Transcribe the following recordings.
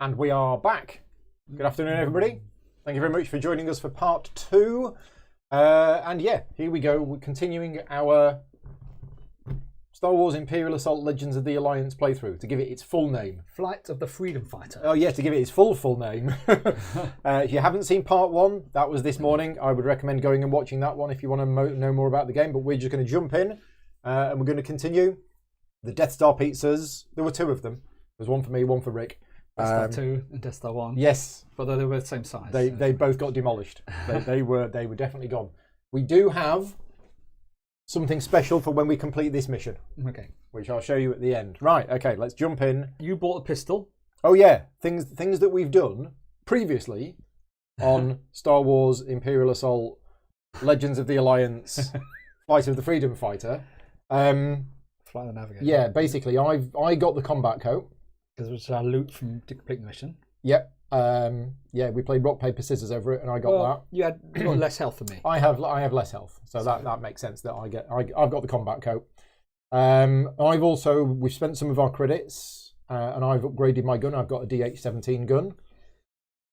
And we are back. Good afternoon, everybody. Thank you very much for joining us for part 2. And yeah, here we go. We're continuing our Star Wars Imperial Assault Legends of the Alliance playthrough, to give it its full name. Flight of the Freedom Fighter. Oh yeah, to give it its full name. If you haven't seen part 1, that was this morning. I would recommend going and watching that one if you want to know more about the game. But we're just going to jump in and we're going to continue. The Death Star pizzas, there were 2 of them. There was one for me, one for Rick. Death Star 2 and Death Star 1. Yes. But they were the same size. They both got demolished. They were definitely gone. We do have something special for when we complete this mission. Okay. Which I'll show you at the end. Right, okay, let's jump in. You bought a pistol. Oh yeah, things that we've done previously on Star Wars Imperial Assault, Legends of the Alliance, Flight of the Freedom Fighter. Flight of the Navigator. Yeah, basically I got the combat coat. Because it was our loot to complete the mission. Yep. Yeah, we played rock, paper, scissors over it, and I got that. You got less health than me. I have less health, so that makes sense that I've got the combat coat. We've spent some of our credits, and I've upgraded my gun. I've got a DH-17 gun.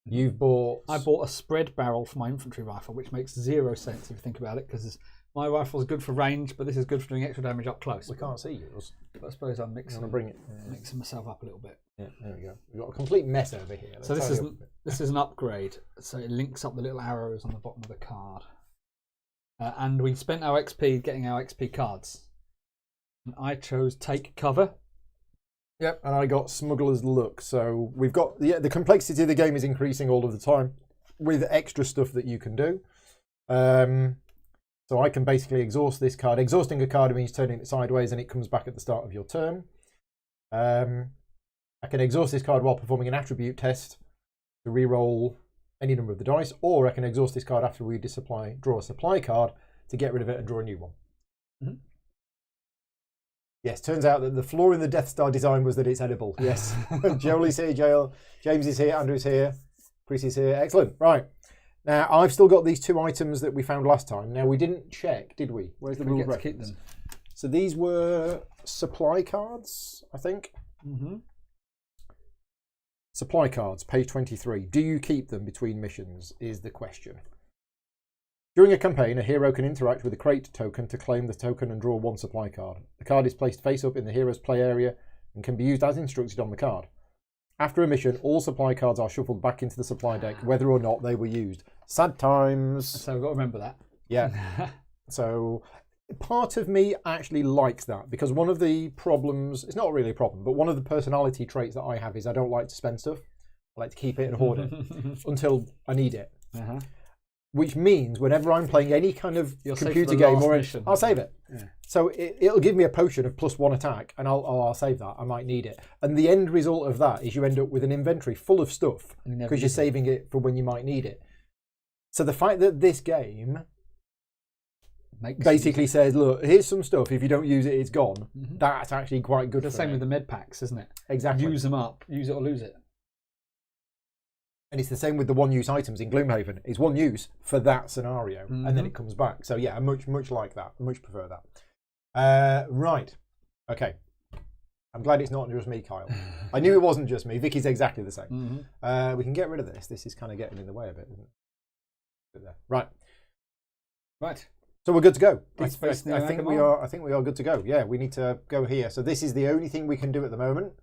You've bought. I bought a spread barrel for my infantry rifle, which makes 0 sense if you think about it, because my rifle is good for range, but this is good for doing extra damage up close. We can't see yours. But I suppose I'm mixing myself up a little bit. Yeah, there we go. We've got a complete mess over here. So this is an upgrade. So it links up the little arrows on the bottom of the card. And we spent our XP getting our XP cards. And I chose Take Cover. Yep, and I got Smuggler's Luck. So we've got the complexity of the game is increasing all of the time with extra stuff that you can do. So I can basically exhaust this card. Exhausting a card means turning it sideways and it comes back at the start of your turn. I can exhaust this card while performing an attribute test to re-roll any number of the dice, or I can exhaust this card after we draw a supply card to get rid of it and draw a new one. Mm-hmm. Yes, turns out that the flaw in the Death Star design was that it's edible. Yes. Jolie's here, James is here, Andrew's here, Chris is here. Excellent. Right. Now, I've still got these 2 items that we found last time. Now, we didn't check, did we? Where's the rule of reference? So these were supply cards, I think. Mm-hmm. Supply cards, page 23. Do you keep them between missions is the question. During a campaign, a hero can interact with a crate token to claim the token and draw 1 supply card. The card is placed face up in the hero's play area and can be used as instructed on the card. After a mission, all supply cards are shuffled back into the supply deck, whether or not they were used. Sad times. So I've got to remember that. Yeah. So part of me actually likes that, because one of the problems, it's not really a problem, but one of the personality traits that I have is I don't like to spend stuff. I like to keep it and hoard it until I need it. Uh-huh. Which means whenever I'm playing any kind of computer game or anything, I'll save it. Yeah. So it'll give me a potion of +1 attack, and I'll save that. I might need it. And the end result of that is you end up with an inventory full of stuff because you're saving it for when you might need it. So the fact that this game basically says, look, here's some stuff. If you don't use it, it's gone. Mm-hmm. That's actually quite good. It's the same with the med packs, isn't it? Exactly. Use them up. Use it or lose it. And it's the same with the one-use items in Gloomhaven. It's one use for that scenario, and then it comes back. So yeah, I much like that. I much prefer that. Right. Okay. I'm glad it's not just me, Kyle. I knew it wasn't just me. Vicky's exactly the same. Mm-hmm. We can get rid of this. This is kind of getting in the way a bit, isn't it? Right. So we're good to go. I think we are. I think we are good to go. Yeah, we need to go here. So this is the only thing we can do at the moment.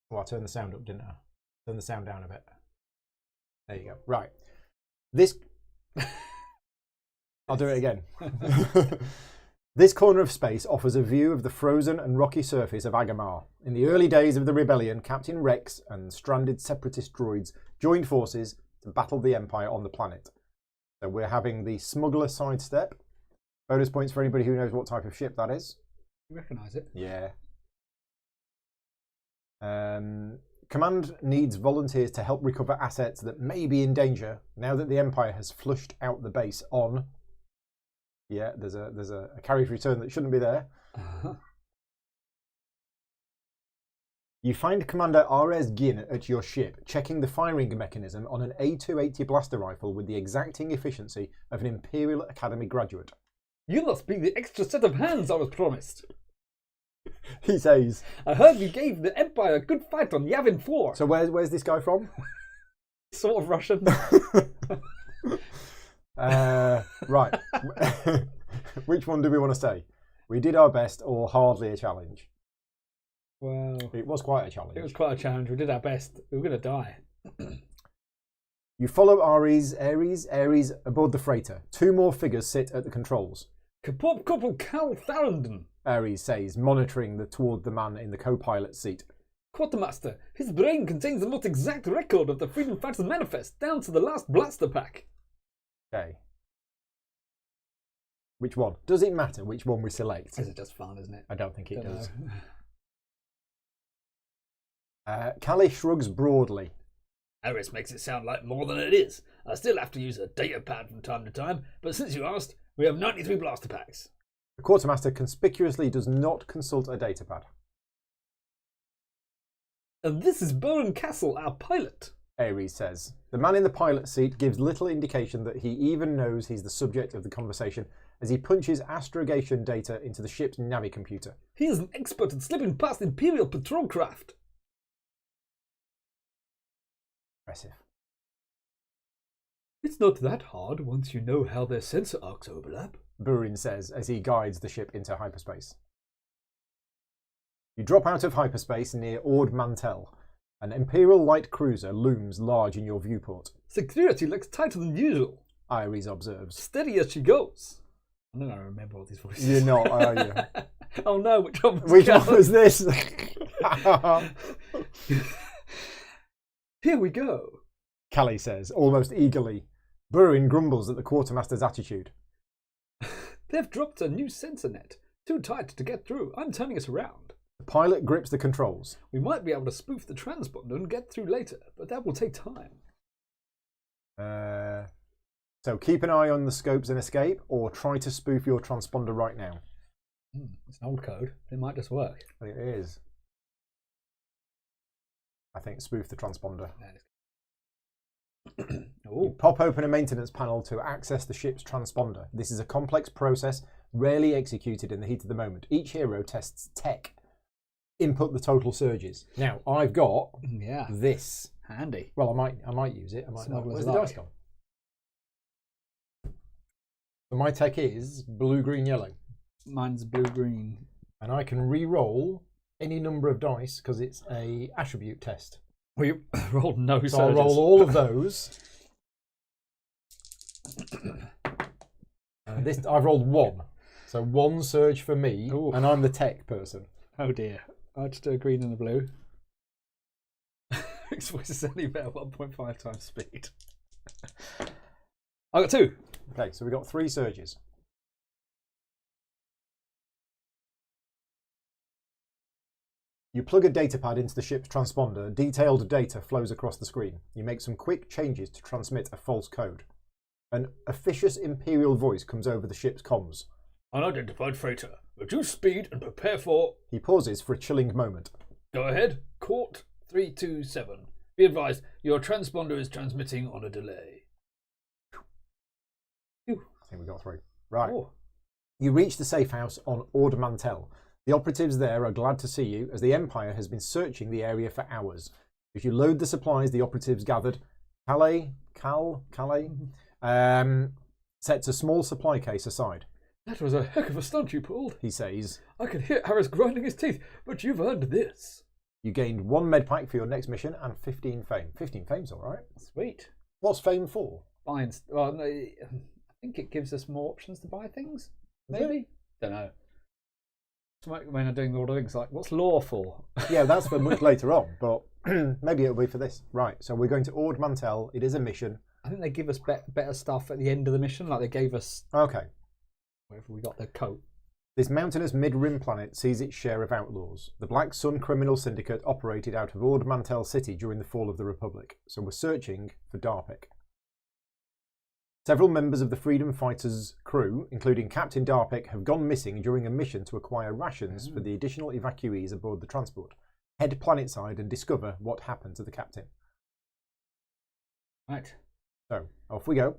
Oh, I turned the sound up, didn't I? Turn the sound down a bit. There you go. Right. This. I'll do it again. This corner of space offers a view of the frozen and rocky surface of Agamar. In the early days of the rebellion, Captain Rex and stranded separatist droids joined forces to battle the Empire on the planet. So we're having the smuggler sidestep. Bonus points for anybody who knows what type of ship that is. You recognise it? Yeah. Command needs volunteers to help recover assets that may be in danger now that the Empire has flushed out the base on. Yeah, there's a carriage return that shouldn't be there. You find Commander R.S. Ginn at your ship, checking the firing mechanism on an A280 blaster rifle with the exacting efficiency of an Imperial Academy graduate. You must be the extra set of hands I was promised. He says. I heard you gave the Empire a good fight on Yavin 4. So where's this guy from? Sort of Russian. Right. Which one do we want to say? We did our best or hardly a challenge? Well, It was quite a challenge. it was quite a challenge. We did our best. We were going to die. You follow Ares aboard the freighter. 2 more figures sit at the controls. Kapop Couple Cal Tharandon. Ares says, monitoring toward the man in the co-pilot seat. Quartermaster, his brain contains the most exact record of the Freedom Fighters Manifest, down to the last blaster pack. Okay. Which one? Does it matter which one we select? This is just fun, isn't it? I don't think it Don't does. know. Callie shrugs broadly. Aris makes it sound like more than it is. I still have to use a data pad from time to time, but since you asked, we have 93 blaster packs. The quartermaster conspicuously does not consult a datapad. And this is Bowen Castle, our pilot. Ares says. The man in the pilot seat gives little indication that he even knows he's the subject of the conversation as he punches astrogation data into the ship's navi computer. He is an expert at slipping past Imperial patrol craft. Impressive. It's not that hard once you know how their sensor arcs overlap. Burin says as he guides the ship into hyperspace. You drop out of hyperspace near Ord Mantell. An Imperial light cruiser looms large in your viewport. Security looks tighter than usual. Iris observes. Steady as she goes. I don't know, I remember all these voices. You're not, are you? Oh no, which one was Which one Cal? was this? Here we go. Callie says, almost eagerly. Burin grumbles at the quartermaster's attitude. They've dropped a new sensor net. Too tight to get through. I'm turning it around. The pilot grips the controls. We might be able to spoof the transponder and get through later, but that will take time. So keep an eye on the scopes and escape, or try to spoof your transponder right now. It's an old code. It might just work. It is. I think spoof the transponder. You pop open a maintenance panel to access the ship's transponder. This is a complex process, rarely executed in the heat of the moment. Each hero tests tech. Input the total surges. Now, I've got this. Handy. Well, I might use it. I might not. Where's the dice gone? So my tech is blue, green, yellow. Mine's blue-green. And I can re-roll any number of dice because it's a attribute test. Well, you rolled no surges. So I'll roll all of those. And this I've rolled 1. So 1 surge for me, and I'm the tech person. Oh dear. I'll just do a green and a blue. Mixed voice is only about 1.5 times speed. I got 2. Okay, so we got 3 surges. You plug a datapad into the ship's transponder. Detailed data flows across the screen. You make some quick changes to transmit a false code. An officious Imperial voice comes over the ship's comms. Unidentified freighter. Reduce speed and prepare for... He pauses for a chilling moment. Go ahead. Court 327. Be advised, your transponder is transmitting on a delay. I think we got 3. Right. Oh. You reach the safe house on Ord Mantell. The operatives there are glad to see you, as the Empire has been searching the area for hours. As you load the supplies the operatives gathered, Calais sets a small supply case aside. That was a heck of a stunt you pulled, he says. I could hear Harris grinding his teeth, but you've earned this. You gained 1 medpack for your next mission and 15 fame. 15 fame's all right. Sweet. What's fame for? Buying. Well, no, I think it gives us more options to buy things. Maybe. Don't know. When I'm doing all the things like, what's law for? Yeah, that's for much later on, but maybe it'll be for this. Right, so we're going to Ord Mantell. It is a mission. I think they give us better stuff at the end of the mission, like they gave us... Okay. Wherever we got the coat. This mountainous mid-rim planet sees its share of outlaws. The Black Sun criminal syndicate operated out of Ord Mantell City during the fall of the Republic, so we're searching for Darpik. Several members of the Freedom Fighters crew, including Captain Darpik, have gone missing during a mission to acquire rations for the additional evacuees aboard the transport. Head planetside and discover what happened to the captain. Right. So, off we go.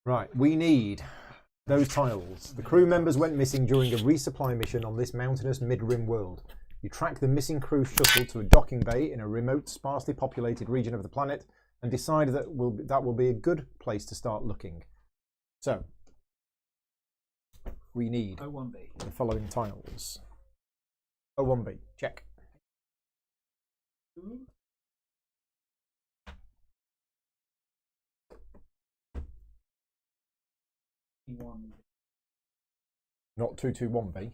Right, we need Those tiles. The crew members went missing during a resupply mission on this mountainous mid-rim world. You track the missing crew shuttle to a docking bay in a remote, sparsely populated region of the planet and decide that will be a good place to start looking. So, we need O1B. the following tiles. O1B, check. Not 221B.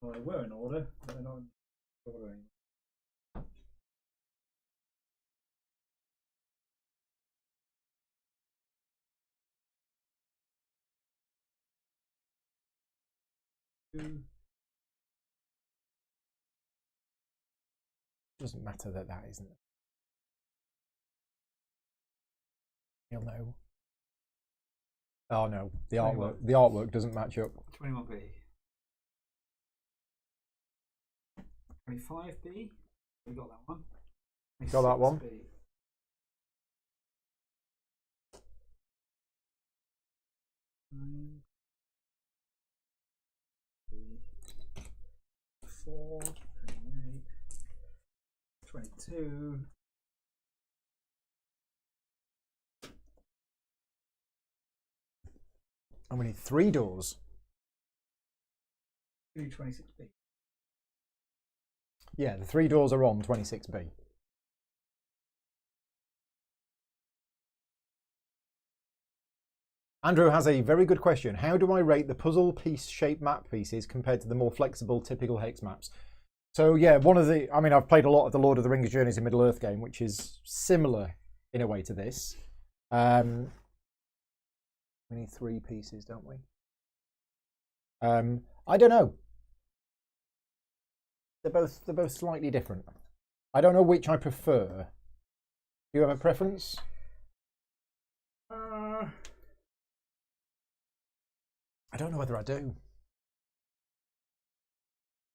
Well, they were in order, but they're not in order anymore. Doesn't matter that isn't. You'll know. Oh no, the 21. artwork doesn't match up. 21B. 25B. We got that one. Got that one. 26B. Four, 28, 22. And we need 3 doors. 26B. Yeah, the 3 doors are on 26B. Andrew has a very good question. How do I rate the puzzle piece shaped map pieces compared to the more flexible typical hex maps? So yeah, I've played a lot of the Lord of the Rings Journeys in Middle-earth game, which is similar in a way to this. We need 3 pieces, don't we? I don't know. They're both slightly different. I don't know which I prefer. Do you have a preference? I don't know whether I do.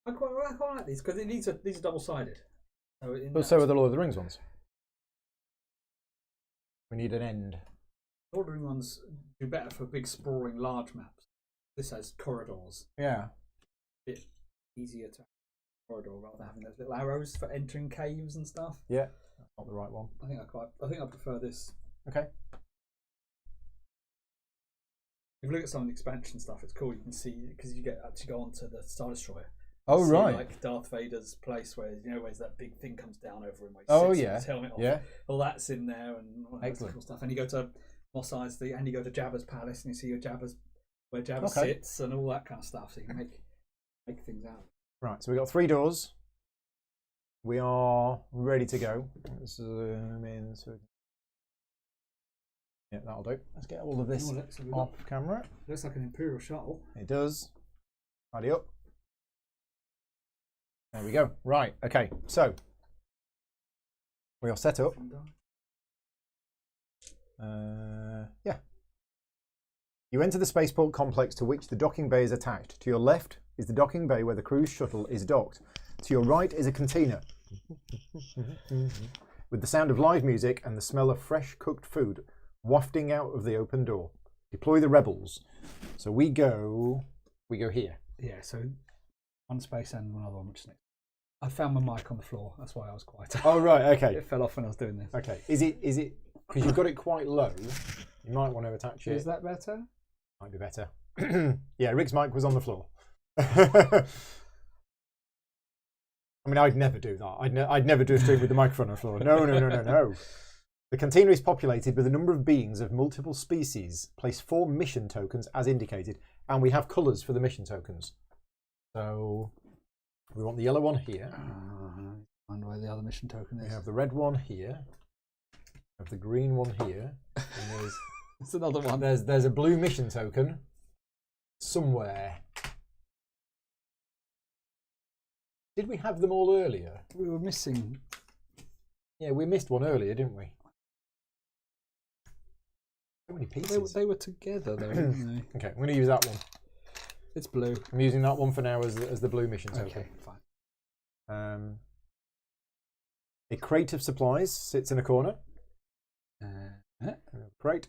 I quite like these because these are double-sided. So are the Lord of the Rings ones. We need an end. Lord of the Rings ones do better for big, sprawling, large maps. This has corridors. Yeah. A bit easier to corridor rather than having those little arrows for entering caves and stuff. Yeah, that's not the right one. I think I prefer this. Okay. If you look at some of the expansion stuff, it's cool. You can see because you actually go onto the Star Destroyer. Oh right. Like Darth Vader's place where where's that big thing comes down over him. Oh yeah. His helmet off. Yeah. All that's in there and all that excellent cool stuff. And you go to Mos Eisley and you go to Jabba's palace and you see where Jabba sits and all that kind of stuff. So you can make things out. Right. So we got 3 doors. We are ready to go. Let's zoom in. Yeah, that'll do. Let's get all of this off camera. Looks like an Imperial shuttle. It does. Tidy up. There we go. Right. Okay. So we are set up. Yeah. You enter the spaceport complex to which the docking bay is attached. To your left is the docking bay where the cruise shuttle is docked. To your right is a cantina with the sound of live music and the smell of fresh cooked food wafting out of the open door. Deploy the rebels. So we go here. Yeah, so one space and another one which is next. I found my mic on the floor, that's why I was quiet. Oh right, okay. It fell off when I was doing this. Okay. Is it because you've got it quite low, you might want to attach it. Is that better? Might be better. Yeah, Rick's mic was on the floor. I mean, I'd never do that. I'd never do a stream with the microphone on the floor. No. The cantina is populated with a number of beings of multiple species. Place 4 mission tokens as indicated, and we have colours for the mission tokens. So we want the yellow one here. Find where the other mission token is. We have the red one here. We have the green one here. And there's another one. There's a blue mission token somewhere. Did we have them all earlier? We were missing. Yeah, we missed one earlier, didn't we? So many pieces. They were together though, weren't they? Okay, I'm going to use that one. It's blue. I'm using that one for now as the blue mission token. Okay, fine. A crate of supplies sits in a corner. Crate.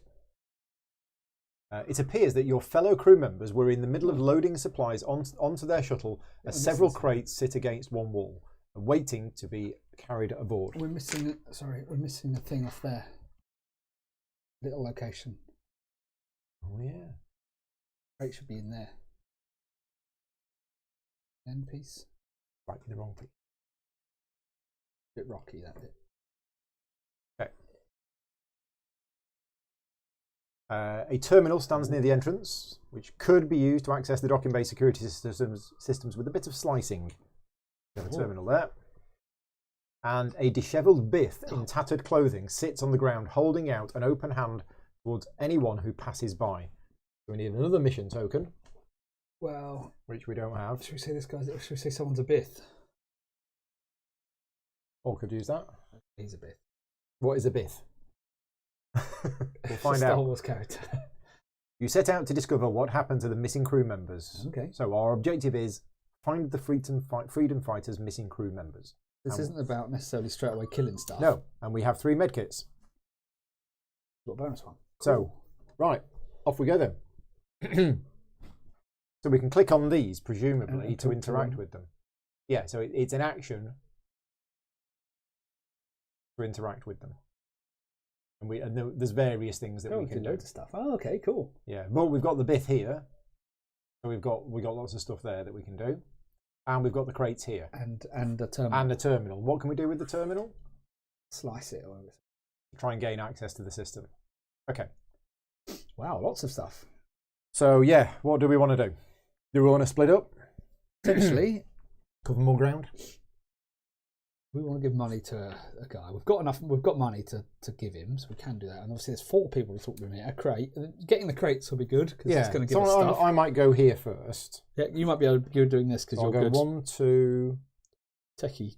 It appears that your fellow crew members were in the middle of loading supplies onto their shuttle as several crates sit against one wall, waiting to be carried aboard. We're missing. Sorry, we're missing a thing off there. Little location. Oh yeah. Crate should be in there. End piece. Right, the wrong piece. Bit rocky that bit. Okay. A terminal stands near the entrance, which could be used to access the docking bay security systems with a bit of slicing. We have a terminal there. And a dishevelled Bith in tattered clothing sits on the ground, holding out an open hand towards anyone who passes by. So we need another mission token. Well, which we don't have. Should we say this guy's? Should we say someone's a Bith? Or could use that. He's a Bith. What is a Bith? We'll find Star out. Wars character. You set out to discover what happened to the missing crew members. Okay. So our objective is find the freedom fighters' missing crew members. This isn't about necessarily straight away killing stuff. No, and we have 3 medkits. Got a bonus one. So, right, off we go then. So we can click on these, presumably, to interact with them. Yeah, so it's an action to interact with them. And there's various things that we can do. Loads of stuff. Oh, okay, cool. Yeah, but we've got the Bith here. So we've got lots of stuff there that we can do. And we've got the crates here. And a terminal. And a terminal. What can we do with the terminal? Slice it. Or try and gain access to the system. Okay. Wow, lots of stuff. So, yeah, what do we want to do? Do we want to split up? Potentially. Cover more ground? We want to give money to a guy. We've got money to give him, so we can do that. And obviously there's 4 people to talk to him here. A crate. Getting the crates will be good, because it's going to give us stuff. I might go here first. Yeah, you might be able to, you're doing this because you're good. 1, 2... Techie.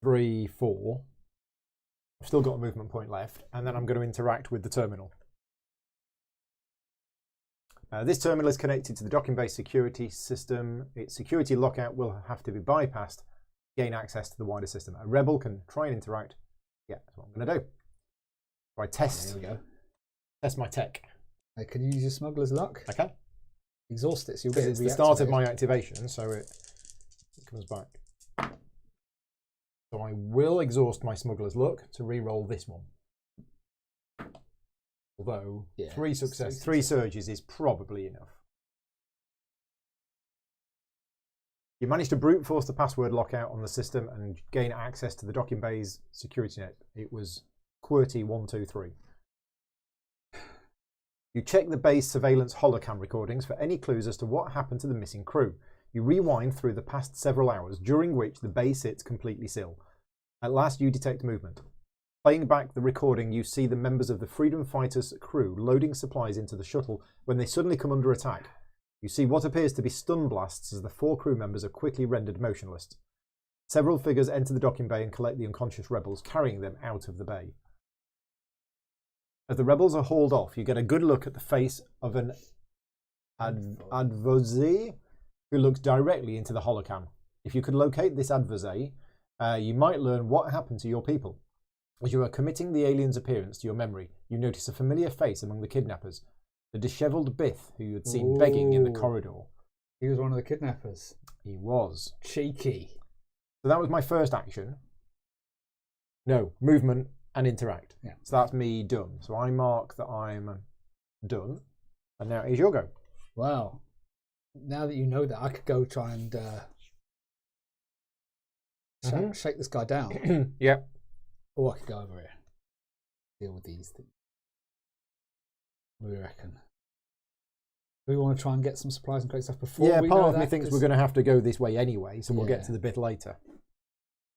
3, 4. I've still got a movement point left, and then I'm going to interact with the terminal. This terminal is connected to the docking bay security system. Its security lockout will have to be bypassed to gain access to the wider system. A rebel can try and interact. Yeah, that's what I'm going to do. So I test. There we go. Test my tech. Can you use your smuggler's luck? I can. Exhaust it, so you'll get it. It's the start of my activation, so it comes back. So I will exhaust my smuggler's luck to re-roll this one. Although 3 surges is probably enough. You managed to brute force the password lockout on the system and gain access to the docking bay's security net. It was QWERTY123. You check the base surveillance holocam recordings for any clues as to what happened to the missing crew. You rewind through the past several hours, during which the bay sits completely still. At last you detect movement. Playing back the recording, you see the members of the Freedom Fighters crew loading supplies into the shuttle when they suddenly come under attack. You see what appears to be stun blasts as the 4 crew members are quickly rendered motionless. Several figures enter the docking bay and collect the unconscious rebels, carrying them out of the bay. As the rebels are hauled off, you get a good look at the face of an adversary who looks directly into the holocam. If you could locate this adversary, you might learn what happened to your people. As you are committing the alien's appearance to your memory, you notice a familiar face among the kidnappers, the dishevelled Bith who you had seen begging in the corridor. He was one of the kidnappers. He was. Cheeky. So that was my first action. No, movement and interact. Yeah. So that's me done. So I mark that I'm done. And now it's your go. Wow. Now that you know that, I could go try and shake this guy down. Yep. Or I could go over here. Deal with these things. What do we reckon? Do we want to try and get some supplies and create stuff before we part know of me that? thinks we're going to have to go this way anyway, so we'll get to the bit later.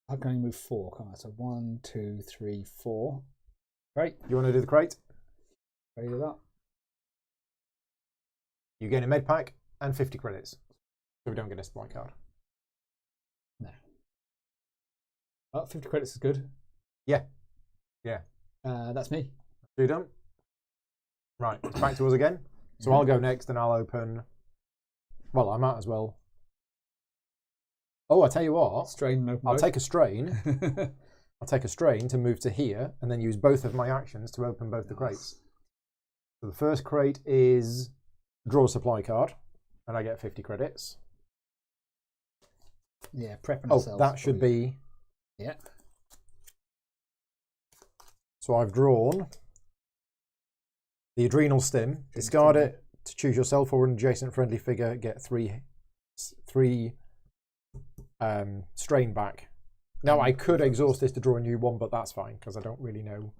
I can only move 4, can't I? So 1, 2, 3, 4. Great. You want to do the crate? Ready to do that? You gain a med pack and 50 credits. So we don't get a supply card. No. Oh, 50 credits is good. Yeah. Yeah. That's me. So you done? Right, back to us again. So I'll go next and I'll open... Well, I might as well. Oh, I tell you what. Strain. I'll take a strain. I'll take a strain to move to here and then use both of my actions to open both the crates. So the first crate is draw a supply card, and I get 50 credits. Yeah, prepping Oh, ourselves. that should be... Yeah. So I've drawn the Adrenal Stim. Discard it to choose yourself or an adjacent friendly figure. Get three strain back. Now I could exhaust this to draw a new one, but that's fine because I don't really know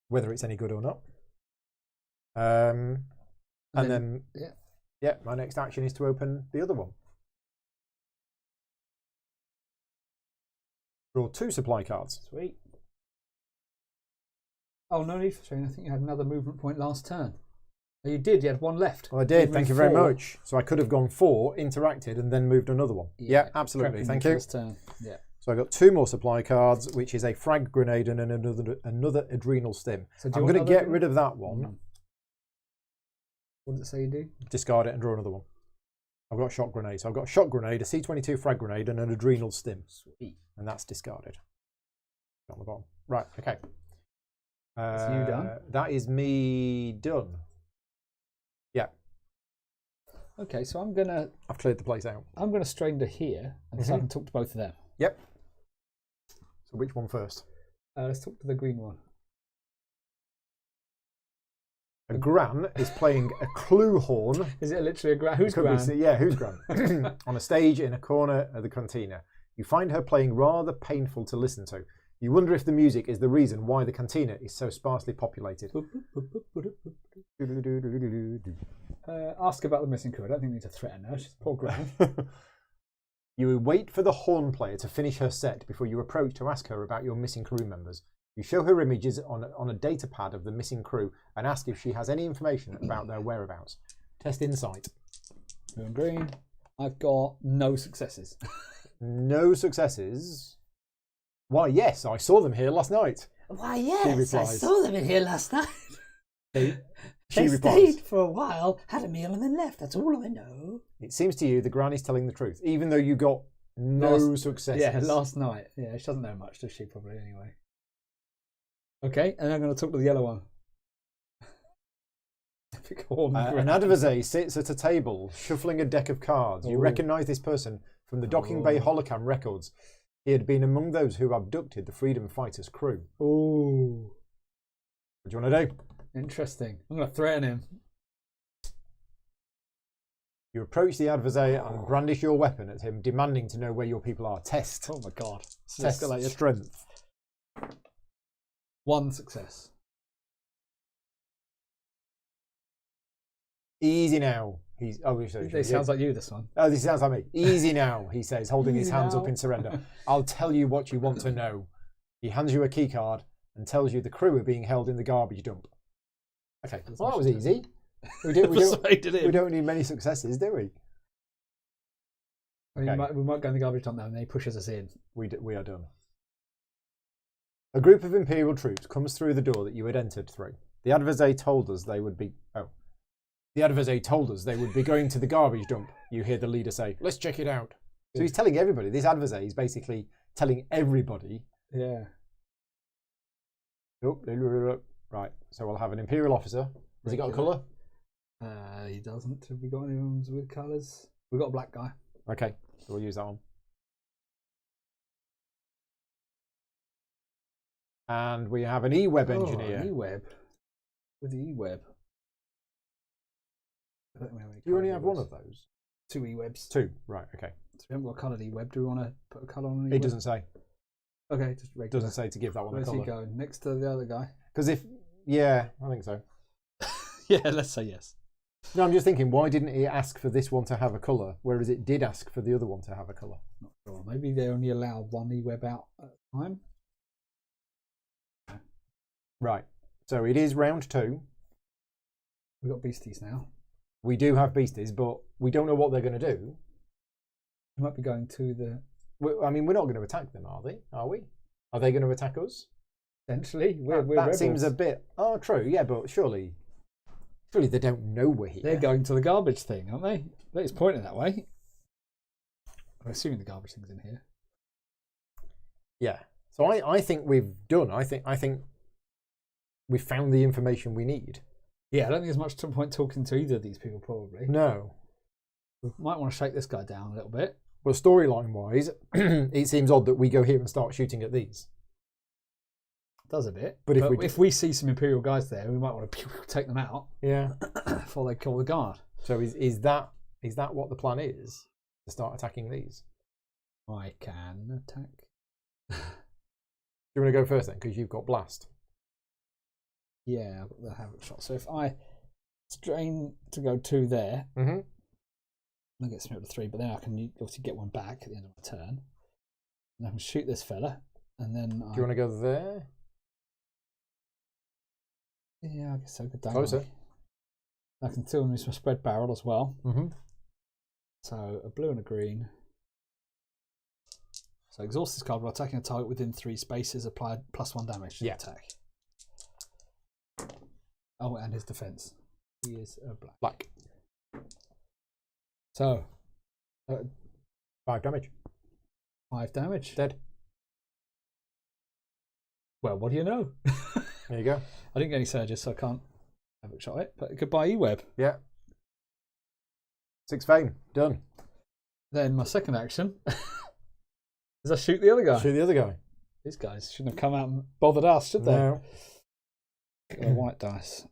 whether it's any good or not. And then my next action is to open the other one. Draw 2 supply cards. Sweet. Oh, no need for strain. I think you had another movement point last turn. Oh, you did. You had one left. Well, I did. Thank you very much. So I could have gone 4, interacted, and then moved another one. Yeah, absolutely. Thank you. Turn. Yeah. So I got 2 more supply cards, which is a frag grenade and another Adrenal Stim. So I'm going to get rid of that one. What does it say you do? Discard it and draw another one. I've got a shot grenade. So I've got a shot grenade, a C-22 frag grenade, and an Adrenal Stim. Sweet. And that's discarded. On the bottom. Right, okay. So you done? That is me done. Yeah. Okay, so I'm going to... I've cleared the place out. I'm going to strain to here, and so I can talk to both of them. Yep. So which one first? Let's talk to the green one. A Gran is playing a clue horn. Is it literally a Gran? Who's Gran? Yeah, who's Gran? On a stage in a corner of the cantina. You find her playing rather painful to listen to. You wonder if the music is the reason why the cantina is so sparsely populated. Ask about the missing crew. I don't think we need to threaten her. She's poor Gran. You wait for the horn player to finish her set before you approach to ask her about your missing crew members. You show her images on a data pad of the missing crew and ask if she has any information about their whereabouts. Test insight. Blue and green. I've got no successes. No successes. Why, yes, I saw them here last night. Why, yes, I saw them in here last night. She They replies. stayed for a while, had a meal and then left. That's all I know. It seems to you the Gran is telling the truth, even though you got no successes. Yeah, last night. Yeah, she doesn't know much, does she? Probably anyway. Okay, and I'm going to talk to the yellow one. An adversary sits at a table, shuffling a deck of cards. You recognise this person from the docking bay holocam records. He had been among those who abducted the Freedom Fighters crew. Ooh. What do you want to do? Interesting. I'm going to threaten him. You approach the adversary and brandish your weapon at him, demanding to know where your people are. Test. Oh my god. Test strength. 1 success. Easy now. It sounds like you, this one. Oh, this sounds like me. Easy now, he says, holding his hands up in surrender. I'll tell you what you want to know. He hands you a key card and tells you the crew are being held in the garbage dump. Okay, well, that was easy. We don't need many successes, do we? Okay. We might go in the garbage dump now and then he pushes us in. We are done. A group of Imperial troops comes through the door that you had entered through. The adversary told us they would be... The adversary told us they would be going to the garbage dump. You hear the leader say, let's check it out. So he's telling everybody. This adversary is basically telling everybody. Yeah. Right, so we'll have an Imperial officer. Has he got a colour? He doesn't. Have we got any ones with colours? We've got a black guy. Okay, so we'll use that one. And we have an E-Web engineer. An E-Web. With the E-Web. I don't know how many. You only have one of those? 2 E-Webs. 2, right, okay. So we haven't got a coloured E-Web. Do we want to put a colour on an E-Web? It doesn't say. Okay, just regular. It doesn't say to give that one Where's a colour. Where's he going? Next to the other guy? Because yeah, I think so. Yeah, let's say yes. No, I'm just thinking, why didn't he ask for this one to have a colour, whereas it did ask for the other one to have a colour? Not sure. Maybe they only allow 1 E-Web out at a time. Right. So it is round 2. We've got beasties now. We do have beasties, but we don't know what they're going to do. We might be going to the... I mean, we're not going to attack them, are they? Are we? Are they going to attack us? Essentially. We're that rebels. Seems a bit... Oh, true. Yeah, but surely they don't know we're here. They're going to the garbage thing, aren't they? It's pointing that way. I'm assuming the garbage thing's in here. Yeah. So I think we've done. I think we've found the information we need. Yeah, I don't think there's much point talking to either of these people, probably. No. We might want to shake this guy down a little bit. Well, storyline-wise, it seems odd that we go here and start shooting at these. It does a bit. But if we see some Imperial guys there, we might want to take them out. Yeah. Before they kill the guard. So is that what the plan is? To start attacking these? I can attack. Do you want to go first then? Because you've got blast. Yeah, I've got the havoc shot. So if I strain to go 2 there, that gets me up to 3, but then I can obviously get 1 back at the end of my turn. And I can shoot this fella, and then Do you want to go there? Yeah, I guess so. Good Closer. I can still use my spread barrel as well. Mm-hmm. So a blue and a green. So exhaust this card while attacking a target within 3 spaces, apply +1 damage to the attack. Oh, and his defense. He is a black. So 5 damage. 5 damage. Dead. Well, what do you know? There you go. I didn't get any surges, so I can't have a shot at it. But goodbye, E-Web. Yeah. 6 fame. Done. Then my second action is I shoot the other guy. Shoot the other guy. These guys shouldn't have come out and bothered us, should they? No. Got a white dice.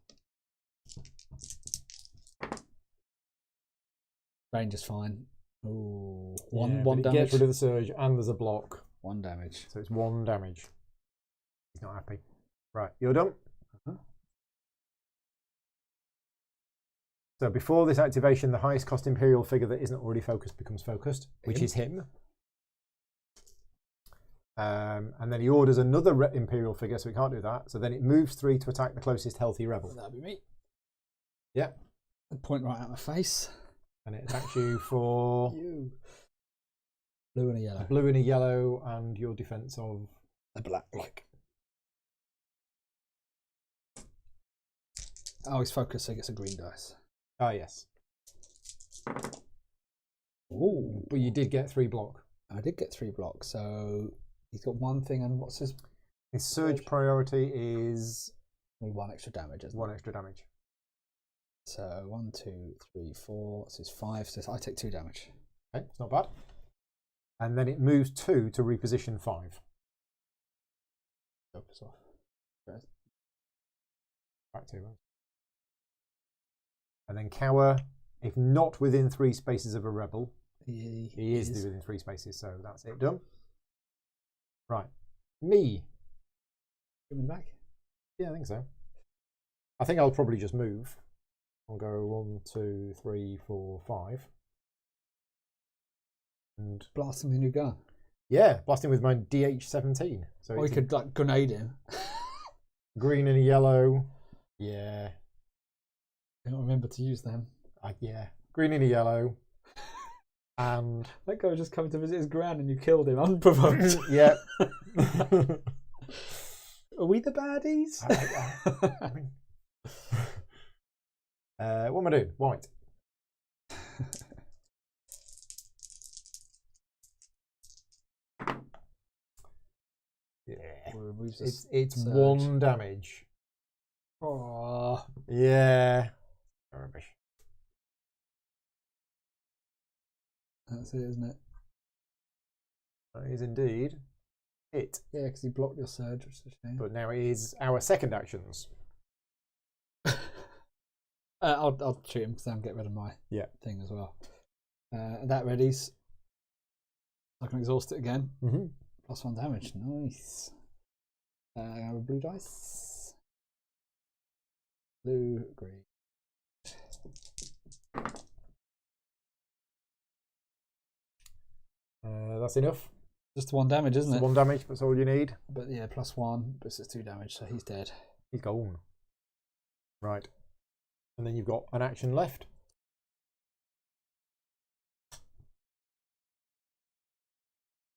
Range is fine. Ooh, one it damage. gets rid of the surge, and there's a block. 1 damage. So it's 1 damage. He's not happy. Right, you're done. So before this activation, the highest cost Imperial figure that isn't already focused becomes focused, which is him. And then he orders another Imperial figure, so we can't do that. So then it moves 3 to attack the closest healthy rebel. That'll be me. Yeah. Point right out my face. And it attacks you for You. Blue and a yellow. a blue and a yellow, and your defense of A black. Oh, he's focused, so he gets a green dice. Ah, yes. Ooh. But you did get 3 block. I did get 3 blocks, so he's got 1 thing, and what's his? His surge priority is Only 1 extra damage, isn't it? 1 extra damage. So 1, 2, 3, 4. So it's 5. So I take 2 damage. Okay, it's not bad. And then it moves 2 to reposition 5. Focus off. Back to us. And then cower, if not within 3 spaces of a rebel. He is within 3 spaces, so that's it done. Right. Me. Give him back. Yeah, I think so. I think I'll probably just move. I'll go 1, 2, 3, 4, 5. And Blast him with a new gun. yeah, blasting with my DH-17. So Or we it's could like grenade him. green and a yellow. Yeah. I don't remember to use them. Yeah. Green and a yellow. And That guy was just coming to visit his gran and you killed him unprovoked. yeah. Are we the baddies? I mean, what am I doing? White. Yeah. It's 1 damage. Oh, Yeah. Rubbish. that's it, isn't it? That is indeed it. Yeah, because he blocked your surge, which is a shame. But now it is our second actions. I'll shoot him because I'll get rid of my thing as well. That readies. I can exhaust it again. Mm-hmm. +1 damage. Nice. I have a blue dice. Blue, green. That's enough. Just 1 damage, isn't So it? 1 damage, that's all you need. But yeah, +1. But it's 2 damage, so he's dead. He's gone. Right. And then you've got an action left.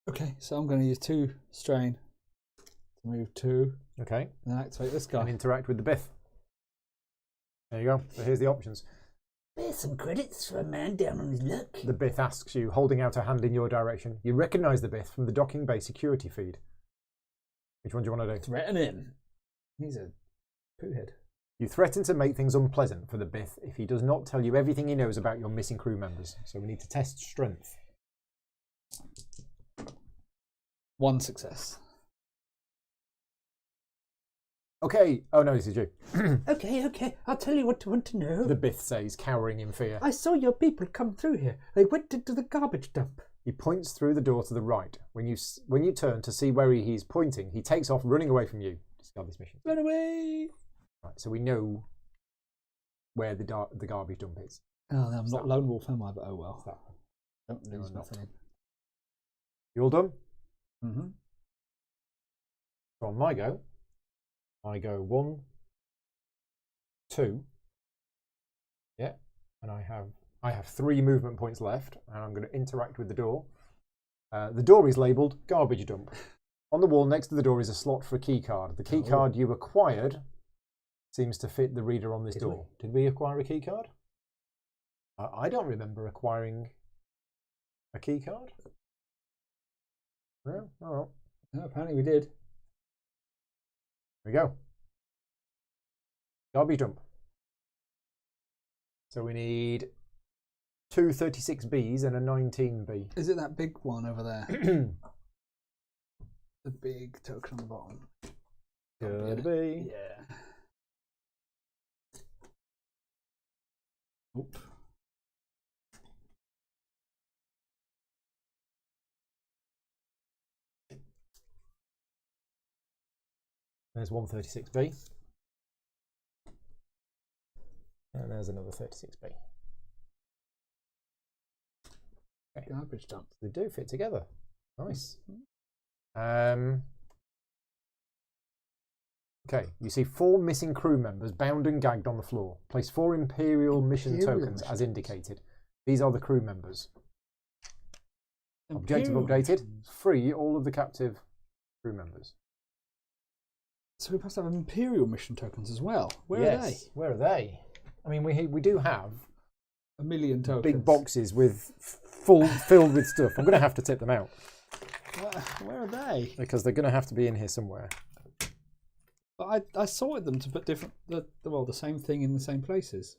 Okay, so I'm going to use 2 strain to move 2 Okay. and then activate this And guy. interact with the Biff. There you go. So here's the options. There's some credits for a man down on his luck. The Biff asks you, holding out a hand in your direction. You recognise the Biff from the docking bay security feed. Which one do you want to do? Threaten him. He's a poo head. You threaten to make things unpleasant for the Bith if he does not tell you everything he knows about your missing crew members. So we need to test strength. 1 success. Okay. Oh no, this is you. Okay. I'll tell you what you want to know. The Bith says, cowering in fear. I saw your people come through here. They went into the garbage dump. He points through the door to the right. When you turn to see where he's pointing, he takes off, running away from you. Discard this mission. Run away! Right, so we know where the garbage dump is. Oh, no, I'm not Lone Wolf, am I? But oh well. Don't No, lose I'm not. nothing. You all done? Mm-hmm. So on my go, I go 1, 2. Yeah, and I have 3 movement points left, and I'm going to interact with the door. The door is labelled garbage dump. On the wall next to the door is a slot for a key card. The key card you acquired seems to fit the reader on this door. Did we acquire a key card? I don't remember acquiring a key card. No, oh. No, apparently we did. Here we go. Garbage dump. So we need 2 36Bs and a 19B. Is it that big one over there? The big token on the bottom. Could be. Yeah. Oop. There's one 36B. And there's another 36B. Okay. Garbage dump. They do fit together. Nice. Okay, you see 4 missing crew members bound and gagged on the floor. Place 4 Imperial mission tokens as indicated. These are the crew members. Objective updated. Free all of the captive crew members. So we must have Imperial mission tokens as well. Where are they? Where are they? I mean, we do have 1 million tokens. big boxes with filled with stuff. I'm going to have to tip them out. Where are they? Because they're going to have to be in here somewhere. But I sorted them to put the same thing in the same places.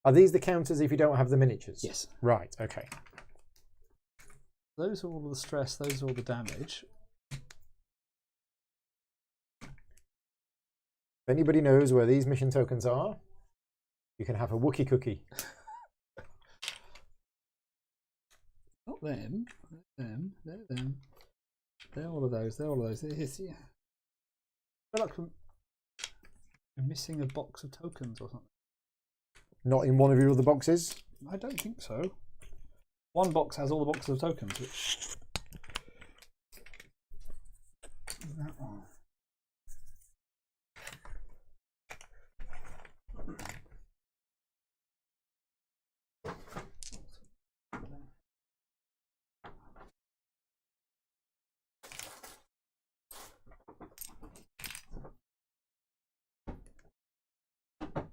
Are these the counters if you don't have the miniatures? Yes. Right, okay. Those are all the stress, those are all the damage. If anybody knows where these mission tokens are, you can have a Wookiee cookie. Not them. They're them. They're all of those. They're all of those. It's, yeah. I feel like we're missing a box of tokens or something. Not in one of your other boxes? I don't think so. One box has all the boxes of tokens. Which... that one.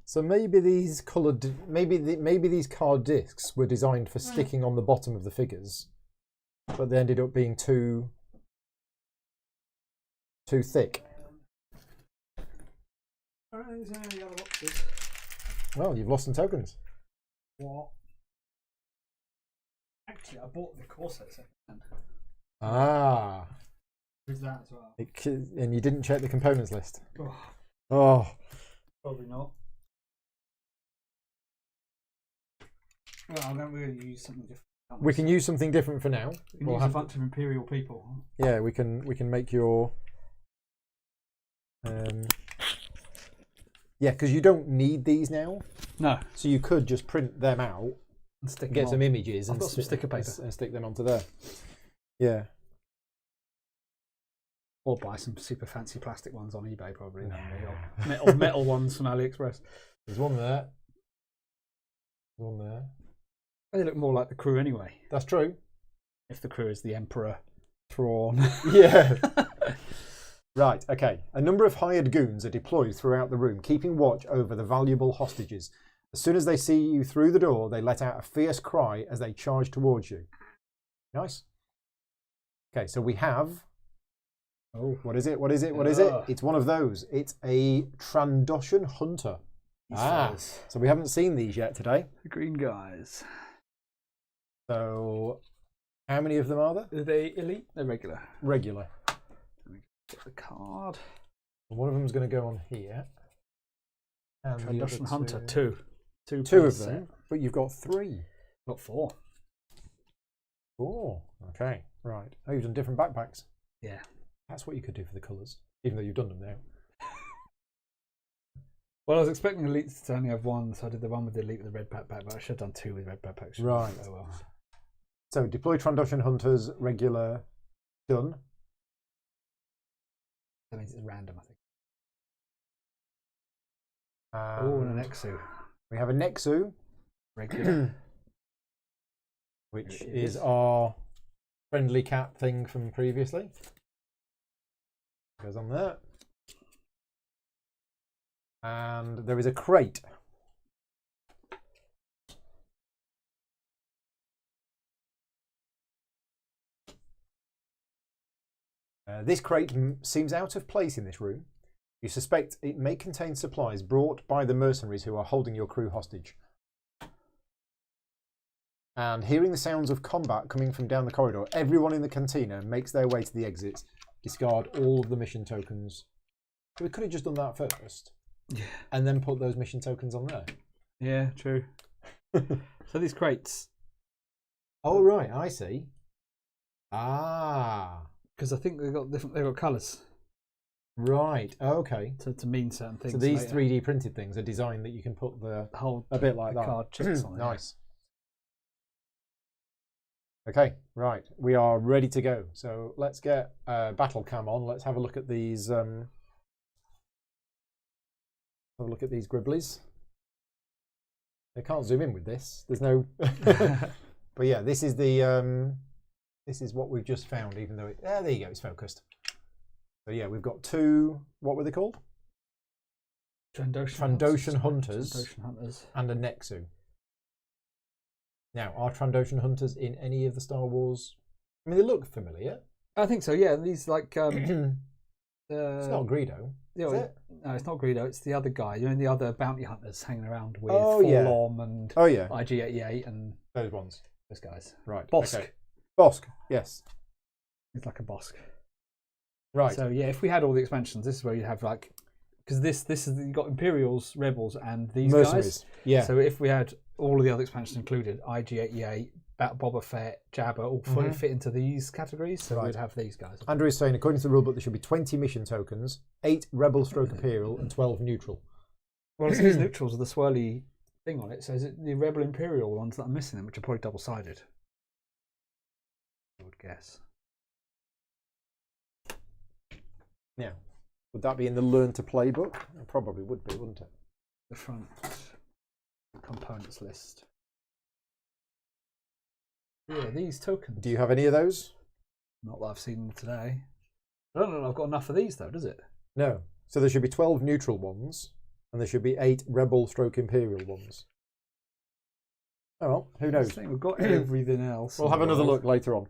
So maybe these coloured, maybe these card discs were designed for sticking on the bottom of the figures, but they ended up being too thick. Alright, these are the other boxes. Well, you've lost some tokens. What? Actually, I bought the corset second hand. Ah. Who's that as well? And you didn't check the components list. Oh, Oh. probably not. Well, I'm going to use something different. We can use something different for now. We can use a bunch of Imperial people. Yeah, we can make your. Yeah, because you don't need these now. No. So you could just print them out And stick get them some on. images I've and got some sticker paper. and stick them onto there. Yeah. Or buy some super fancy plastic ones on eBay, probably. Nah. Or metal ones from AliExpress. There's one there. One there. They look more like the crew anyway. That's true. If the crew is the Emperor Thrawn. Yeah. Right, okay. A number of hired goons are deployed throughout the room, keeping watch over the valuable hostages. As soon as they see you through the door, they let out a fierce cry as they charge towards you. Nice. Okay, so we have... Oh, what is it? What is it? What is it? It's one of those. It's a Trandoshan Hunter. So we haven't seen these yet today. The green guys. So how many of them are there? Are they elite? They're regular. Regular. Let me get the card. One of them's going to go on here. And the other Russian Hunter, two. two. Two of them, but you've got 3. Got 4. 4. Okay, right. Oh, you've done different backpacks. Yeah. That's what you could do for the colours, even though you've done them now. Well, I was expecting elites to only have 1, so I did the one with the elite with the red backpack, but I should have done 2 with red backpacks. Right. Oh well. So deploy Trandoshan Hunters, regular, done. That means it's random, I think. And and an Exu. we have a Nexu, Regular. which is our friendly cat thing from previously. Goes on there. And there is a crate. This crate seems out of place in this room. You suspect it may contain supplies brought by the mercenaries who are holding your crew hostage. And hearing the sounds of combat coming from down the corridor, everyone in the cantina makes their way to the exits. Discard all of the mission tokens. So we could have just done that first. Yeah. And then put those mission tokens on there. Yeah, true. So these crates. Oh, right, I see. Ah. Because I think they've got colours. Right, okay. To mean certain things. So these later. 3D printed things are designed that you can put the whole a bit like that. card chips on it. Nice. Okay, right. We are ready to go. So let's get battle cam on. Let's have a look at these. Have a look at these Gribblies. They can't zoom in with this. There's no. But yeah, this is the. This is what we've just found. Even though there you go. It's focused. So yeah, we've got 2. What were they called? Trandoshan Hunters. And a Nexu. Now, are Trandoshan Hunters in any of the Star Wars? I mean, they look familiar. I think so. Yeah, these like. It's not Greedo. You know, is it? No, it's not Greedo. It's the other guy. You know, the other bounty hunters hanging around with yeah. Forlom and IG-88 and those ones. Those guys. Right. Bosk. Okay. Bosk. Yes. It's like a Bosk. Right. So yeah, if we had all the expansions, this is where you have like, because this is you got Imperials, Rebels, and these mercenaries. Guys. Yeah. So if we had all of the other expansions included, IG-88, Boba Fett, Jabba, all fully fit into these categories, so we'd have these guys. Andrew is saying, according to the rulebook, there should be 20 mission tokens, 8 Rebel / Imperial, and 12 neutral. Well, it's these neutrals with the swirly thing on it. So is it the Rebel Imperial ones that are missing them, which are probably double-sided? I would guess. Now, would that be in the Learn to Play book? It probably would be, wouldn't it? The front components list. Yeah, these tokens. Do you have any of those? Not that I've seen today. I don't know if I've got enough of these though, does it? No. So there should be 12 neutral ones, and there should be 8 Rebel / Imperial ones. Oh well, who knows? I think we've got everything else. We'll have another look later on.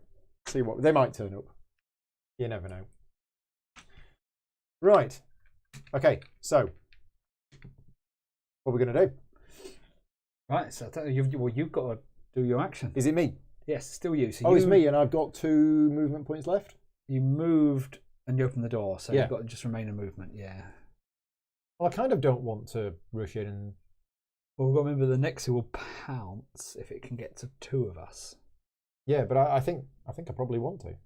See what they might turn up. You never know. Right. Okay. So, what are we going to do? Right. So you've got to do your action. Is it me? Yes, still you. So it's me, and I've got 2 movement points left. You moved and you opened the door, so yeah. You've got to just remain in movement. Yeah. Well, I kind of don't want to rush in and. Well, we've got to remember the Nexu will pounce if it can get to 2 of us. Yeah, but I think I probably want to.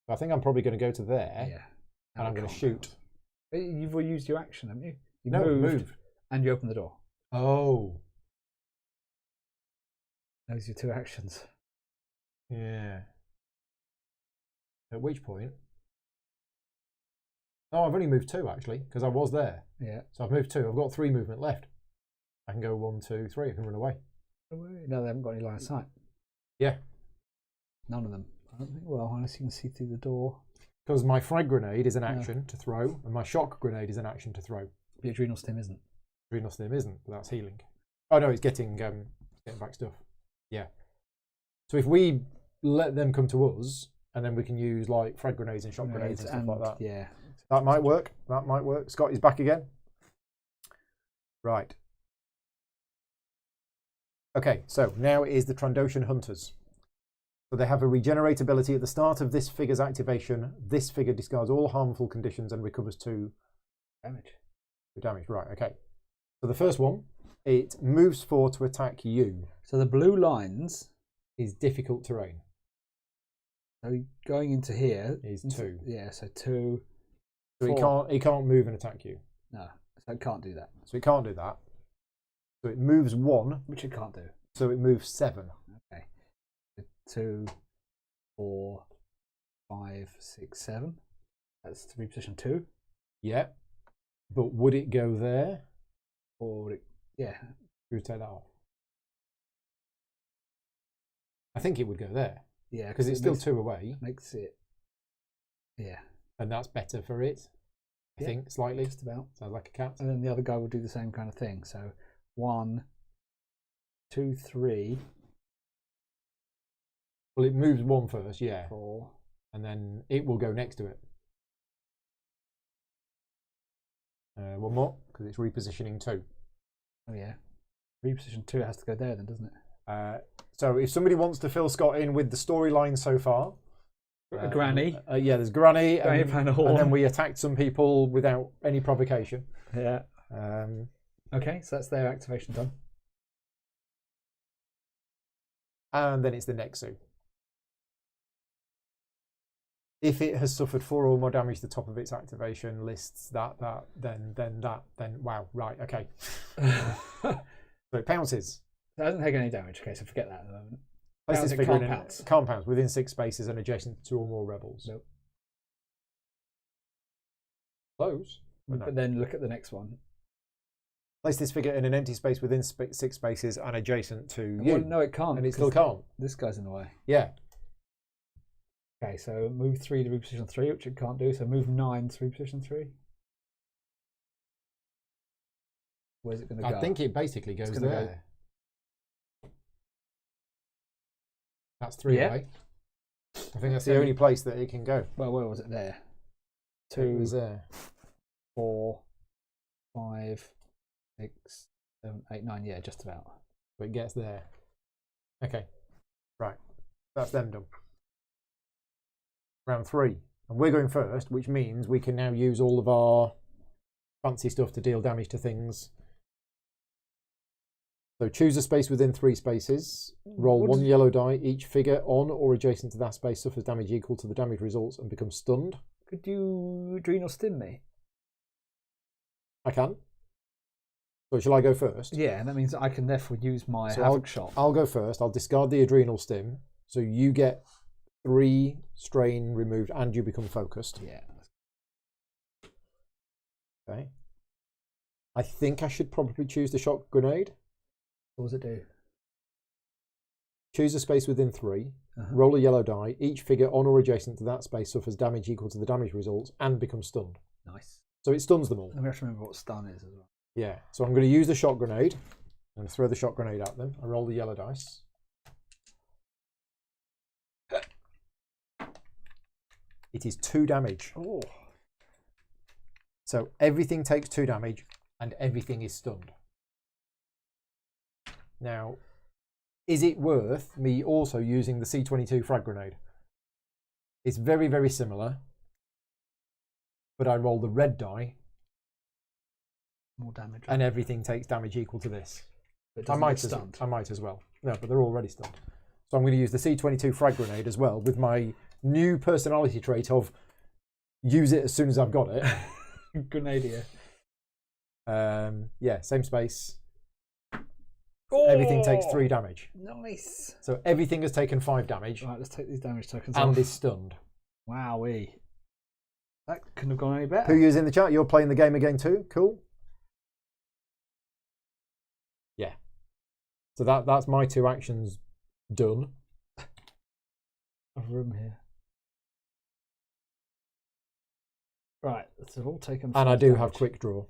I think I'm probably going to go to there. Yeah. And I'm going to shoot. You've already used your action, haven't you? You no, moved and you opened the door. Oh. Those are your 2 actions. Yeah. At which point? Oh, I've only moved 2 actually, because I was there. Yeah. So I've moved 2. I've got 3 movement left. I can go 1, 2, 3. I can run away. No, they haven't got any line of sight. Yeah. None of them. I don't think. Well, unless you can see through the door. Because my frag grenade is an action to throw, and my shock grenade is an action to throw. The adrenal stim isn't. Adrenal stim isn't, but that's healing. Oh no, it's getting back stuff. Yeah. So if we let them come to us, and then we can use like frag grenades and shock grenades and stuff like that. Yeah. That might work. That might work. Scott is back again. Right. Okay, so now it is the Trandoshan Hunters. So they have a regenerate ability at the start of this figure's activation. This figure discards all harmful conditions and recovers 2 damage. Damage, right, okay. So the first one, it moves 4 to attack you. So the blue lines Is difficult terrain. So going into here Is 2. Yeah, so 2. So it can't move and attack you. No, so it can't do that. So it can't do that. So it moves 1. Which it can't do. So it moves 7. Okay. 2, 4, 5, 6, 7. That's to reposition 2. Yeah. But would it go there? Or would it, yeah. You would take that off. I think it would go there. Yeah, because it's still 2 away. Makes it, yeah. And that's better for it, I think, slightly. Just about. Sounds like a cat. And then the other guy will do the same kind of thing. So 1, 2, 3. Well, it moves 1 first, yeah. 4. And then it will go next to it. 1 more, because it's repositioning 2. Oh, yeah. Reposition 2, it has to go there then, doesn't it? So if somebody wants to fill Scott in with the storyline so far. Granny. Yeah, there's Granny. Granny and then we attacked some people without any provocation. Yeah. Okay, so that's their activation done. And then it's the Nexu. If it has suffered 4 or more damage, the top of its activation lists that, then wow, right, okay. So it pounces. It hasn't taken any damage. Okay, so forget that at the moment. Place this It figure can't in pounce. can't pounce within 6 spaces and adjacent to 2 or more rebels. Nope. Close. But then look at the next one. Place this figure in an empty space within 6 spaces and adjacent to you. Well, no, it can't. And it still can't. This guy's in the way. Yeah. Okay, so move 3 to reposition 3, which it can't do. So move 9 to reposition 3. Where's it going to go? I think it basically goes there. Go. That's 3 away. I think that's the only place that it can go. Well, where was it there? 2 It was there. 4, 5, 6, 7, 8, 9. Yeah, just about. So it gets there. Okay. Right. That's them done. Round 3. And we're going first, which means we can now use all of our fancy stuff to deal damage to things. So choose a space within 3 spaces. Roll 1 yellow die. Each figure on or adjacent to that space suffers damage equal to the damage results and becomes stunned. Could you adrenal stim me? I can. So shall I go first? Yeah, and that means I can therefore use my So havoc shot. I'll go first. I'll discard the adrenal stim. So you get 3 strain removed and you become focused. Yeah. Okay. I think I should probably choose the shock grenade. What does it do? Choose a space within 3. Roll a yellow die. Each figure on or adjacent to that space suffers damage equal to the damage results and becomes stunned. Nice. So it stuns them all. And we have to remember what stun is as well. Yeah. So I'm going to use the shock grenade. I'm going to throw the shock grenade at them. I roll the yellow dice. It is 2 damage. Oh. So everything takes 2 damage and everything is stunned. Now, is it worth me also using the C-22 frag grenade? It's very, very similar, but I roll the red die. More damage. And everything takes damage equal to this. I might as well. No, but they're already stunned. So I'm going to use the C-22 frag grenade as well with my new personality trait of use it as soon as I've got it. Grenadier. Yeah, same space. Oh, everything takes 3 damage. Nice. So everything has taken 5 damage. Right, let's take these damage tokens and off. is stunned. Wowee. That couldn't have gone any better. Who is in the chat? You're playing the game again too? Cool. Yeah. So that's my 2 actions done. A room here. Right, so they've all taken. And I do have quick draw.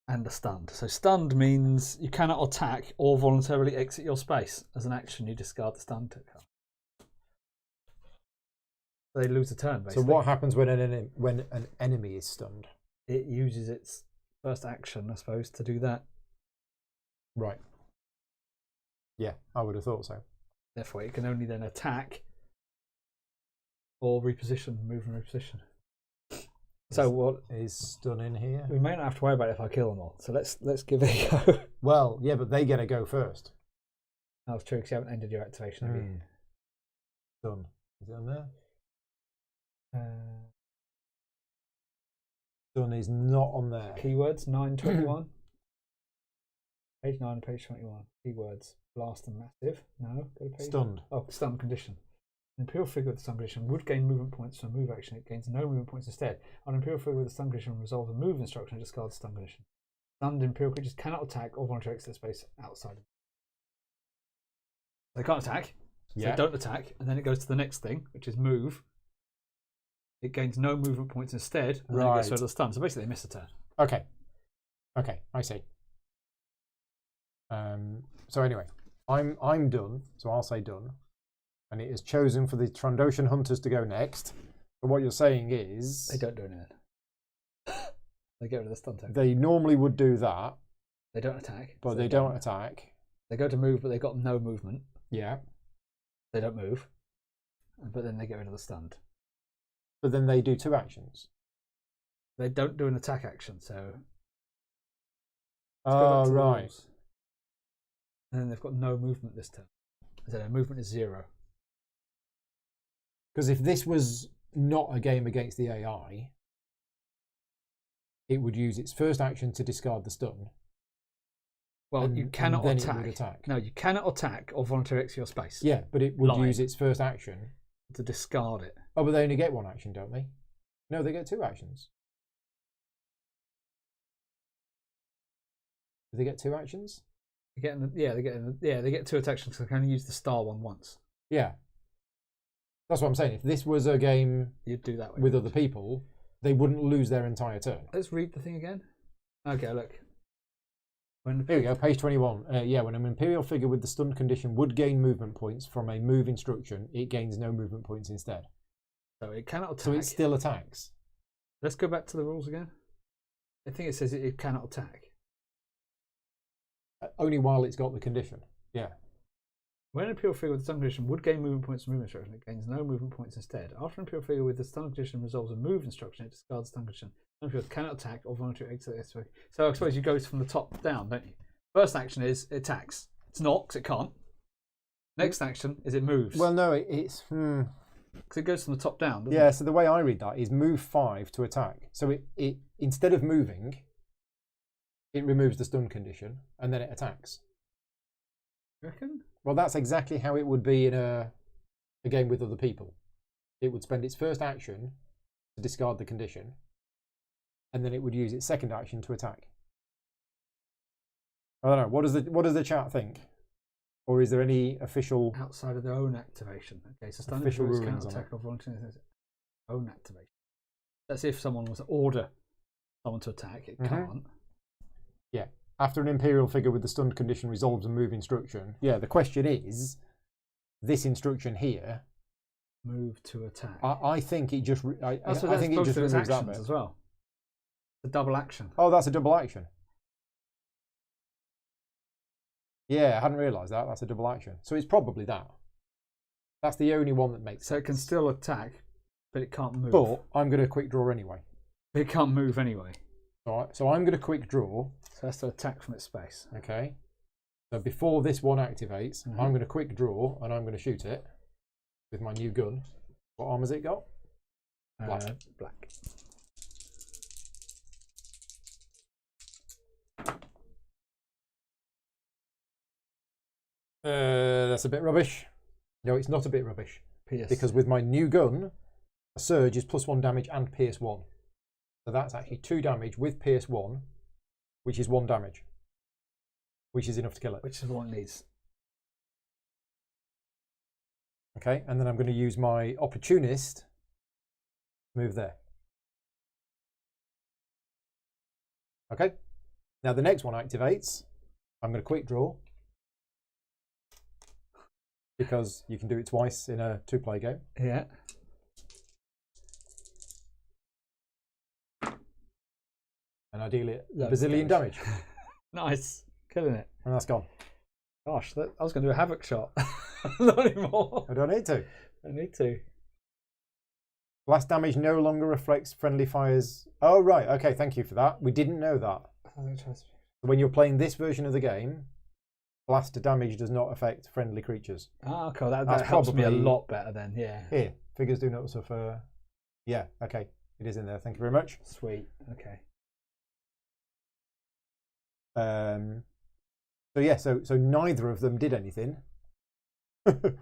And a stunned. So stunned means you cannot attack or voluntarily exit your space. As an action, you discard the stunned card. They lose a turn, basically. So what happens when an enemy is stunned? It uses its first action, I suppose, to do that. Right. Yeah, I would have thought so. Therefore, it can only then attack or reposition, move and reposition. So what is stun in here? we may not have to worry about it if I kill them all. So let's give it a go. Well, yeah, but they get to go first. That's true because you haven't ended your activation. Have you? Stun. Is it on there? Stun is not on there. Keywords 921. Page 9 and page 21. Keywords blast and massive. No, go to page. Stunned. Oh, stun condition. An Imperial figure with the stun condition would gain movement points from move action. It gains no movement points instead. On an Imperial figure with the stun condition, resolve a move instruction and discard the stun condition. Stunned Imperial creatures cannot attack or voluntarily exit space outside. They can't attack. So they don't attack, and then it goes to the next thing, which is move. It gains no movement points instead, and then it gets rid of the stun. So basically, they miss a turn. Okay. Okay, I see. So anyway, I'm done. So I'll say done, and it is chosen for the Trandoshan hunters to go next. But what you're saying is They don't do anything. They get rid of the stun token. they normally would do that, They don't attack. but so they don't attack. They go to move, but they've got no movement. Yeah. They don't move, but then they get rid of the stunned. But then they do 2 actions. They don't do an attack action, so. Oh, right. Rules. And then they've got no movement this turn. So their movement is 0. Because if this was not a game against the AI, it would use its first action to discard the stun. Well, you cannot then attack. It would attack. No, you cannot attack or voluntarily exit your space. Yeah, but it would use its first action to discard it. Oh, but they only get 1 action, don't they? No, they get 2 actions. Do they get 2 actions? They get 2 attacks because they can only use the star one once. Yeah. That's what I'm saying. If this was a game you'd do that way with other people, they wouldn't lose their entire turn. Let's read the thing again. Okay, look. Here we go, page 21. Yeah, when an Imperial figure with the stunned condition would gain movement points from a move instruction, it gains no movement points instead. So it cannot attack. So it still attacks. Let's go back to the rules again. I think it says it cannot attack. Only while it's got the condition. Yeah. When an Imperial figure with the stun condition would gain movement points from move instruction, it gains no movement points instead. After an Imperial figure with the stun condition resolves a move instruction, it discards stun condition. Imperial cannot attack or voluntarily exit the SOA. So I suppose you go from the top down, don't you? First action is it attacks. It's not, because it can't. Next action is it moves. Well, no, it's... Because it goes from the top down, doesn't Yeah, it? so the way I read that is move 5 to attack. So it instead of moving, it removes the stun condition, and then it attacks. You reckon? Well, that's exactly how it would be in a game with other people. It would spend its first action to discard the condition, and then it would use its second action to attack. I don't know. What does the chat think? Or is there any official... Outside of their own activation. Okay, so stun official influence rulings cannot on attack or voluntarily exit own activation. That's if someone was to order someone to attack, it can't. Yeah. After an Imperial figure with the stunned condition resolves a move instruction. Yeah, the question is, this instruction here... Move to attack. I think it just... I think it just removes removes that actions bit. as well. A double action. Oh, that's a double action. Yeah, I hadn't realised that. That's a double action. So it's probably that. That's the only one that makes sense. So it can still attack, but it can't move. But I'm going to quick draw anyway. It can't move anyway. All right, so I'm going to quick draw. So it has to attack from its space. Okay. So before this one activates, I'm going to quick draw and I'm going to shoot it with my new gun. What armor's it got? Black. Black. That's a bit rubbish. No, it's not a bit rubbish. Pierce. Because with my new gun, a surge is +1 damage and pierce 1. So that's actually 2 damage with pierce 1, which is 1 damage. Which is enough to kill it. Which is what it needs. Okay, and then I'm going to use my opportunist to move there. Okay, now the next one activates. I'm going to quick draw. Because you can do it twice in a 2-player game. Yeah. And And I deal it a Loads of bazillion damage. Nice. Killing it. And that's gone. Gosh, I was going to do a havoc shot. Not anymore. I don't need to. I need to. Blast damage no longer reflects friendly fires. Oh, right. Okay, thank you for that. We didn't know that. When you're playing this version of the game, blast damage does not affect friendly creatures. Ah, okay. That helps me a lot better then, yeah. Here, figures do not suffer. Yeah, okay. It is in there. Thank you very much. Sweet. Okay. So yeah, so neither of them did anything. There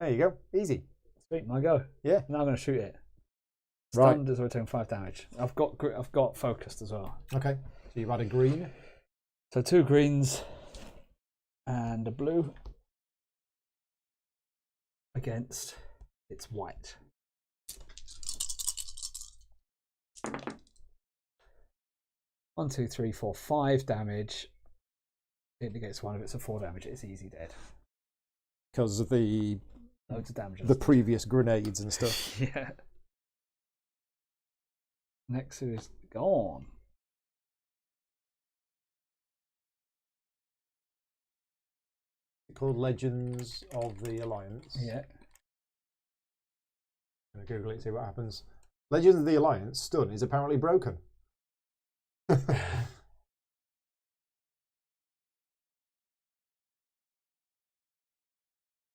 you go. Easy. Sweet, my go. Yeah. Now I'm going to shoot it. Right. Stunned is returning 5 damage. I've got focused as well. Okay. So you've had a green. So 2 greens and a blue against its white. One, 2, 3, 4, 5 damage. It negates 1 of it's a 4 damage. It's easy dead. Because of the Loads of damage. the previous grenades and stuff. Yeah. Next is gone. Called Legends of the Alliance. Yeah. I'm gonna Google it, see what happens. Legends of the Alliance stun is apparently broken.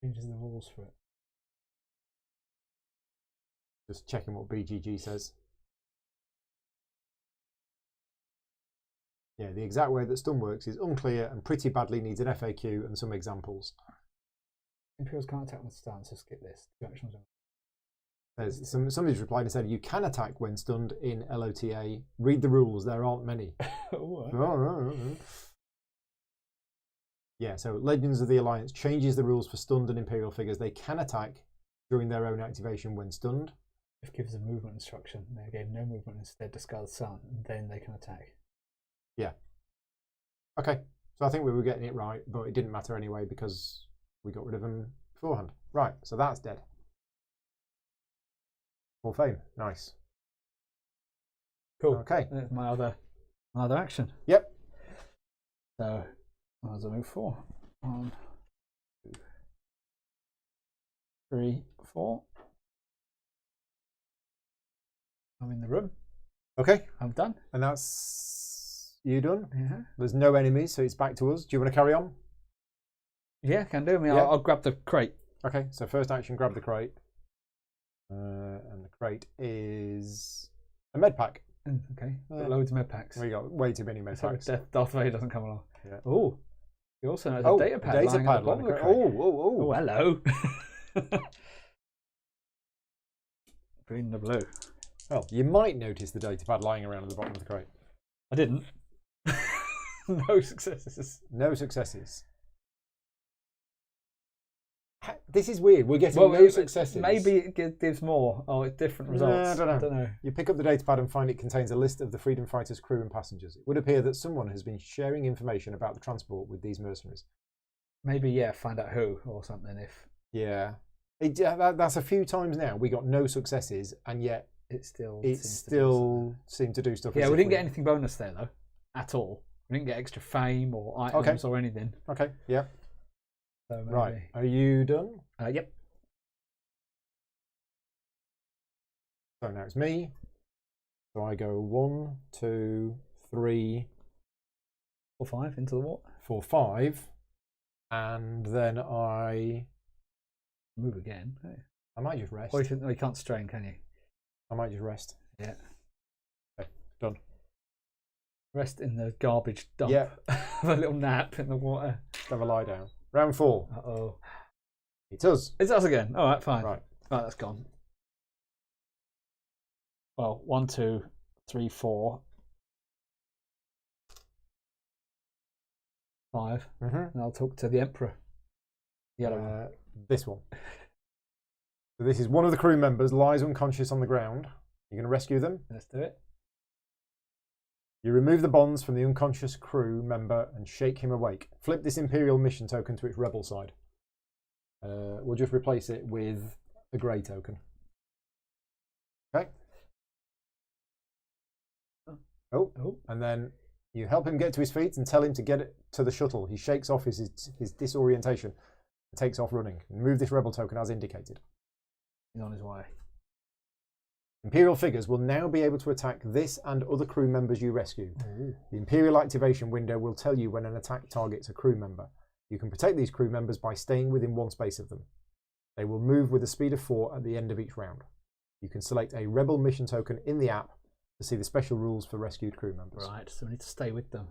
Changes the rules for it. Just checking what BGG says. Yeah, the exact way that stun works is unclear and pretty badly needs an FAQ and some examples. Imperials can't attack with stun, so skip this. 2 actions. There's somebody's replied and said you can attack when stunned in LOTA. Read the rules, there aren't many. Yeah, so Legends of the Alliance changes the rules for stunned and Imperial figures. They can attack during their own activation when stunned. If gives a movement instruction, they gave no movement, instead discard stun, then they can attack. Yeah. Okay, so I think we were getting it right, but it didn't matter anyway because we got rid of them beforehand. Right, so that's dead. Hall of Fame, nice. Cool. Okay. That's my other action. Yep. So, as I move 4. 1, 2, 3, 4. I'm in the room. Okay. I'm done. And that's you done? Yeah. There's no enemies, so it's back to us. Do you want to carry on? Yeah, can do. I mean, Yeah. I'll grab the crate. Okay, so first action, grab the crate. And the crate is a med pack. Okay. Loads of med packs. We got way too many med So packs. Darth Vader doesn't come along. Yeah. Oh, he also has a data pad. Data lying pad at the bottom of the lying- crate. Oh, hello. Green and the blue. Well, you might notice the data pad lying around at the bottom of the crate. I didn't. No successes. No successes. This is weird. We're getting no successes. Maybe it gives more. Oh, it's different results. I don't know. You pick up the datapad and find it contains a list of the Freedom Fighters' crew and passengers. It would appear that someone has been sharing information about the transport with these mercenaries. Maybe, yeah, find out who or something if... Yeah. That's a few times now. We got no successes, and yet it still seemed to do stuff. Yeah, we didn't get anything bonus there, though, at all. We didn't get extra fame or items or anything. Okay, yeah. So maybe... Right, are you done? Yep. So now it's me. So I go 1, 2, 3, 4, 5 into the water. 4, 5, and then I move again. Hey. I might just rest. Or you can't strain, can you? I might just rest. Yeah. Okay, done. Rest in the garbage dump. Yeah. Have a little nap in the water. Just have a lie down. Round 4. Uh-oh. It's us. It's us again. All right, fine. Right, that's gone. Well, 1, 2, 3, 4, 5. And I'll talk to the Emperor. Yellow. This one. So this is one of the crew members lies unconscious on the ground. You're going to rescue them. Let's do it. You remove the bonds from the unconscious crew member and shake him awake. Flip this Imperial mission token to its rebel side. We'll just replace it with a grey token. Okay. Oh, and then you help him get to his feet and tell him to get it to the shuttle. He shakes off his disorientation and takes off running. Move this rebel token as indicated. He's on his way. Imperial figures will now be able to attack this and other crew members you rescue. Ooh. The Imperial activation window will tell you when an attack targets a crew member. You can protect these crew members by staying within one space of them. They will move with a speed of 4 at the end of each round. You can select a rebel mission token in the app to see the special rules for rescued crew members. Right, so we need to stay with them.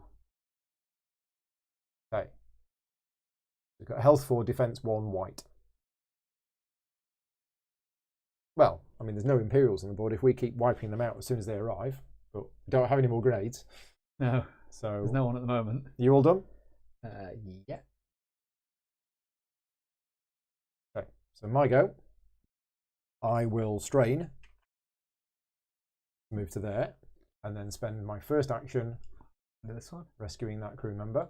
Okay. We've got health 4, defense 1, white. Well, I mean, there's no Imperials on the board if we keep wiping them out as soon as they arrive, but we don't have any more grenades. No, so there's no one at the moment. You all done? Yeah. Okay, so my go. I will strain, move to there, and then spend my first action This one. rescuing that crew member.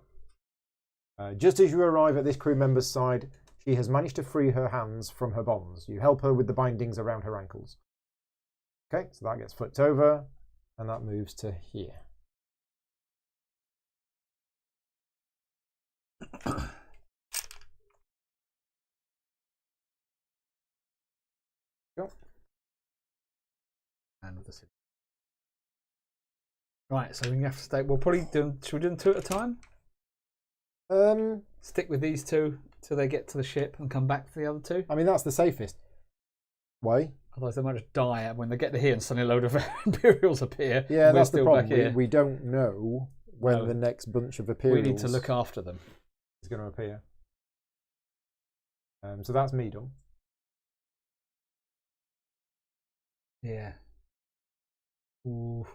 Just as you arrive at this crew member's side, she has managed to free her hands from her bonds. You help her with the bindings around her ankles. Okay, so that gets flipped over, and that moves to here. Go. And with the city. Right, so we have to stay. We'll probably do. Should we do them 2 at a time? Stick with these 2 till they get to the ship and come back for the other 2. I mean, that's the safest way. Otherwise, they might just die when they get to here and suddenly a load of Imperials appear. Yeah, We're that's the still problem. back here. We don't know when the next bunch of Imperials We need to look after them. is going to appear. So that's me done. Yeah. Ooh.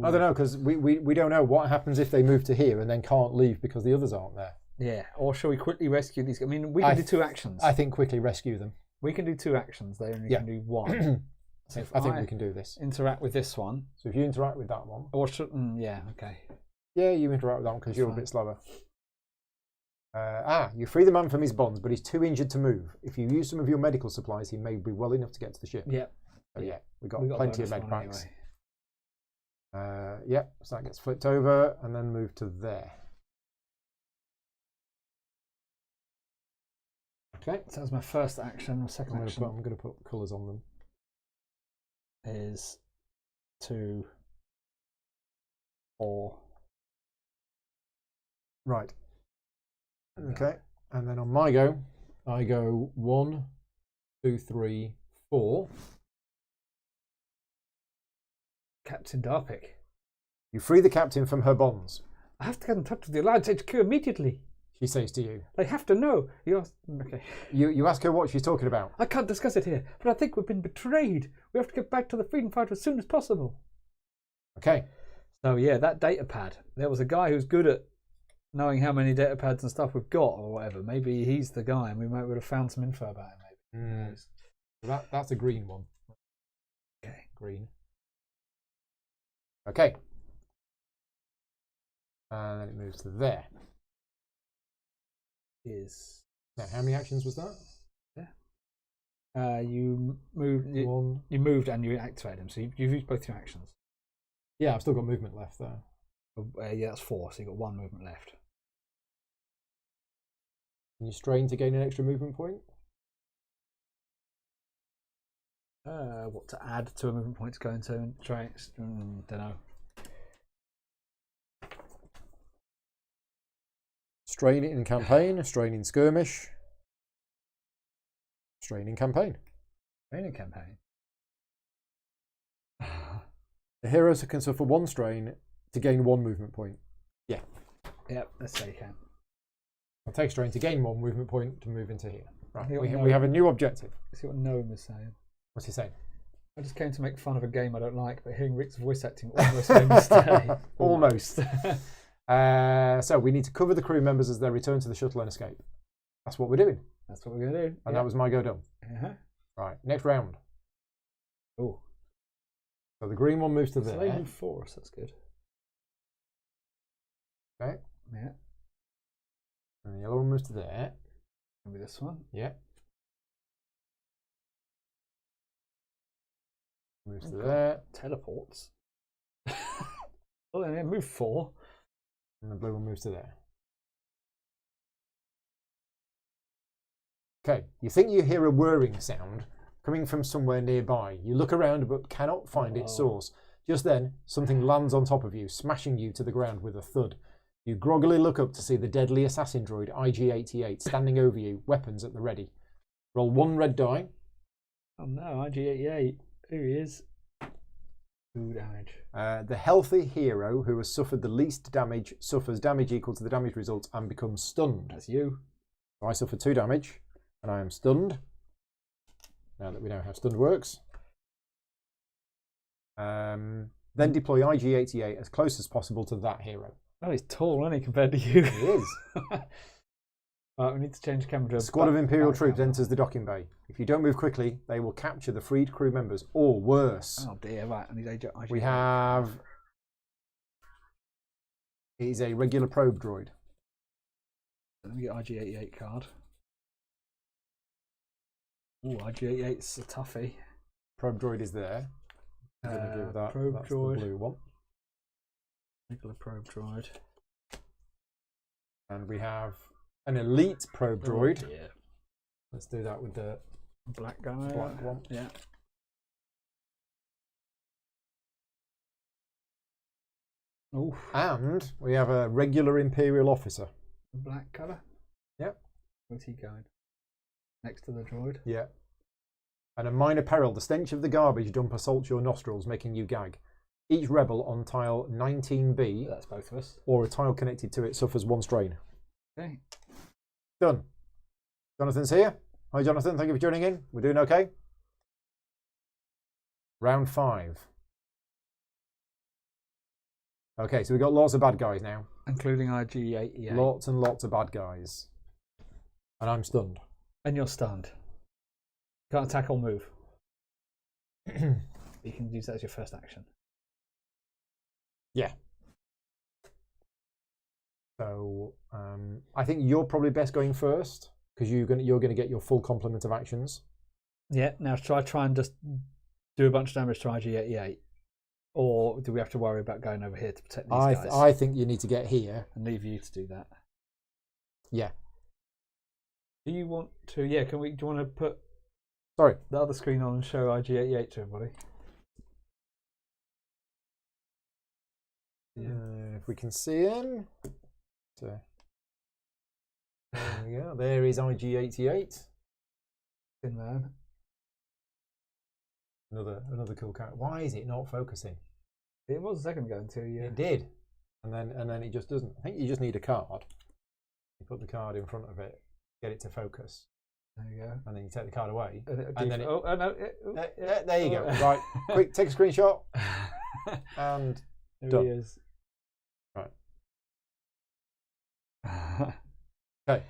I don't know, because we don't know what happens if they move to here and then can't leave because the others aren't there. Yeah. Or shall we quickly rescue these? I mean, we can do 2 actions. I think quickly rescue them. We can do 2 actions. They only can do 1. So I think we can do this. Interact with this one. So if you interact with that one. Or should, yeah, okay. Yeah, you interact with that one because you're a bit slower. You free the man from his bonds, but he's too injured to move. If you use some of your medical supplies, he may be well enough to get to the ship. Yeah. So yeah, we've got plenty of med packs. Anyway. Yeah, so that gets flipped over and then moved to there. Okay. So that was my first action. My second action I'm going to put colours on them. is 2, 4. Right. Okay. And then on my go, I go 1, 2, 3, 4. Captain Darpic. You free the captain from her bonds, I have to get in touch with the Alliance HQ immediately. she says to you. They have to know. Okay. You ask her what she's talking about. I can't discuss it here, but I think we've been betrayed. We have to get back to the freedom fighter as soon as possible. Okay. So yeah, that data pad. There was a guy who's good at knowing how many data pads and stuff we've got or whatever. Maybe he's the guy and we might would have found some info about him maybe. That's a green one. Okay. Green. Okay. And then it moves to there. Is Now, how many actions was that? you moved. One. You moved and you activated him. So you've used both your actions. Yeah, I've still got movement left there. Yeah, that's 4. So you've got 1 movement left. Can you strain to gain an extra movement point? What to add to a movement point to go into and try? Don't know. Strain in campaign, strain in skirmish, strain in campaign. Training campaign. The hero can suffer 1 strain to gain 1 movement point. Yeah. Yep, let's say you can. I'll take strain to gain 1 movement point to move into here. Right. Yeah, We have a new objective. See what Noam is saying. What's he saying? I just came to make fun of a game I don't like, but hearing Rick's voice acting almost made me stay. Almost. So we need to cover the crew members as they return to the shuttle and escape. That's what we're doing. That's what we're going to do. And that was my go done. Uh-huh. Right, next round. Oh. So the green one moves to So there. they move 4, so that's good. Okay. Yeah. And the yellow one moves to there. Maybe this one. Yeah. Moves to there. Teleports. Oh, then move 4. And the blue one moves to there. Okay, you think you hear a whirring sound coming from somewhere nearby. You look around but cannot find its source. Just then, something lands on top of you, smashing you to the ground with a thud. You groggily look up to see the deadly assassin droid IG-88 standing over you, weapons at the ready. Roll 1 red die. Oh no, IG-88. Here he is. 2 damage. The healthy hero who has suffered the least damage suffers damage equal to the damage result and becomes stunned. That's you. So I suffer 2 damage, and I am stunned. Now that we know how stunned works. Then deploy IG-88 as close as possible to that hero. Oh, he's tall, isn't he, compared to you? He is. Right, we need to change camera to A squad of Imperial troops enters the docking bay. If you don't move quickly, they will capture the freed crew members, or worse. Oh dear, right. I need IG-88. We have... It is a regular probe droid. Let me get IG-88 card. Oh, IG-88's a toughie. Probe droid is there. I'm going to give that. Probe That's droid. the blue one. Regular probe droid. And we have an elite probe droid. Oh, yeah. Let's do that with the Black guy. black one. Yeah. Oh, And we have a regular Imperial officer. black colour. Yep. Where's he going? Next to the droid. Yeah. And a minor peril. The stench of the garbage dump assaults your nostrils, making you gag. Each rebel on tile 19B, That's both of us. or a tile connected to it, suffers 1 strain. Okay. Done. Jonathan's here. Hi, Jonathan. Thank you for joining in. We're doing okay. Round 5. Okay, so we've got lots of bad guys now. Including IG-88. Lots and lots of bad guys. And I'm stunned. And you're stunned. Can't attack or move. You can use that as your first action. Yeah. So I think you're probably best going first because you're going to get your full complement of actions. Yeah. Now try and just do a bunch of damage to IG-88, or do we have to worry about going over here to protect these guys? I think you need to get here and leave you to do that. Yeah. Do you want to? Yeah. Do you want to put Sorry. the other screen on and show IG-88 to everybody? If we can see him. So, there we go. There is IG-88. In there. Another cool character. Why is it not focusing? It was a second ago until you. It did, and then it just doesn't. I think you just need a card. You put the card in front of it, get it to focus. There you go. And then you take the card away. And then no. There you go. Right, quick, take a screenshot. And there done. he is. Right. Okay.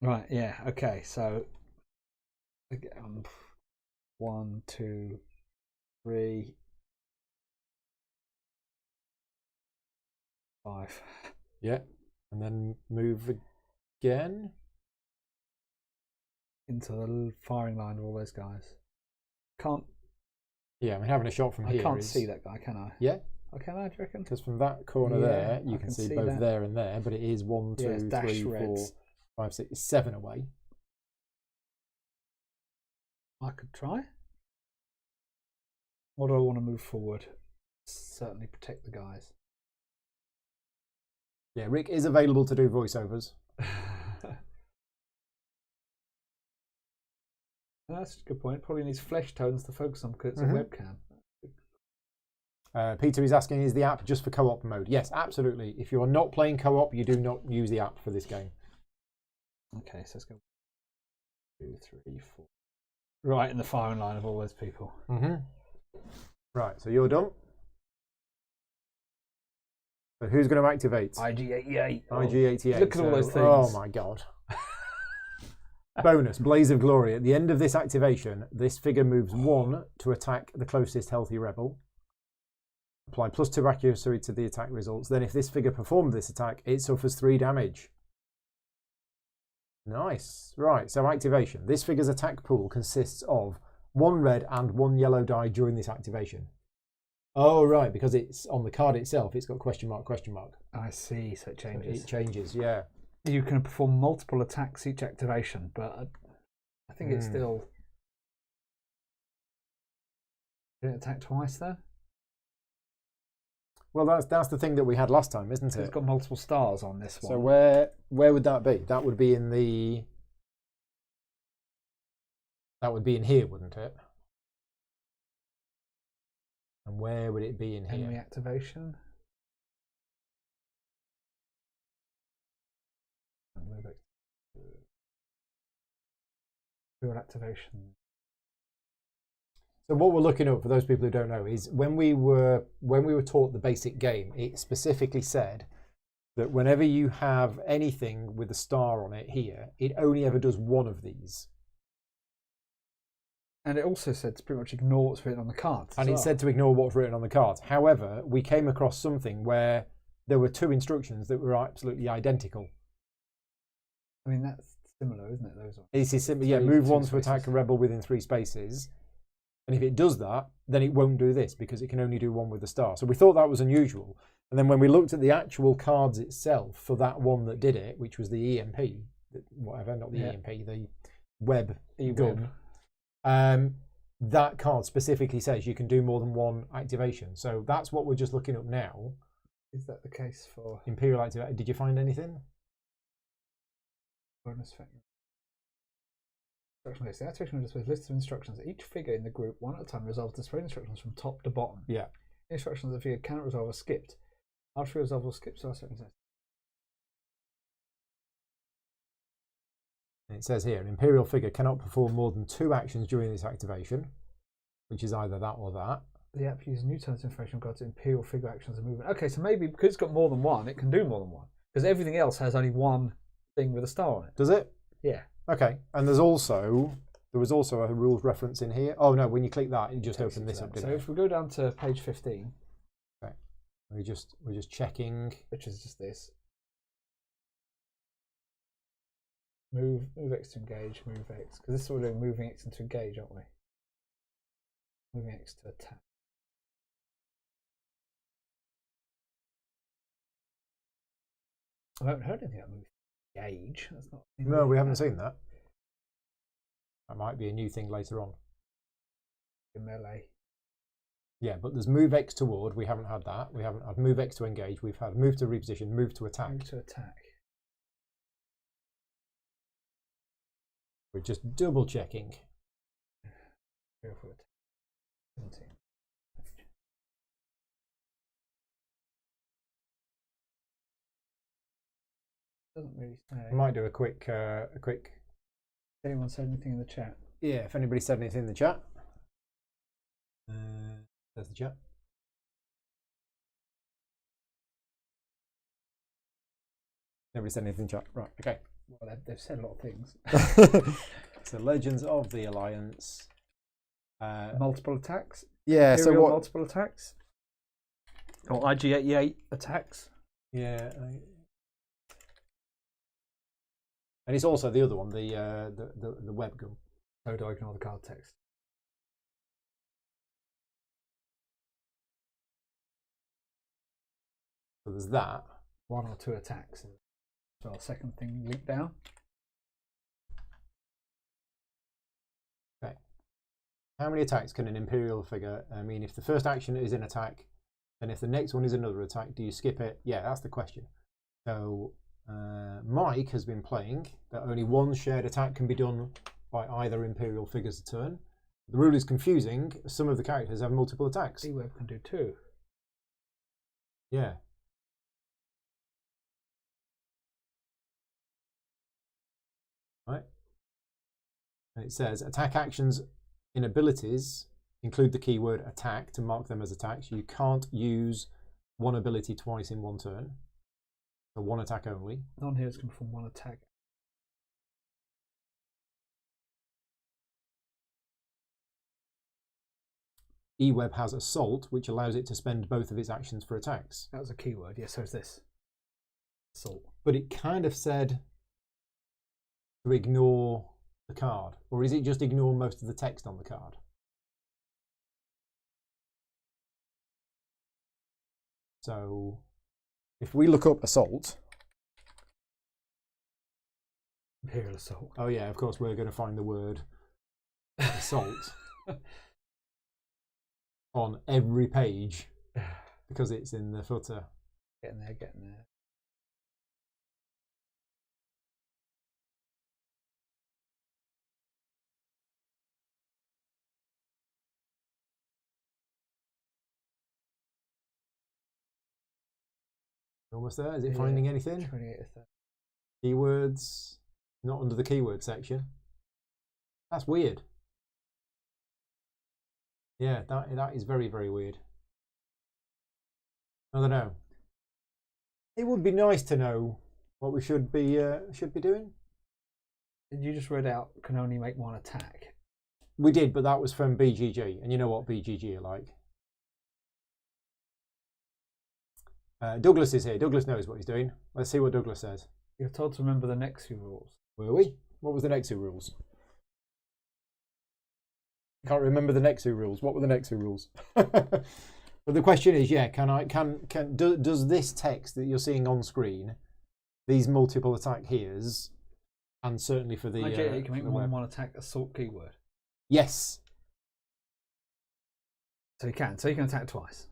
Right. Yeah. Okay. So, 1, 2, 3, 5. Yeah. And then move again into the firing line of all those guys. Can't. Yeah, I mean, having a shot from here. I can't see that guy, can I? Yeah. Oh, can I? Do you reckon? Because from that corner there, you can see both that. there and there, but it is 1, 2, 3, 4, 5, 6, 7 away. I could try. Or do I want to move forward? Certainly protect the guys. Yeah, Rick is available to do voiceovers. That's a good point. Probably needs flesh tones to focus on because it's a webcam. Peter is asking, is the app just for co-op mode? Yes, absolutely. If you are not playing co-op, you do not use the app for this game. Okay, so let's go 2, 3, 4. Right in the firing line of all those people. Right, so you're done. So who's going to activate? IG-88. IG-88. Look at all those things. Oh my god. Bonus, Blaze of Glory. At the end of this activation, this figure moves 1 to attack the closest healthy rebel. Apply +2 accuracy to the attack results. Then if this figure performed this attack, it suffers 3 damage. Nice. Right, so activation. This figure's attack pool consists of 1 red and 1 yellow die during this activation. Oh, right, because it's on the card itself, it's got question mark, question mark. I see, so it changes. It changes, yeah. You can perform multiple attacks each activation, but I think it's still... Did it attack twice, though? Well, that's the thing that we had last time, isn't it? It's got multiple stars on this one. So where would that be? That would be in the... That would be in here, wouldn't it? And where would it be in here? Enemy activation. Field activation. So what we're looking at, for those people who don't know, is when we were taught the basic game, it specifically said that whenever you have anything with a star on it here, it only ever does one of these. And it also said to pretty much ignore what's written on the cards. And it said to ignore what's written on the cards. However, we came across something where there were two instructions that were absolutely identical. I mean, that's similar, isn't it? Those ones. This is simple. Yeah, move one to attack a rebel within 3 spaces. And if it does that, then it won't do this because it can only do one with the star. So we thought that was unusual. And then when we looked at the actual cards itself for that one that did it, which was the EMP, whatever, not the EMP, the web gun, that card specifically says you can do more than one activation. So that's what we're just looking up now. Is that the case for Imperial activation? Did you find anything? bonus factor? Instruction list. The activation will display a list of instructions. Each figure in the group, one at a time, resolves display instructions from top to bottom. Yeah. Instructions of the figure cannot resolve are skipped. After resolve or skip, so it says here, an Imperial figure cannot perform more than 2 actions during this activation, which is either that or that. The app uses new terms of information regarding to Imperial figure actions and movement. Okay, so maybe because it's got more than one, it can do more than one. Because everything else has only one thing with a star on it. Does it? Yeah. Okay. And there was also a rules reference in here. Oh no, when you click that, it just opened this up, didn't it? So if we go down to page 15. Okay. We're just checking. Which is just this. Move X to engage, move X. Because this is what we're doing, moving X into engage, aren't we? Moving X to attack. I haven't heard anything about move engage. That's not. No, we haven't seen that. That might be a new thing later on. Melee. Yeah, but there's move X toward. We haven't had that. We haven't had move X to engage. We've had move to reposition, move to attack. Move to attack. We're just double checking. Go for it. 17. Doesn't really say. I might do a quick. Anyone said anything in the chat? Yeah, if anybody said anything in the chat. There's the chat. Nobody said anything in the chat. Right, okay. Well, they've said a lot of things. So Legends of the Alliance. Multiple attacks? Yeah, Imperial so what? Multiple attacks? Or IG-88 attacks? Yeah. And it's also the other one, the web gun. So do I ignore the card text? So there's that. 1 or 2 attacks. So our second thing linked down. Okay. How many attacks can an Imperial figure? I mean, if the first action is an attack, and if the next one is another attack, do you skip it? Yeah, that's the question. So Mike has been playing that only one shared attack can be done by either Imperial figures a turn. The rule is confusing. Some of the characters have multiple attacks. E-Web can do 2. Yeah. Right. And it says attack actions in abilities include the keyword attack to mark them as attacks. You can't use one ability twice in one turn. So one attack only. Non-heroes can perform 1 attack. E-Web has Assault, which allows it to spend both of its actions for attacks. That was a keyword. Yes, so is this. Assault. But it kind of said to ignore the card. Or is it just ignore most of the text on the card? So if we look up assault. Imperial Assault. Oh yeah, of course we're going to find the word assault on every page because it's in the footer. Getting there, getting there. Almost there. Is it finding anything? 28 or 30. Keywords, not under the keyword section. That's weird. Yeah, that is very, very weird. I don't know. It would be nice to know what we should be doing. You just read out can only make one attack. We did, but that was from BGG, and you know what BGG are like. Douglas is here. Douglas knows what he's doing. Let's see what Douglas says. You're told to remember the next few rules. Were we? What was the next two rules? I can't remember the next two rules. What were the next two rules? But the question is, yeah, does this text that you're seeing on screen, these multiple attack here's, and certainly for the you can make more than one attack assault keyword. Yes. So you can attack twice.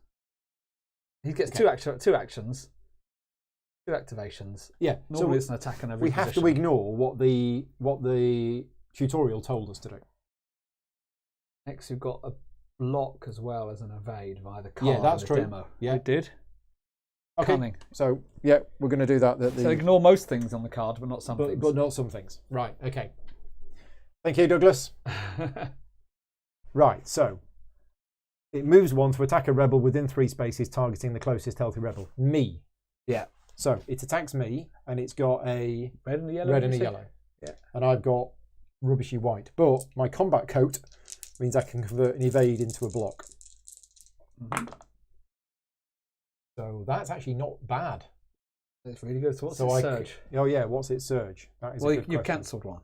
He gets two actions, two activations. Yeah. Normally so it's an attack on every we have to ignore what the tutorial told us to do. Next, you've got a block as well as an evade via the card. Yeah, that's true. Demo. Yeah, we did. Okay. Cunning. So yeah, we're going to do that. So ignore most things on the card, but not some things. But not some things. Right. Okay. Thank you, Douglas. Right. So it moves one to attack a rebel within 3 spaces, targeting the closest healthy rebel. Me. Yeah. So it attacks me, and it's got a red and a yellow. Red and a yellow. Yeah. And I've got rubbishy white. But my combat coat means I can convert an evade into a block. Mm-hmm. So that's actually not bad. It's really good. So what's its surge? Oh yeah, what's its surge? That is a good you've question. cancelled one.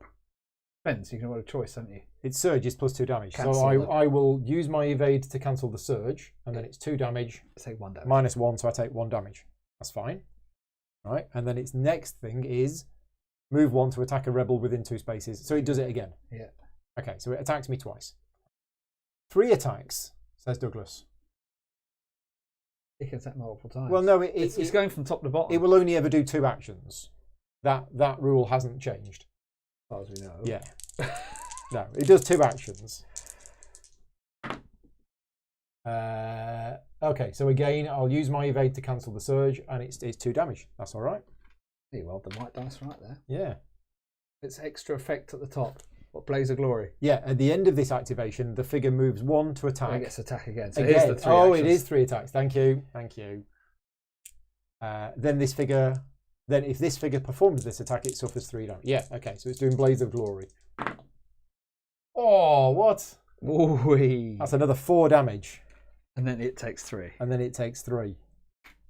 Depends. You can have a choice, haven't you? Its surge is +2 damage. Cancel so I will use my evade to cancel the surge, and then it's 2 damage. Take 1 damage. -1, so I take 1 damage. That's fine. Right, and then its next thing is move 1 to attack a rebel within 2 spaces. So it does it again. Yeah. Okay, so it attacks me twice. 3 attacks, says Douglas. It can attack multiple times. Well, no, it's going from top to bottom. It will only ever do 2 actions. That rule hasn't changed. As far as we know. Yeah. No, it does 2 actions. Okay, so again, I'll use my evade to cancel the surge, and it's 2 damage. That's all right. You rolled the white dice right there. Yeah. It's extra effect at the top. What Blaze of Glory? Yeah, at the end of this activation, the figure moves 1 to attack. It gets attack again. So again. it is the 3 actions. It is 3 attacks. Thank you. Thank you. Then if this figure performs this attack, it suffers 3 damage. Yeah, okay, so it's doing Blaze of Glory. Oh, what? Ooh-wee. That's another 4 damage. And then it takes 3. And then it takes 3.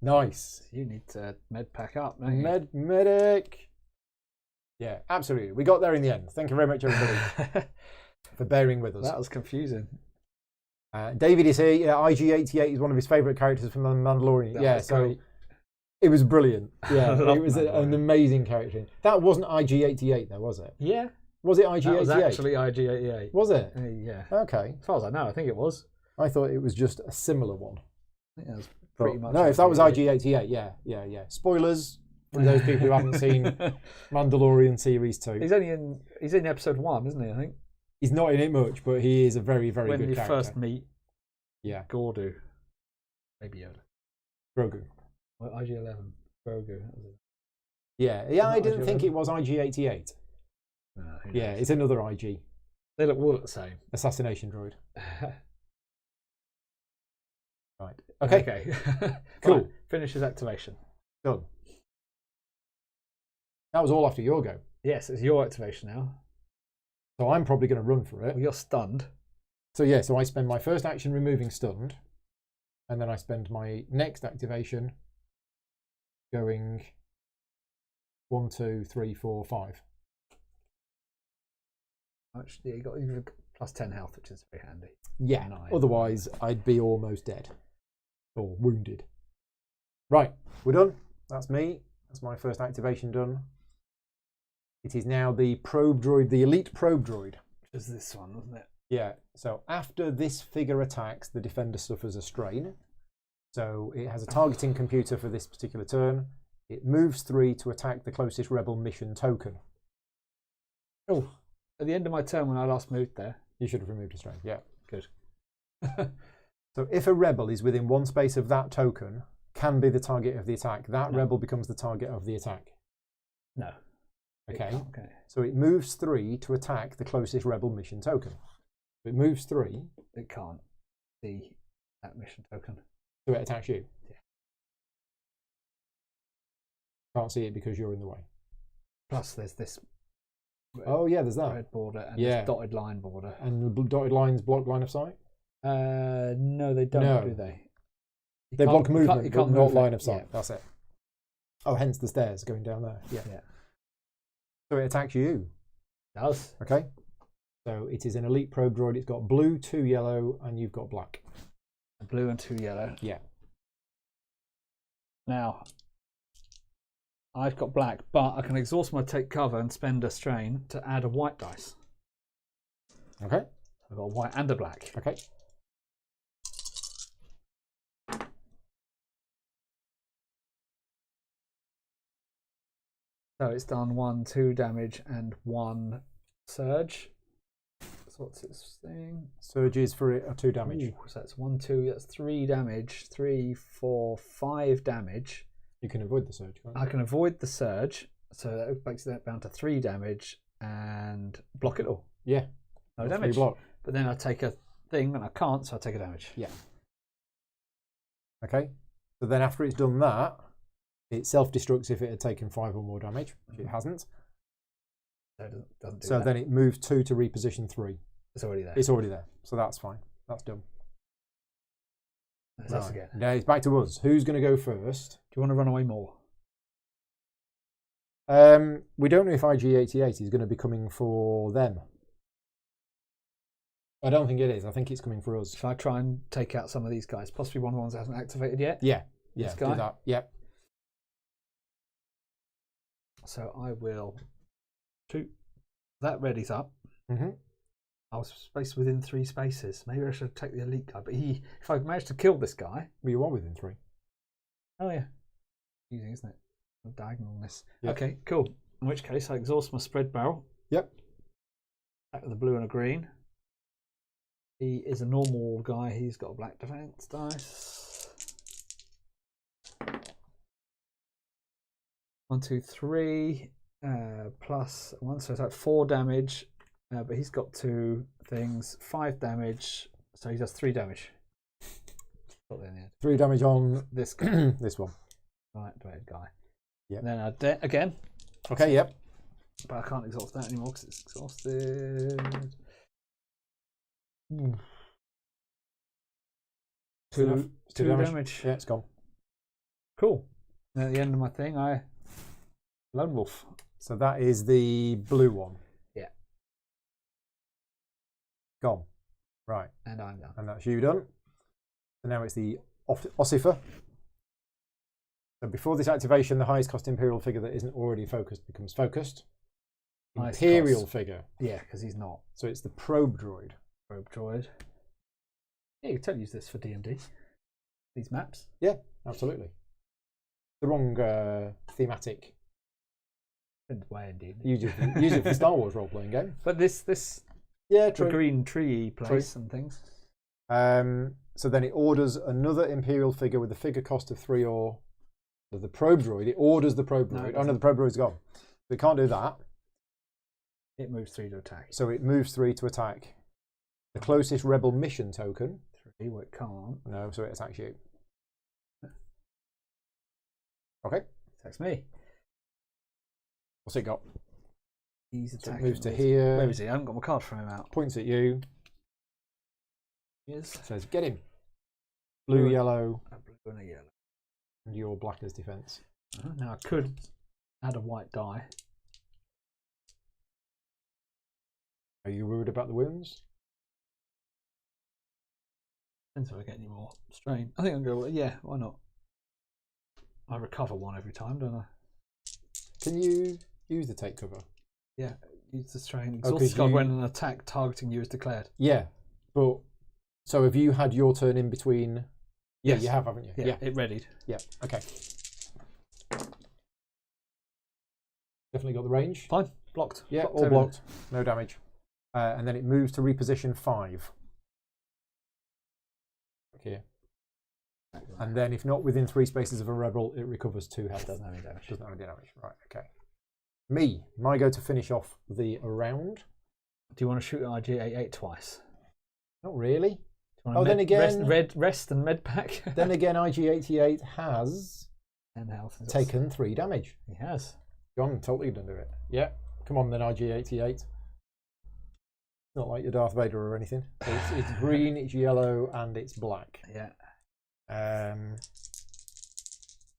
Nice. You need to med pack up, don't you? Medic. Yeah, absolutely. We got there in the end. Thank you very much, everybody, for bearing with us. That was confusing. David is here. Yeah, IG-88 is one of his favourite characters from The Mandalorian. So it was brilliant. Yeah, it was an amazing character. That wasn't IG-88 though, was it? Yeah. Was it IG-88? That was actually IG-88. Was it? Yeah. Okay. As far as I know, I think it was. I thought it was just a similar one. I think that was pretty much. No, if that was IG-88, yeah. Spoilers for those people who haven't seen Mandalorian Series 2. He's in episode 1, isn't he? I think. He's not in it much, but he is a very, very good character. When you first meet Gordu. Baby Yoda. Grogu. Well, IG-11. Grogu. Yeah, I didn't think it was IG-88. No, yeah, it's another IG. They look all the same. Assassination droid. Right. Okay. Cool. Right. Finish his activation. Done. That was all after your go. Yes, it's your activation now. So I'm probably going to run for it. Well, you're stunned. So yeah, so I spend my first action removing stunned, and then I spend my next activation going 1, 2, 3, 4, 5. Actually, you got plus 10 health, which is very handy. Yeah. 9. Otherwise, I'd be almost dead or wounded. Right, we're done. That's me. That's my first activation done. It is now the probe droid, the elite probe droid. Which is this one, wasn't it? Yeah, so after this figure attacks, the defender suffers a strain. So it has a targeting computer for this particular turn. It moves 3 to attack the closest rebel mission token. Oh, at the end of my turn when I last moved there. You should have removed a strain, yeah. Good. So if a rebel is within 1 space of that token, can be the target of the attack. That rebel becomes the target of the attack. No. Okay. Okay. So it moves 3 to attack the closest rebel mission token. It moves 3. It can't see that mission token. So it attacks you. Yeah. Can't see it because you're in the way. Plus, there's this. Oh yeah, there's that. Red border and Yeah. this dotted line border. And the dotted lines block line of sight. No, they don't, No. do they? You They can't- block you movement, you but can't not move line it. of sight. Yeah. That's it. Oh, hence the stairs going down there. Yeah. Yeah. So it attacks you. It does. Okay. So it is an elite probe droid. It's got blue, 2 yellow, and you've got black. A blue and 2 yellow. Yeah. Now, I've got black, but I can exhaust my take cover and spend a strain to add a white dice. Okay. I've got a white and a black. Okay. So it's done 1, 2 damage and 1 surge. So what's its thing? Surges for it are 2 damage. Ooh, so that's 1, 2, that's 3 damage. 3, 4, 5 damage. You can avoid the surge, can't you? I can avoid the surge, so that makes that down to 3 damage and block it all. Yeah. No Got 3 damage. block. But then I take a thing and I can't, so I take a damage. Yeah. Okay. So then after it's done that, it self-destructs if it had taken 5 or more damage, which it hasn't. So it doesn't do So that. then it moves 2 to reposition 3. It's already there. It's already there. So that's fine. That's done. That's us again. Now it's back to us. Who's going to go first? Do you want to run away more? We don't know if IG-88 is going to be coming for them. I don't think it is. I think it's coming for us. Shall I try and take out some of these guys? Possibly one of the ones that hasn't activated yet? Yeah. Yeah, This do guy? that. Yep. So I will shoot. That ready's up. Mm-hmm. I was spaced within 3 spaces. Maybe I should take the elite guy. But if I manage to kill this guy. Well, you are within 3. Oh, yeah. Easy, isn't it? Diagonalness. Yep. Okay, cool. In which case, I exhaust my spread barrel. Yep. Back with a blue and a green. He is a normal guy. He's got a black defense dice. 1, 2, 3. Plus 1, so it's like 4 damage. But he's got 2 things. 5 damage. So he does 3 damage. Got there in the end. 3 damage on This guy. this one. Right, activated guy. Yep. And then I again. Okay, yep. But I can't exhaust that anymore because it's exhausted. Enough. It's 2 damage. Yeah, it's gone. Cool. And at the end of my thing, I lone wolf. So that is the blue one. Yeah. Gone. Right. And I'm done. And that's you done. So now it's the Ossifer. So before this activation, the highest cost Imperial figure that isn't already focused becomes focused. Highest Imperial cost. figure. Yeah, because he's not. So it's the probe droid. Probe droid. Yeah, you can totally use this for D&D. These maps. Yeah, absolutely. The wrong thematic. Way indeed. Use it for Star Wars role-playing game. But this Yeah, the true. green tree place and things. So then it orders another Imperial figure with a figure cost of 3 or the probe droid. It orders the probe No, droid. it Oh no, the probe droid's gone. So it can't do that. It moves 3 to attack. So it moves 3 to attack the closest rebel mission token. 3, well, it can't. No, so it attacks you. Okay. Attacks me. What's it got? He's So it attacking. moves to with- here. Where is he? I haven't got my card from him out. Points at you. He is. Says, get him. Blue, yellow, A blue and a yellow. and your black as defense. Now I could add a white die. Are you worried about the wounds? Depends if I get any more strain. I think I'll go, yeah, why not? I recover 1 every time, don't I? Can you use the take cover? Yeah. Use the strain. Oh, Exhaust guard when an attack targeting you is declared. Yeah, but so have you had your turn in between? Yeah, Yes. you have, haven't you? Yeah, it readied. Yeah. Okay. Definitely got the range. Fine. Blocked. Yeah, blocked all everything. blocked. No damage. And then it moves to reposition 5. Here. And then if not within 3 spaces of a rebel, it recovers 2 health. Doesn't have any damage. Doesn't have any damage. Right, okay. My go to finish off the round. Do you want to shoot an IG-88 twice? Not really. Do you want to then again... Rest and med pack? Then again, IG-88 has 10 health. taken 3 damage. He has. John totally done do it. Yeah. Come on then, IG-88. Not like your Darth Vader or anything. It's green, it's yellow, and it's black. Yeah.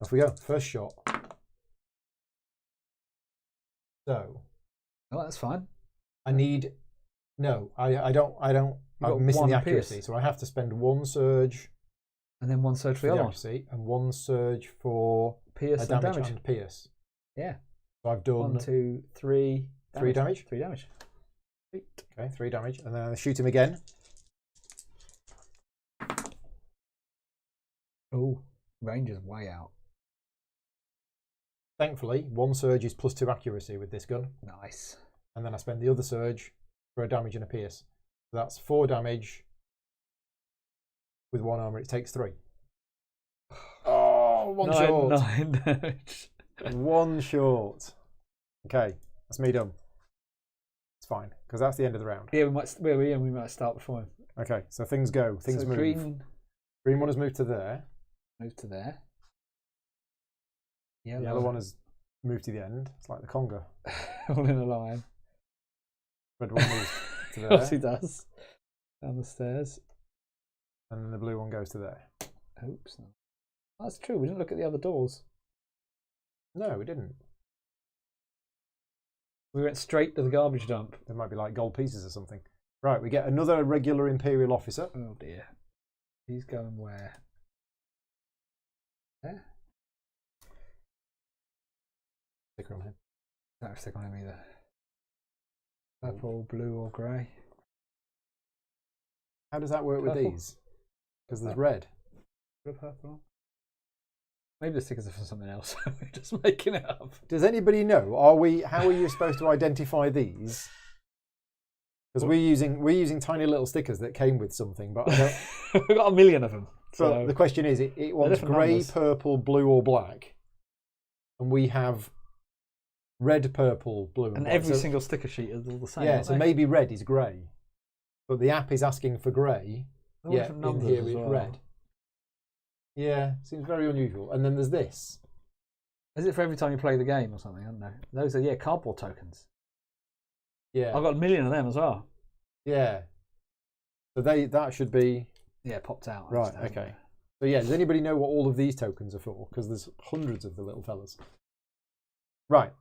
Off we go. First shot. So. Oh, that's fine. I need. No, I don't. I'm missing the accuracy, pierce. so I have to spend 1 surge. And then 1 surge for the the other one. accuracy, and 1 surge for Pierce and damage. and pierce. Yeah. So I've done 1, 2, 3. 3 damage. 3 damage. Sweet. Okay, 3 damage, and then I shoot him again. Oh, range is way out. Thankfully, 1 surge is +2 accuracy with this gun, Nice. and then I spend the other surge for a damage and a pierce. So that's 4 damage with 1 armor. It takes 3. Oh, 1 short. 9 damage. 1 short. Okay, that's me done. It's fine because that's the end of the round. Yeah, we might start before him. Okay, so things go. Things so move. Green one has moved to there. Move to there. The other one has moved to the end. It's like the conga. All in a line. Red one moves to Of course he there. does. Down the stairs. And then the blue one goes to there. Oops. That's true. We didn't look at the other doors. No, we didn't. We went straight to the garbage dump. There might be like gold pieces or something. Right, we get another regular Imperial officer. Oh dear. He's going where? There? Sticker on him. Don't stick on him either. Purple, blue, or grey. How does that work with Purple. these? Because there's red. Put a purple on. Maybe the stickers are for something else. We're just making it up. Does anybody know? How are you supposed to identify these? Because we're using tiny little stickers that came with something, but I don't. We've got a million of them. So So the question is, it wants different grey, numbers. purple, blue, or black, and we have red, purple, blue, and and black. every So- single sticker sheet is all the same. yeah, aren't so they? maybe red is grey, but the app is asking for grey. They're all Yeah, different in numbers here as it's well. red. Yeah, seems very unusual. And then there's this. Is it for every time you play the game or something? I don't know. Those are cardboard tokens. Yeah, I've got a million of them as well. yeah. So that should be Yeah, popped out. I right. just haven't. Okay. So yeah, does anybody know what all of these tokens are for? Because there's hundreds of the little fellas. Right.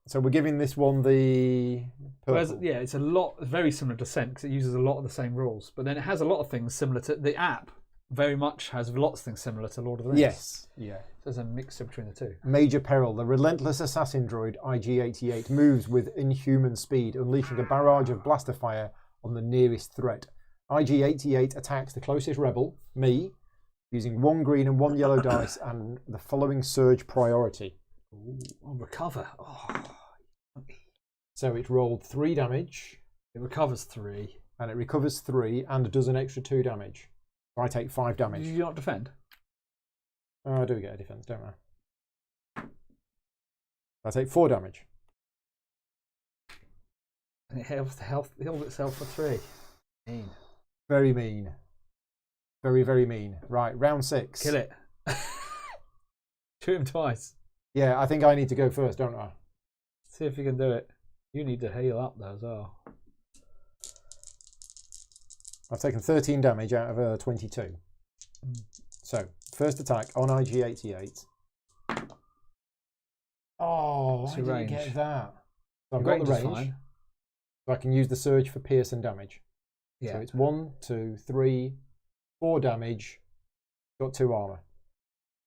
So we're giving this one the Whereas, purple. yeah, it's a lot very similar to Scent because it uses a lot of the same rules, but then it has a lot of things similar to the app. Very much has lots of things similar to Lord of the Rings. Yes. Yeah. So there's a mixture between the two. Major peril. The relentless assassin droid IG-88 moves with inhuman speed, unleashing a barrage of blaster fire on the nearest threat. IG-88 attacks the closest rebel, me, using 1 green and 1 yellow dice and the following surge priority. Ooh, I'll recover. Oh, So it rolled 3 damage, it recovers 3. and it recovers 3 and does an extra 2 damage. So I take 5 Did damage. you not defend? Oh, I do get a defense, don't I? I take 4 damage. And it healed itself for 3. Mean. Very mean. Very, very mean. Right, round 6. Kill it. Shoot him twice. Yeah, I think I need to go first, don't I? See if you can do it. You need to heal up though as well. I've taken 13 damage out of 22. So, first attack on IG-88. Oh, What's I your didn't range? get that. So I've Your got the range is range. fine. So I can use the surge for pierce and damage. Yeah. So it's 1, 2, 3, 4 damage. Got 2 armor.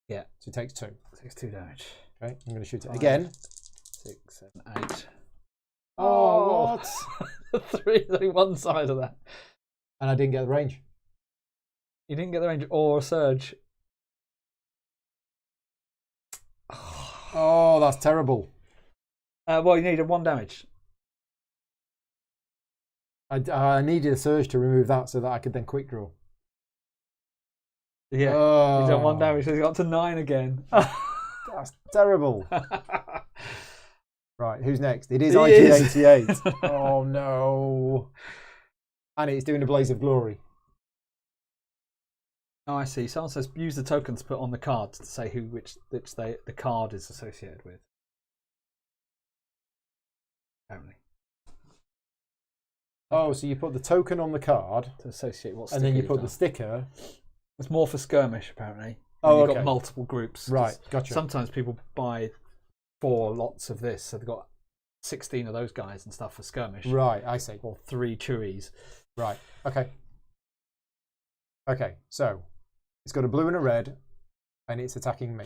Yeah. So it takes 2. Takes 2 damage. Okay, I'm going to shoot it 5, again. 6, 7, 8. Oh, what? 3, only one side of that. And I didn't get the range. You didn't get the range or a surge. Oh, that's terrible. Well, you needed 1 damage. I needed a surge to remove that so that I could then quick draw. Yeah, you've done 1 damage, so he's got to 9 again. That's terrible. Right, who's next? It is IG-88. Oh no. And it's doing a blaze of glory. Oh, I see. Someone says use the tokens put on the card to say which the card is associated with. Apparently. Oh, so you put the token on the card To associate what and then you put you've the sticker. It's more for skirmish, apparently. Oh, You've okay. got multiple groups. Right, gotcha. Sometimes people buy 4 lots of this, so they've got 16 of those guys and stuff for skirmish. Right, I see. Or 3 chewies. Right, okay. Okay, so it's got a blue and a red, and it's attacking me.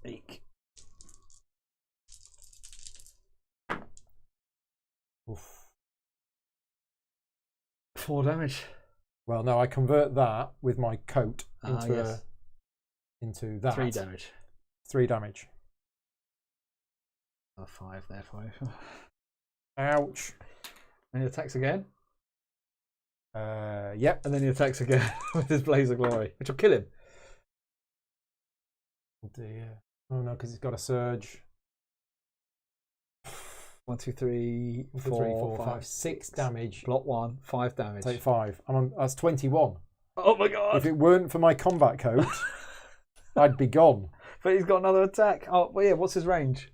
Eek. Oof. 4 damage. Well, no, I convert that with my coat into Yes. into that. 3 damage. 3 damage. 5 there for you. Ouch. And he attacks again. Yep. And then he attacks again with his blaze of glory, which will kill him. Oh dear. Oh no, because it's got a surge. 1, 2, 3, 1, 2, 3, 4, 5, 6 damage. Block 1, 5 damage. Take 5. That's 21. Oh my god! If it weren't for my combat coat, I'd be gone. But he's got another attack. Oh, well, yeah. What's his range?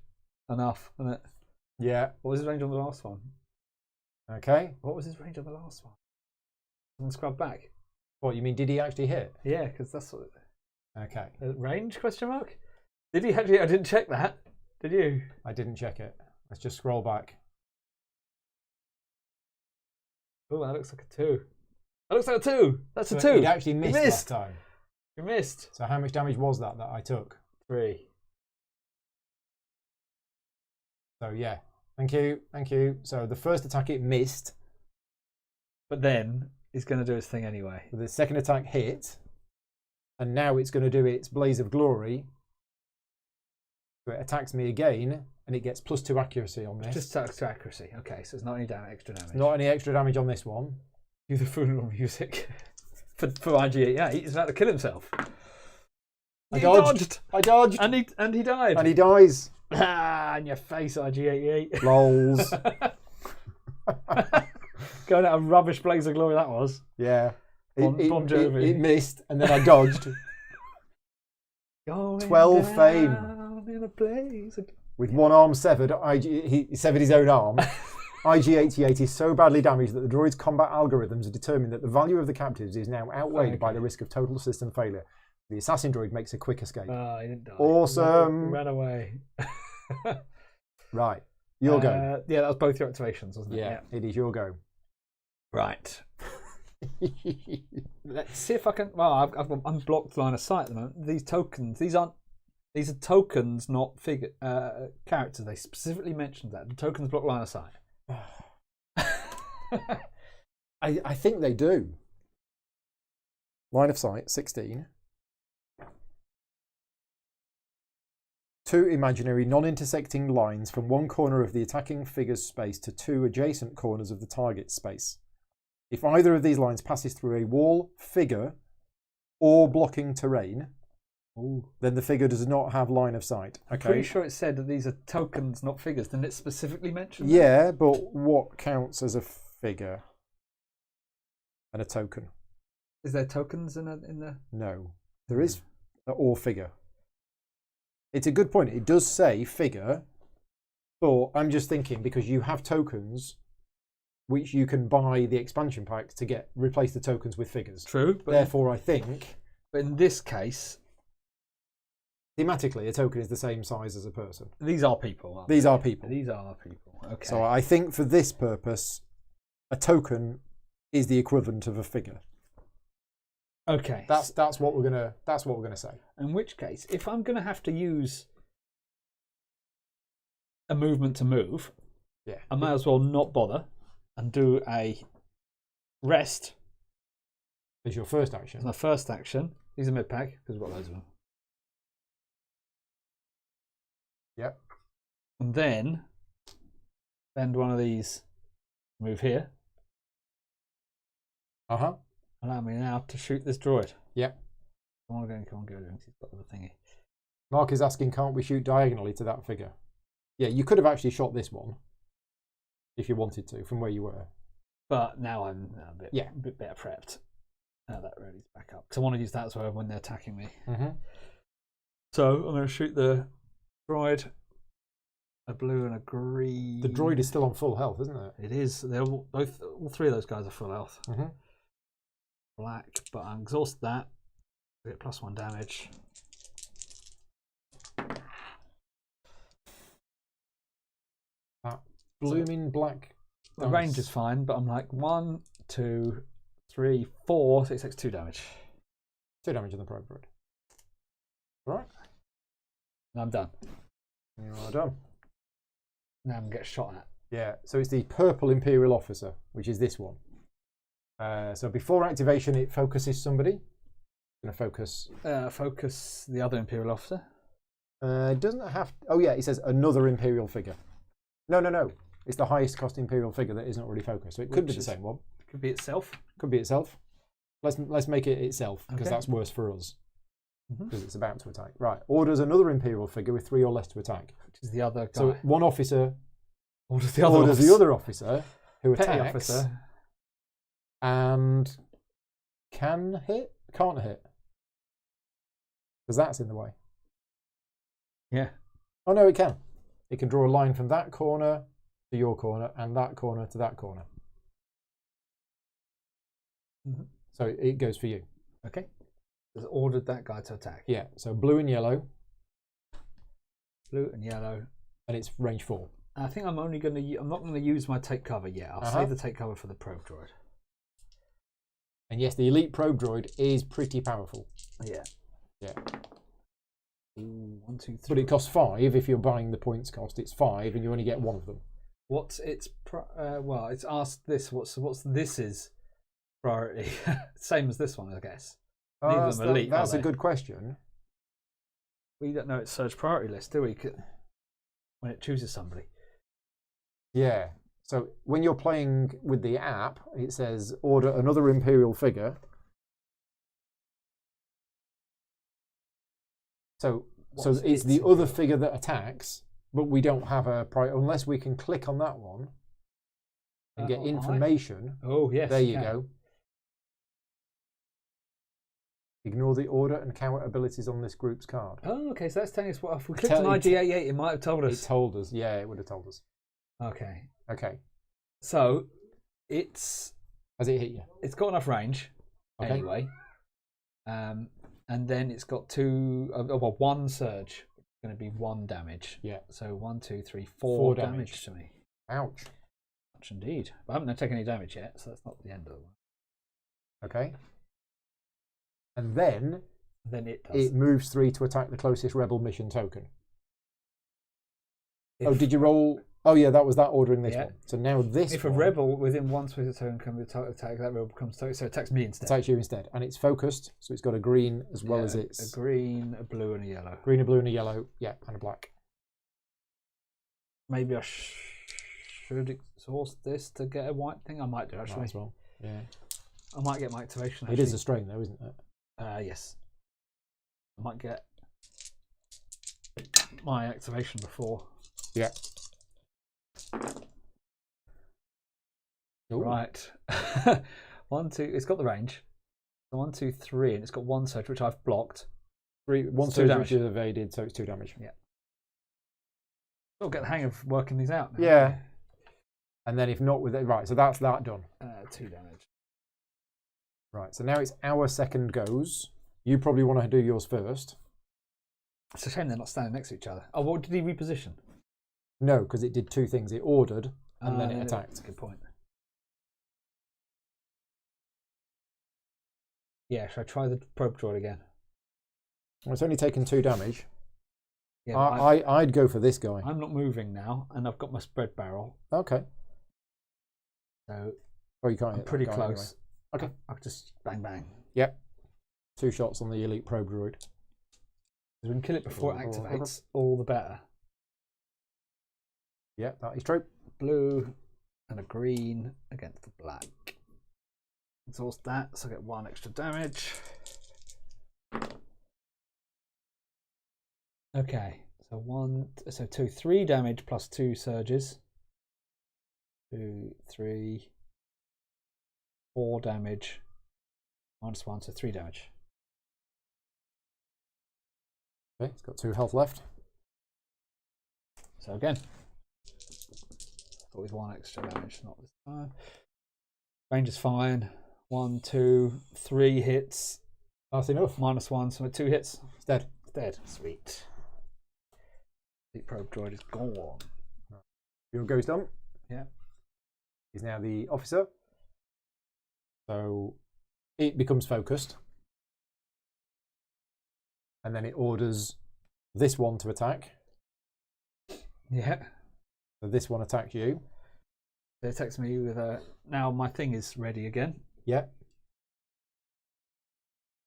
Enough, isn't it? Yeah. What was his range on the last one? Okay. What was his range on the last one? Someone scrub back. What, you mean did he actually hit? Yeah, because that's what. Okay. Range? Question mark. Did he actually? I didn't check that. Did you? I didn't check it. Let's just scroll back. Oh, that looks like a 2. That looks like a 2. That's a 2. He'd actually missed last time. You missed. So how much damage was that I took? 3. So yeah. Thank you. Thank you. So the first attack it missed. But then he's going to do his thing anyway. The second attack hit. And now it's going to do its blaze of glory. So it attacks me again. And it gets +2 accuracy on this. Just attacks to accuracy. Okay, so it's not any extra damage. Not any extra damage on this one. Do the funeral music for IG-88. He's about to kill himself. I dodged. And he died. And he dies. Ah, in your face, IG-88. Lols. Going out a rubbish blaze of glory that was. Yeah. Bon Jovi. It missed, and then I dodged. 12 fame. In a blaze of... With one arm severed, he severed his own arm. IG-88 is so badly damaged that the droid's combat algorithms have determined that the value of the captives is now outweighed by the risk of total system failure. The assassin droid makes a quick escape. Oh, he didn't die. Awesome. Ran away. Right. Your go. Yeah, that was both your activations, wasn't it? Yeah, it is your go. Right. Let's see if I can... Well, I've got unblocked line of sight at the moment. These tokens, these are tokens, not characters. They specifically mentioned that. The tokens block line of sight. I think they do. Line of sight, 16. 2 imaginary non-intersecting lines from one corner of the attacking figure's space to 2 adjacent corners of the target's space. If either of these lines passes through a wall, figure, or blocking terrain, then the figure does not have line of sight. Okay. I'm pretty sure it said that these are tokens, not figures. Didn't it specifically mention that? Yeah, but what counts as a figure and a token? Is there tokens in the... No. There is or figure. It's a good point. It does say figure, but I'm just thinking because you have tokens which you can buy the expansion pack to replace the tokens with figures. True. But therefore, I think... But in this case... Thematically, a token is the same size as a person. These are people, aren't they? These are people. These are people. Okay. So I think for this purpose, a token is the equivalent of a figure. Okay. That's what we're gonna say. In which case, if I'm gonna have to use a movement to move, I might as well not bother and do a rest. Is your first action? It's my first action. These are mid pack because we've got loads of them. Yep. And then spend one of these. Move here. Allow me now to shoot this droid. Yep. Come on, go. He's got the thingy. Mark is asking, can't we shoot diagonally to that figure? Yeah, you could have actually shot this one if you wanted to from where you were. But now I'm a bit better prepped. That really is back up because I want to use that as well when they're attacking me. So I'm going to shoot the droid. A blue and a green. The droid is still on full health, isn't it? It is. They're all three of those guys are full health. Black, but I exhaust that. I get +1 damage. That blooming black. The range is fine, but I'm like 1, 2, 3, 4. So it takes 2 damage. 2 damage on the probe droid. All right. And I'm done. You are done. Now I'm get shot at. Yeah. So it's the purple Imperial officer, which is this one. So before activation, it focuses somebody. Going to focus. Focus the other Imperial officer. It doesn't have. Oh yeah, it says another Imperial figure. No. It's the highest cost Imperial figure that isn't already focused. So it could be the same one. Could be itself. Could be itself. Let's make it itself because Okay. that's worse for us because it's about to attack. Right. Orders another Imperial figure with 3 or less to attack. Which is the other guy. So one officer orders the other officer who Petty attacks officer. and can't hit because that's in the way. Yeah. Oh no, it can. It can draw a line from that corner to your corner and that corner to that corner. So it goes for you. Okay. Just ordered that guy to attack. Yeah. So blue and yellow. Blue and yellow. And it's range 4. I think I'm only going to. I'm not going to use my take cover yet. I'll save the take cover for the probe droid. And yes, the elite probe droid is pretty powerful. Yeah. Yeah. Ooh, 1, 2, 3. But it costs 5 if you're buying the points cost. It's 5 and you only get 1 of them. What's its well? It's asked this. What's this is priority? Same as this one, I guess. Neither of them elite. That's a good question. We don't know its surge priority list, do we? When it chooses somebody. Yeah. So when you're playing with the app, it says order another Imperial figure. So it's the other figure that attacks, but we don't have a priority unless we can click on that one and get information. Oh yes. There you go. Ignore the order and counter abilities on this group's card. Oh, okay. So that's telling us what if we clicked on IG88, it might have told us. It told us. Yeah, it would have told us. Okay. Okay. So it's has it hit you? It's got enough range anyway. And then it's got 1 surge. It's going to be 1 damage. Yeah. So 1, 2, 3, 4 damage to me. Ouch. Ouch indeed. But I haven't taken any damage yet, so that's not the end of the one. Okay. And then it does. It moves 3 to attack the closest rebel mission token. Did you roll? Oh yeah, that was that ordering this one. So now this If one, a rebel within 1 space token can be attack, that rebel becomes token, so it attacks me instead. Attacks you instead. And it's focused, so it's got a green as well as it's... A green, a blue and a yellow. Green, a blue and a yellow, yeah, and a black. Maybe I should exhaust this to get a white thing. I might do actually. Might as well, yeah. I might get my activation actually. It is a strain though, isn't it? Yes. I might get my activation before. Yeah. Ooh. Right. 1, 2. It's got the range. So 1, 2, 3, and it's got 1 surge which I've blocked. 1 surge which is evaded, so it's 2 damage. Yeah. I'll get the hang of working these out now. Yeah. And then if not with it, right? So that's that done. 2 damage. Right. So now it's our second goes. You probably want to do yours first. It's a shame they're not standing next to each other. Oh, well, did he reposition? No, because it did 2 things. It ordered and then it attacked. Good point. Yeah, should I try the probe droid again? Well, it's only taken 2 damage. Yeah, I'd go for this guy. I'm not moving now, and I've got my spread barrel. Okay. So You can't I'm hit pretty that guy close. Anyway. Okay. I'll just bang bang. Yep. 2 shots on the elite probe droid. We can kill it before it activates, all the better. Yep, that is true. Blue and a green against the black. Exhaust that, so I get 1 extra damage. Okay, so 3 damage plus 2 surges. 2, 3, 4 damage. -1, so 3 damage. Okay, it's got 2 health left. So again, with 1 extra damage, not this time. Range is fine. 1, 2, 3 hits. That's enough. -1, so 2 hits. It's dead. It's dead. Sweet. The probe droid is gone. Your goes done. Yeah. He's now the officer. So it becomes focused. And then it orders this one to attack. Yeah. So this one attacks you. It attacks me with a... Now my thing is ready again. Yeah.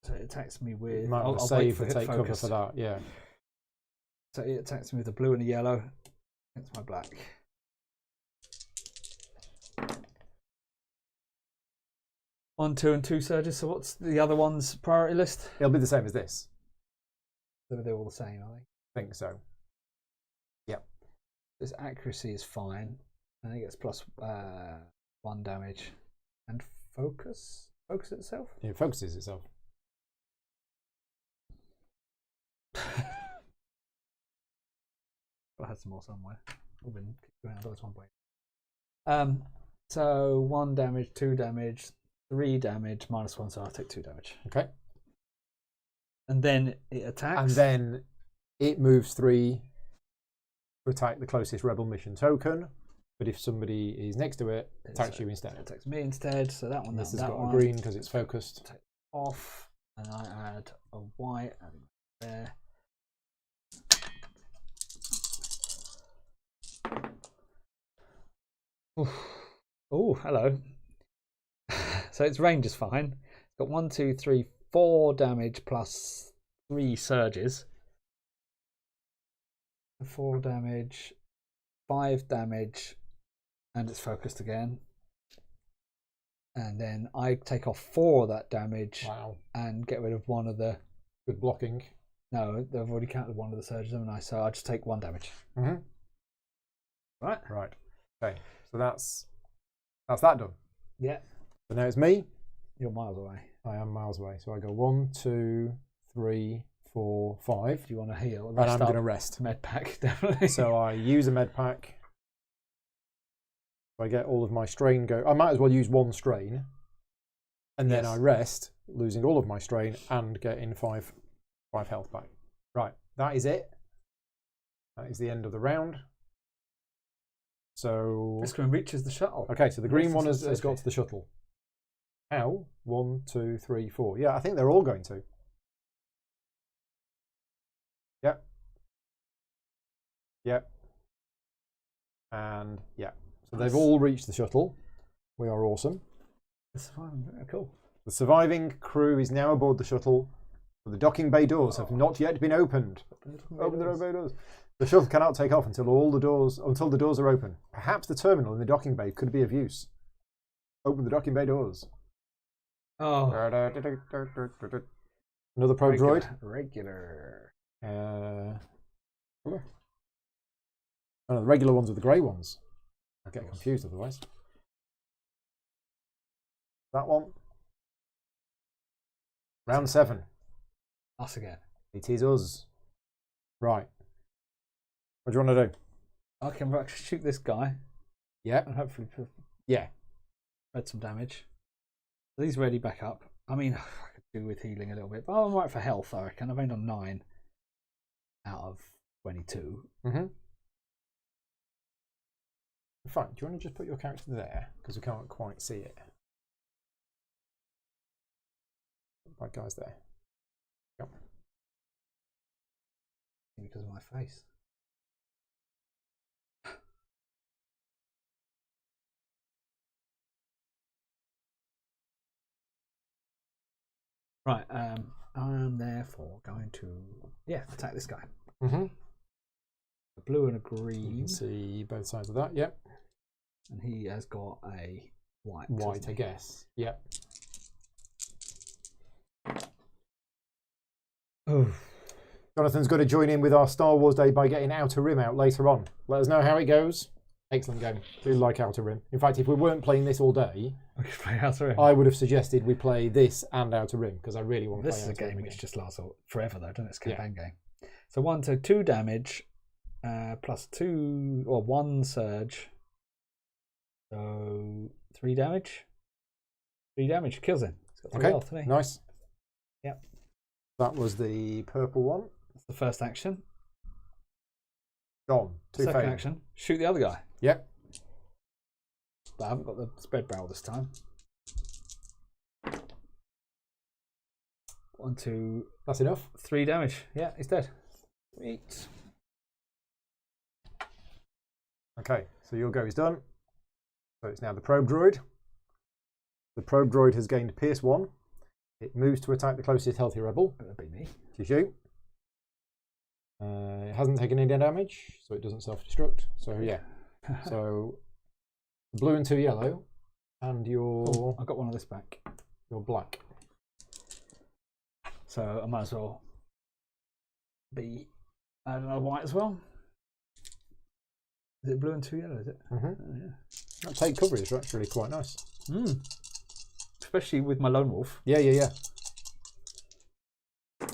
So it attacks me with... You might want to save and take cover for that, yeah. So it attacks me with a blue and a yellow against my black. One, 2, and 2 surges. So what's the other one's priority list? It'll be the same as this. They're all the same, are they? I think so. Yep. This accuracy is fine. I think it's plus 1 damage. And focus? Focus itself? It focuses itself. I had some more somewhere. I've been around those 1 point. So 1 damage, 2 damage, 3 damage, -1, so I'll take 2 damage. Okay. And then it attacks. And then it moves 3 to attack the closest rebel mission token. But if somebody is next to it, attacks you instead. It attacks me instead. So that one, This has that got one. a green because it's focused. Take off, and I add a white there. Oh, hello. So its range is fine. It's got 1, 2, 3, 4 damage plus 3 surges. 4 damage, 5 damage, and it's focused again. And then I take off 4 of that damage. Wow. And get rid of 1 of the... Good blocking. No, they've already counted 1 of the surges, haven't I? So I just take 1 damage. Mm-hmm. Right? Right. Okay. So that's that done. Yeah. So now it's me. You're miles away. I am miles away. So I go 1, 2, 3, 4, 5. Do you want to heal? And I'm going to rest. Med pack, definitely. So I use a med pack. I get all of my strain go. I might as well use 1 strain. And then I rest, losing all of my strain and getting 5 health back. Right. That is it. That is the end of the round. So This one reaches the shuttle. okay, so the green one has got to the shuttle. How? 1, 2, 3, 4. Yeah, I think they're all going to. Yep. Yep. And yeah. So they've all reached the shuttle. We are awesome. Cool. The surviving crew is now aboard the shuttle. But the docking bay doors have not yet been opened. Open the bay doors. The shuttle cannot take off until the doors are open. Perhaps the terminal in the docking bay could be of use. Open the docking bay doors. Oh. Another probe droid. Regular. Oh, no, the regular ones are the grey ones. I get confused otherwise. That one. Round 7. Us again. It is us. Right. What do you want to do? I can actually shoot this guy. Yeah. And hopefully Yeah. add some damage. So he's ready back up. I mean, I could do with healing a little bit, but I'm right for health, I reckon. I've aimed on 9 out of 22. Mm-hmm. In fact, do you want to just put your character there? Because we can't quite see it. bad guys there. Yep. Because of my face. Right, I'm therefore going to attack this guy. Mm-hmm. A blue and a You green, can see both sides of that. Yep. and he has got a white. White, I guess. Yep. Oh, Jonathan's got to join in with our Star Wars Day by getting Outer Rim out later on. Let us know how it goes. Excellent game. Do like Outer Rim. In fact, if we weren't playing this all day, we could play Outer Rim. I would have suggested we play this and Outer Rim because I really want to This play is a Outer game Rim which again. just lasts forever, though, doesn't it? It's a campaign game. So 1 to 2 damage, plus 2 or 1 surge. So 3 damage. 3 damage kills him. He's got 3 Okay, health, hasn't he? nice. Yep. That was the purple one. That's the first action. Gone. 2 Second failed. action, shoot the other guy. Yep. But I haven't got the spread barrel this time. 1, 2, That's enough. 3 damage. Yeah, he's dead. Sweet. Okay, so your go is done. So it's now the probe droid. The probe droid has gained Pierce 1. It moves to attack the closest healthy rebel. That'd be me. To shoot. It hasn't taken any damage, so it doesn't self-destruct. So yeah. So blue and 2 yellow, and Oh, I got one of this back. your black. So I might as well add another white as well. Is it blue and 2 yellow, is it? Mm-hmm. Oh, yeah. That take cover is actually quite nice. Especially with my lone wolf. Yeah, yeah, yeah.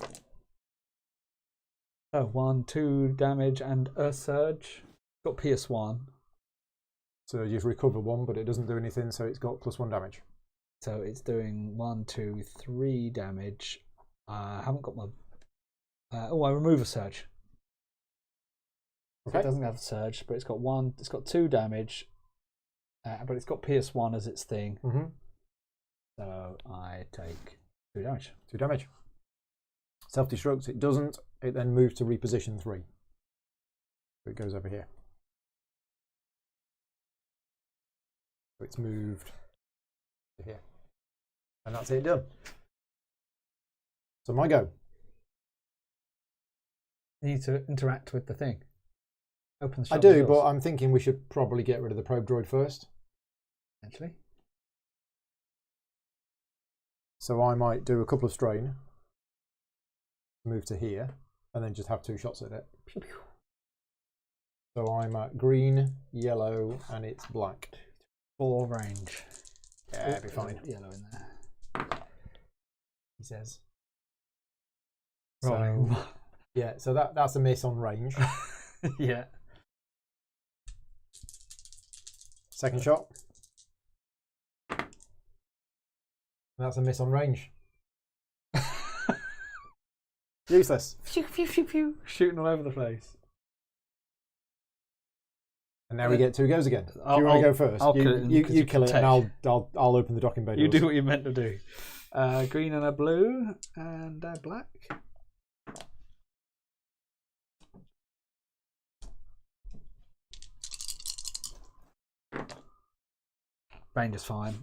So 1, 2 damage and a surge. Got Pierce 1. So you've recovered 1, but it doesn't do anything, so it's got +1 damage. So it's doing 1, 2, 3 damage. I haven't got my. I remove a surge. Okay. It doesn't have a surge, but it's got 1. It's got 2 damage, but it's got Pierce 1 as its thing. Mm-hmm. So I take 2 damage. 2 damage. Self-destructs, it doesn't. It then moves to reposition 3. So it goes over here. So it's moved to here. And that's it done. So my go. You need to interact with the thing. Open the shop I do, doors, but I'm thinking we should probably get rid of the probe droid first. actually. So I might do a couple of strain, move to here, and then just have 2 shots at it. So I'm at green, yellow, and it's black. 4 range. Yeah, it'll be fine. Yellow in there. He says. Rolling. So, yeah, so that's a miss on range. Yeah. Second shot. That's a miss on range. Useless. Phew, phew, phew, phew. Shooting all over the place. And now we get 2 goes again. Do you I'll- want to go first? I'll kill it You because you kill can it, and I'll open the docking bay You doors. do what you're meant to do. Green and a blue and a black. Range is fine.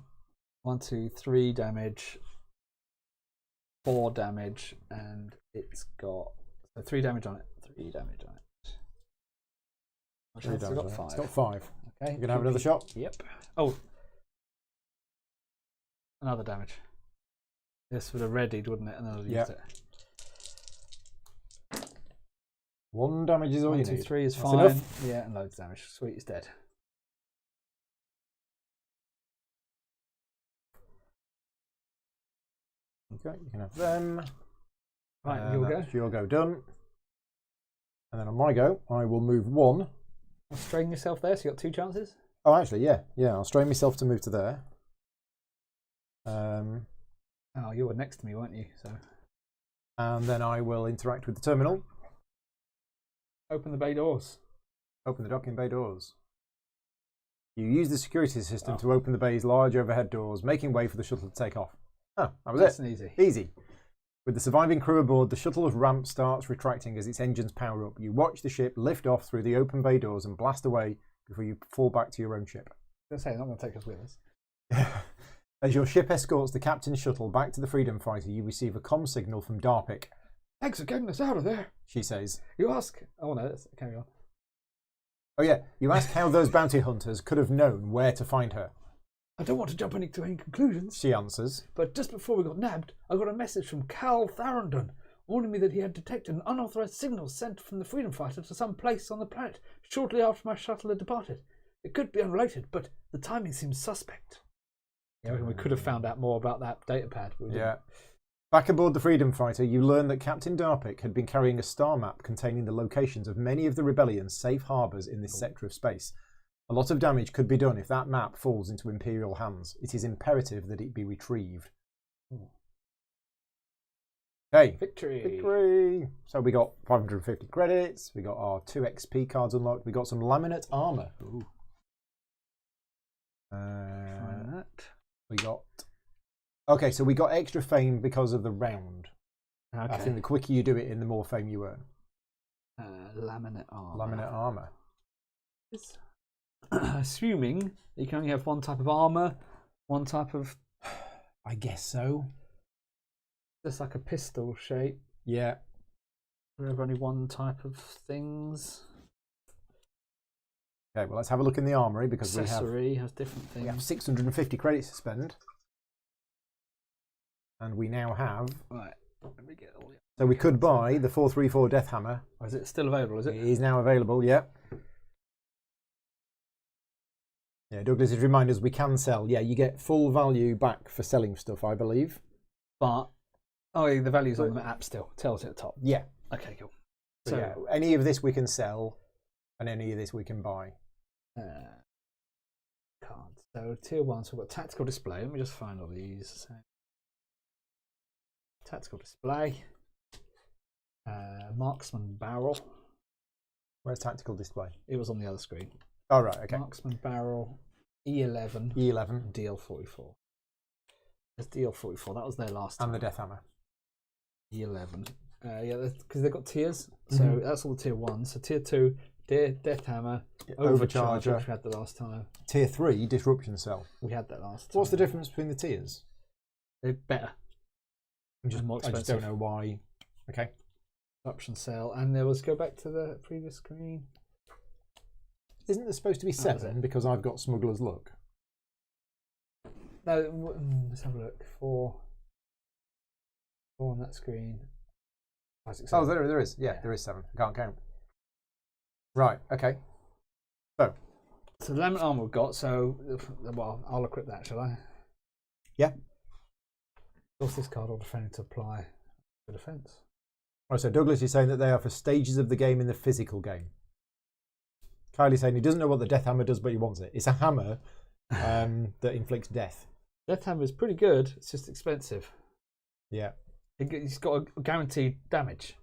1, 2, 3 damage. 4 damage, and it's got 3 damage on it. 3 damage on it. Which Three it's damage got on it. 5. It's got 5. Okay. You gonna have another shot? Yep. Oh. Another damage. This would have readied, wouldn't it? And then I'd used it. 1 damage is all 1, you 2, need. 3 is That's fine. enough. Yeah, and loads of damage. Sweet, he's dead. Okay, you can have them. Right, you'll go. That's your go done. And then on my go, I will move 1. Strain yourself there, so you got 2 chances. Oh, actually, yeah. I'll strain myself to move to there. Oh, you were next to me, weren't you? So And then I will interact with the terminal. open the bay doors. Open the docking bay doors. You use the security system to open the bay's large overhead doors, making way for the shuttle to take off. Oh, that was Nice it. and easy. Easy. With the surviving crew aboard, the shuttle's ramp starts retracting as its engines power up. You watch the ship lift off through the open bay doors and blast away before you fall back to your own ship. I was going to say, they're not going to take us with us. As your ship escorts the captain's shuttle back to the Freedom Fighter, you receive a comm signal from Darpik. Thanks for getting us out of there. She says, You ask... Oh, no, let's carry on. oh yeah, you ask how those bounty hunters could have known where to find her. I don't want to jump to any conclusions, She answers, but just before we got nabbed, I got a message from Cal Tharondon warning me that he had detected an unauthorized signal sent from the Freedom Fighter to some place on the planet shortly after my shuttle had departed. It could be unrelated, but the timing seems suspect. Yeah, we could have found out more about that data pad. But we didn't. yeah. Back aboard the Freedom Fighter, you learn that Captain Darpik had been carrying a star map containing the locations of many of the Rebellion's safe harbours in this sector of space. A lot of damage could be done if that map falls into Imperial hands. It is imperative that it be retrieved. Okay. Victory! So we got 550 credits, we got our 2 XP cards unlocked, we got some laminate armour. Ooh. We got... Okay, so we got extra fame because of the round. Okay. I think the quicker you do it in, the more fame you earn. Laminate armor. Laminate armour. Assuming you can only have one type of armor, one type of... I guess so. Just like a pistol shape. Yeah. We have only one type of things. Okay, well, let's have a look in the armoury because Accessory has different things. we have 650 credits to spend. And we now have... Right. Let me get all the... So we could buy the 434 Death Hammer. Oh, is it still available, is it? It is now available, yeah. Yeah, Douglas has reminded us we can sell. Yeah, you get full value back for selling stuff, I believe. But, oh, yeah, the value's on the app still. Tells it at the top. Yeah. Okay, cool. So yeah, any of this we can sell, and any of this we can buy. Cards. So tier 1, so we've got tactical display. Let me just find all these. Tactical display. Marksman barrel. Where's tactical display? It was on the other screen. Oh, right, okay. Marksman barrel, E11. E11. DL44. There's DL44. That was their last time. And the Death Hammer. E11. Yeah, because they've got tiers. So that's all the tier 1. So tier 2, Death Hammer, Overcharger, which we had the last time. Tier 3, Disruption Cell. We had that last time. What's the difference between the tiers? They're better. More I just don't know why. Okay. Disruption Cell. And there was, go back to the previous screen. Isn't there supposed to be 7 because I've got Smuggler's Luck? No, let's have a look. 4 on that screen. 5, 6, 7. Oh, there is. Yeah, there is 7. I can't count. Right, okay. So the laminate armor we've got, so, well, I'll equip that, shall I? Yeah. What's this card or defending to apply for defense? Oh, so Douglas is saying that they are for stages of the game in the physical game. Kylie's saying he doesn't know what the Death Hammer does, but he wants it. It's a hammer that inflicts death. Death Hammer is pretty good. It's just expensive. Yeah. He's got a guaranteed damage.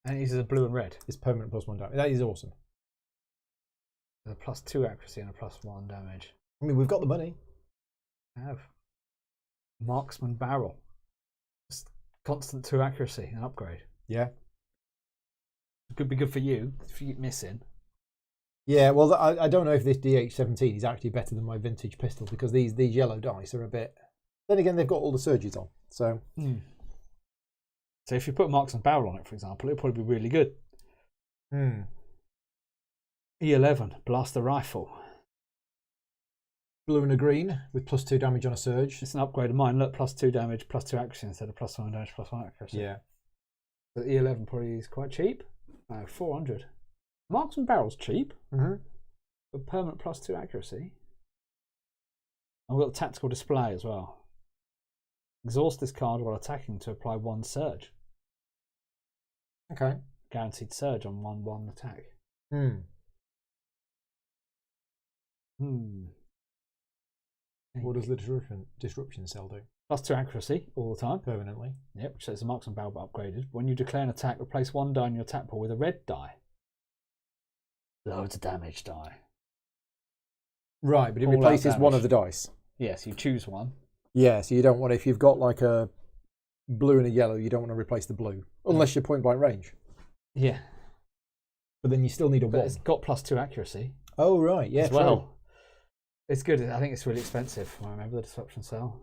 And it uses a blue and red. It's permanent +1 damage. That is awesome. With a +2 accuracy and a +1 damage. I mean, we've got the money. I have. Marksman barrel. Just constant 2 accuracy, an upgrade. Yeah. It could be good for you if you keep missing. Yeah, well, I don't know if this DH17 is actually better than my vintage pistol because these yellow dice are a bit... Then again, they've got all the surges on, so... So if you put Marksman barrel on it, for example, it'll probably be really good. E11, blaster rifle. Blue and a green with +2 damage on a surge. It's an upgrade of mine. Look, +2 damage, +2 accuracy instead of +1 damage, +1 accuracy. Yeah. The E11 probably is quite cheap. 400. Marksman barrel's cheap. But permanent +2 accuracy. And we've got the tactical display as well. Exhaust this card while attacking to apply 1 surge. Okay. Guaranteed surge on 1/1 attack. What does the disruption cell do? +2 accuracy all the time. Permanently. Yep, which says the marksman barrel but upgraded. When you declare an attack, replace 1 die in your attack pool with a red die. Loads of damage die. Right, but it All-out replaces one damage. of the dice. Yes, you choose one. Yeah, so you don't want, if you've got like a blue and a yellow, you don't want to replace the blue. Unless you're point blank range. Yeah. But then you still need a But 1. it's got +2 accuracy. Oh, right. Yeah, as well. It's good. I think it's really expensive. I remember the disruption cell.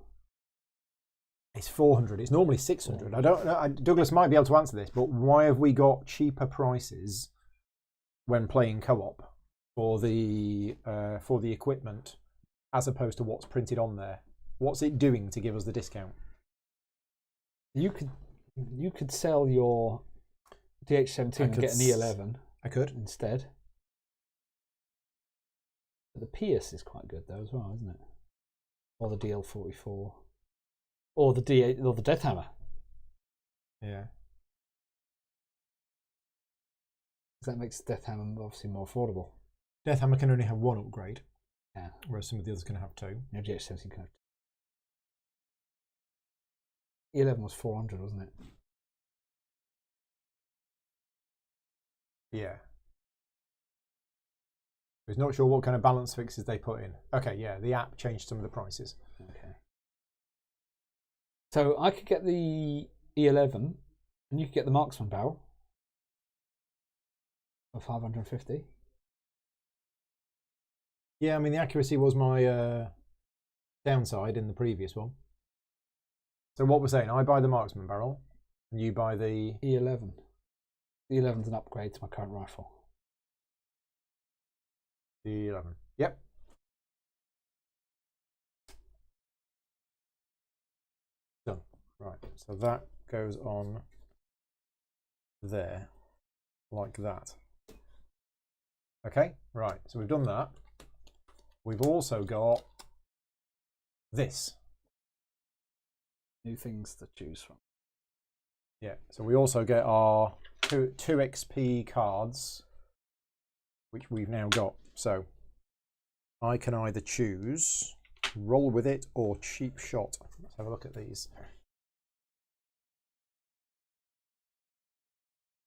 It's 400. It's normally 600. I don't know. Douglas might be able to answer this, but why have we got cheaper prices when playing co-op for the equipment as opposed to what's printed on there? What's it doing to give us the discount? You could sell your DH-17 and get an E11. I could instead. But the Pierce is quite good though as well, isn't it? Or the DL-44, or the D8, or the Death Hammer. Yeah. Because that makes Death Hammer obviously more affordable. Death Hammer can only have 1 upgrade. Yeah. Whereas some of the others can have 2. Your DH-17 can have 2. E11 was 400, wasn't it? Yeah. I was not sure what kind of balance fixes they put in. Okay, yeah, the app changed some of the prices. Okay. So I could get the E11, and you could get the Marksman barrel for 550. Yeah, I mean, the accuracy was my downside in the previous one. So what we're saying, I buy the Marksman barrel, and you buy the... E11. The E11's an upgrade to my current rifle. The 11. Yep. Done. Right, so that goes on there, like that. Okay, right, so we've done that. We've also got this. New things to choose from. Yeah, so we also get our two XP cards, which we've now got. So I can either choose roll with it or cheap shot. Let's have a look at these.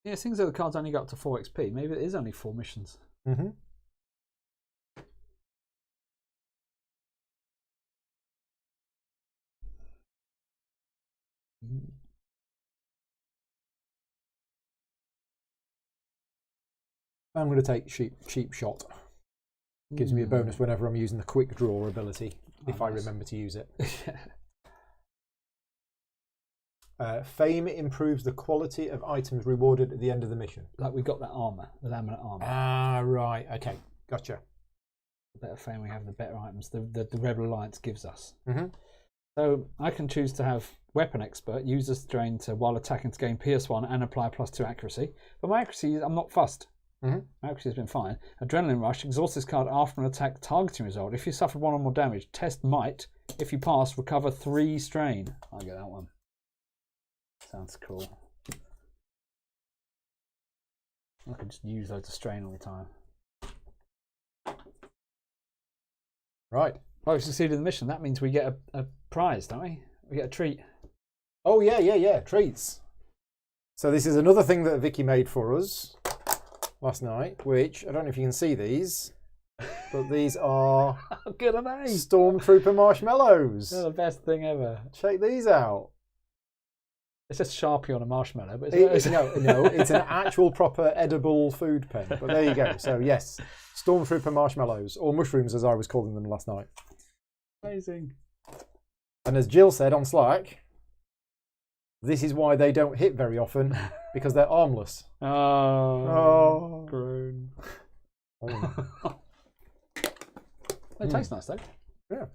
Yeah, things like the cards only got up to 4 XP. Maybe it is only 4 missions. Mm-hmm. I'm going to take cheap shot. Gives me a bonus whenever I'm using the quick draw ability, if I remember to use it. Fame improves the quality of items rewarded at the end of the mission. Like we've got that armour, the laminate armour. Ah, right. Okay, gotcha. The better fame we have, the better items the Rebel Alliance gives us. Mm-hmm. So I can choose to have Weapon Expert, use this drain while attacking to gain PS1 and apply +2 accuracy. But my accuracy, I'm not fussed. Mm-hmm. My accuracy has been fine. Adrenaline Rush, exhaust this card after an attack targeting result. If you suffered 1 or more damage, test might. If you pass, recover 3 strain. I'll get that one. Sounds cool. I could just use loads of strain all the time. Right. Well, we succeeded in the mission. That means we get a prize, don't we? We get a treat. Oh, yeah. Treats. So this is another thing that Vicky made for us last night, which, I don't know if you can see these, but these are How good are they? Stormtrooper marshmallows. They're the best thing ever. Check these out. It's just Sharpie on a marshmallow, but No, it's an actual proper edible food pen. But there you go. So yes, Stormtrooper marshmallows, or mushrooms as I was calling them last night. Amazing. And as Jill said on Slack, this is why they don't hit very often, because they're armless. Oh. Grown. They taste nice though. Yeah.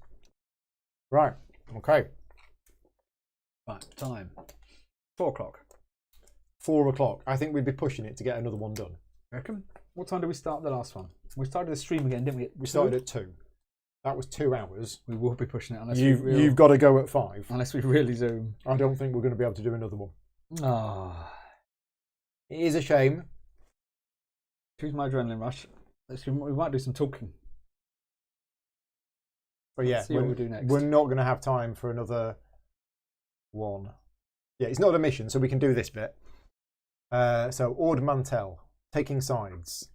Right. Okay. Right. Time. 4 o'clock. 4 o'clock. I think we'd be pushing it to get another one done. Reckon? What time did we start the last one? We started the stream again, didn't we? We started at 2. That was 2 hours. We will be pushing it unless You've got to go at 5. Unless we really zoom. I don't think we're going to be able to do another one. Ah. It is a shame. Choose my adrenaline rush. We might do some talking. But yeah, see what we do next. We're not going to have time for another one. Yeah, it's not a mission, so we can do this bit. So, Ord Mantell, taking sides.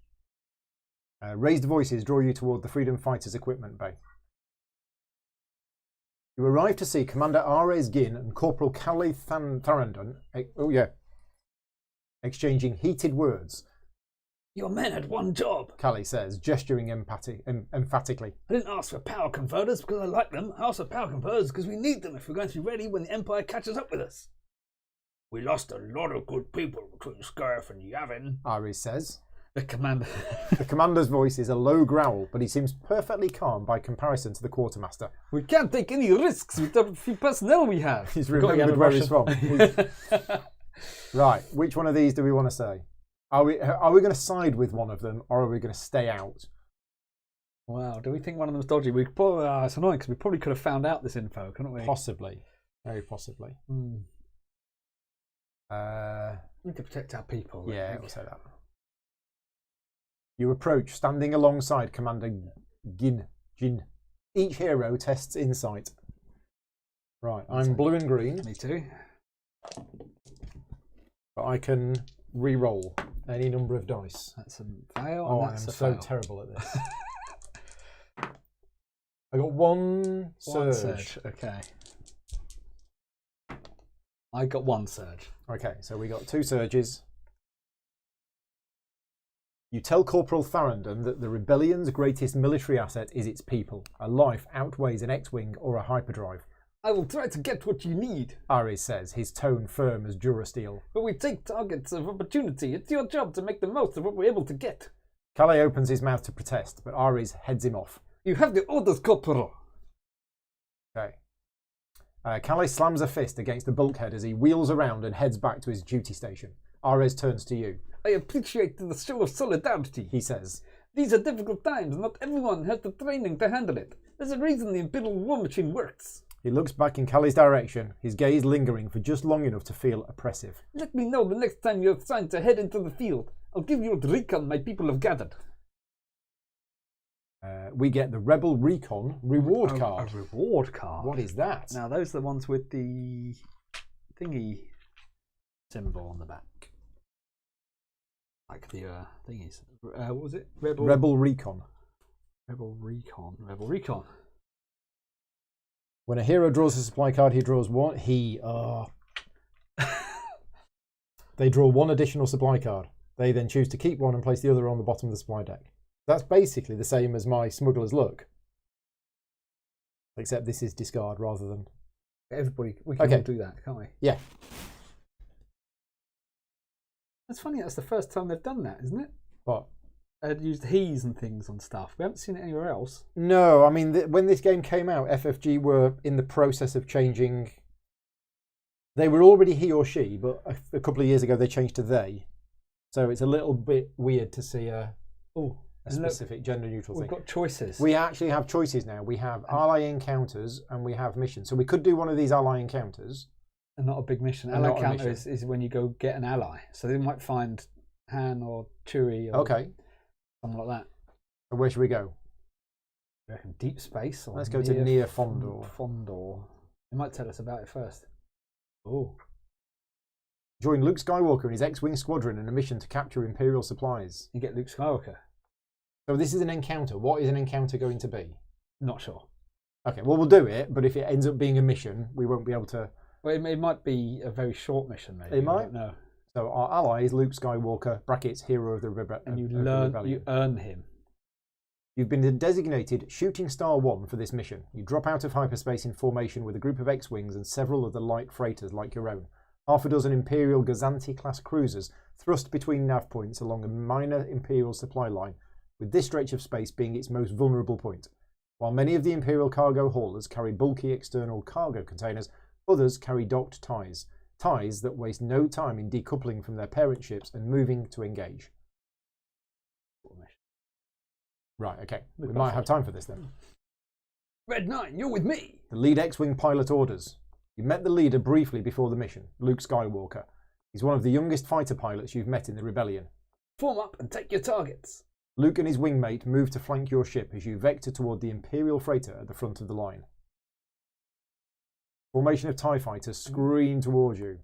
Raised voices draw you toward the Freedom Fighters equipment bay. You arrive to see Commander Ares Gin and Corporal Callie Tharandon exchanging heated words. Your men had one job, Callie says, gesturing emphatically. I didn't ask for power converters because I like them. I asked for power converters because we need them if we're going to be ready when the Empire catches up with us. We lost a lot of good people between Skirf and Yavin, Ares says. the commander. The commander's voice is a low growl, but he seems perfectly calm by comparison to the quartermaster. We can't take any risks with the few personnel we have. He's remembered where he's from. Right, which one of these do we want to say? Are we going to side with one of them, or are we going to stay out? Wow, do we think one of them's dodgy? It's annoying because we probably could have found out this info, couldn't we? Possibly. Very possibly. Mm. We need to protect our people. Yeah, we'll say that. You approach, standing alongside Commander Jin. Each hero tests insight. Right, I'm blue and green, Me too. but I can re-roll any number of dice. That's a fail. Oh, and I am that's a so fail. terrible at this. I got one surge. Okay. I got one surge. Okay, so we got 2 surges. You tell Corporal Tharandon that the rebellion's greatest military asset is its people. A life outweighs an X-Wing or a hyperdrive. I will try to get what you need, Ares says, his tone firm as Durasteel. but we take targets of opportunity. It's your job to make the most of what we're able to get. Calais opens his mouth to protest, but Ares heads him off. You have the orders, Corporal. Okay. Calais slams a fist against the bulkhead as he wheels around and heads back to his duty station. Ares turns to you. I appreciate the show of solidarity, He says. These are difficult times. Not everyone has the training to handle it. There's a reason the Imperial war machine works. He looks back in Calais' direction, his gaze lingering for just long enough to feel oppressive. Let me know the next time you're assigned to head into the field. I'll give you a recon my people have gathered. We get the Rebel Recon reward card. A reward card. What is that? Now, those are the ones with the thingy symbol on the back. Like the thingies. What was it? Rebel Recon. Rebel Recon. When a hero draws a supply card, he draws one. They draw one additional supply card. They then choose to keep one and place the other on the bottom of the supply deck. That's basically the same as my Smuggler's Luck. Except this is discard rather than... Everybody, we can all do that, can't we? Yeah. That's funny, that's the first time they've done that, isn't it? What? They'd used he's and things on stuff. We haven't seen it anywhere else. No, I mean, when this game came out, FFG were in the process of changing... They were already he or she, but a couple of years ago they changed to they. So it's a little bit weird to see a specific gender-neutral thing. We've got choices. We actually have choices now. We have ally encounters and we have missions. So we could do one of these ally encounters. And not a big mission. And Ally counter is when you go get an ally. So they might find Han or Chewie or something like that. So where should we go? I reckon deep space. Or Let's go to near Fondor. Fondor. They might tell us about it first. Oh. Join Luke Skywalker and his X-Wing squadron in a mission to capture Imperial supplies. You get Luke Skywalker. So this is an encounter. What is an encounter going to be? Not sure. Okay, well, we'll do it, but if it ends up being a mission, we won't be able to... Well, it might be a very short mission, maybe. It might. No. So our ally is Luke Skywalker, brackets, hero of the Rebellion. And you earn him. You've been designated Shooting Star 1 for this mission. You drop out of hyperspace in formation with a group of X-Wings and several other light freighters like your own. Half a dozen Imperial Gazanti-class cruisers thrust between nav points along a minor Imperial supply line, with this stretch of space being its most vulnerable point. While many of the Imperial cargo haulers carry bulky external cargo containers, others carry docked ties that waste no time in decoupling from their parent ships and moving to engage. Right, okay. We might have time for this then. Red 9, you're with me. The lead X-Wing pilot orders. You met the leader briefly before the mission, Luke Skywalker. He's one of the youngest fighter pilots you've met in the Rebellion. Form up and take your targets. Luke and his wingmate move to flank your ship as you vector toward the Imperial freighter at the front of the line. Formation of TIE fighters scream towards you.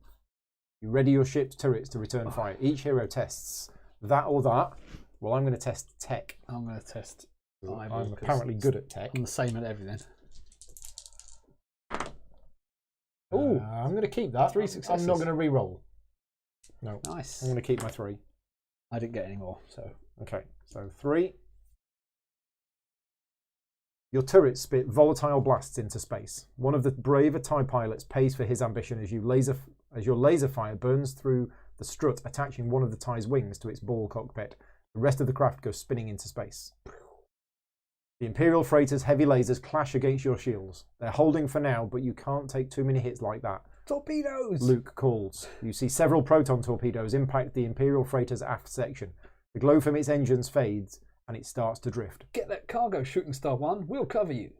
You ready your ship's turrets to return fire. Each hero tests that or that. Well, I'm going to test tech. I'm going to test. I'm apparently good at tech. I'm the same at everything. I'm going to keep that. 3 successes. I'm not going to re-roll. No. Nice. I'm going to keep my 3. I didn't get any more, so. Okay, so 3. Your turrets spit volatile blasts into space. One of the braver TIE pilots pays for his ambition as your laser fire burns through the strut attaching one of the TIE's wings to its ball cockpit. The rest of the craft goes spinning into space. The Imperial freighter's heavy lasers clash against your shields. They're holding for now, but you can't take too many hits like that. Torpedoes! Luke calls. You see several proton torpedoes impact the Imperial freighter's aft section. The glow from its engines fades, and it starts to drift. Get that cargo, Shooting Star 1. We'll cover you.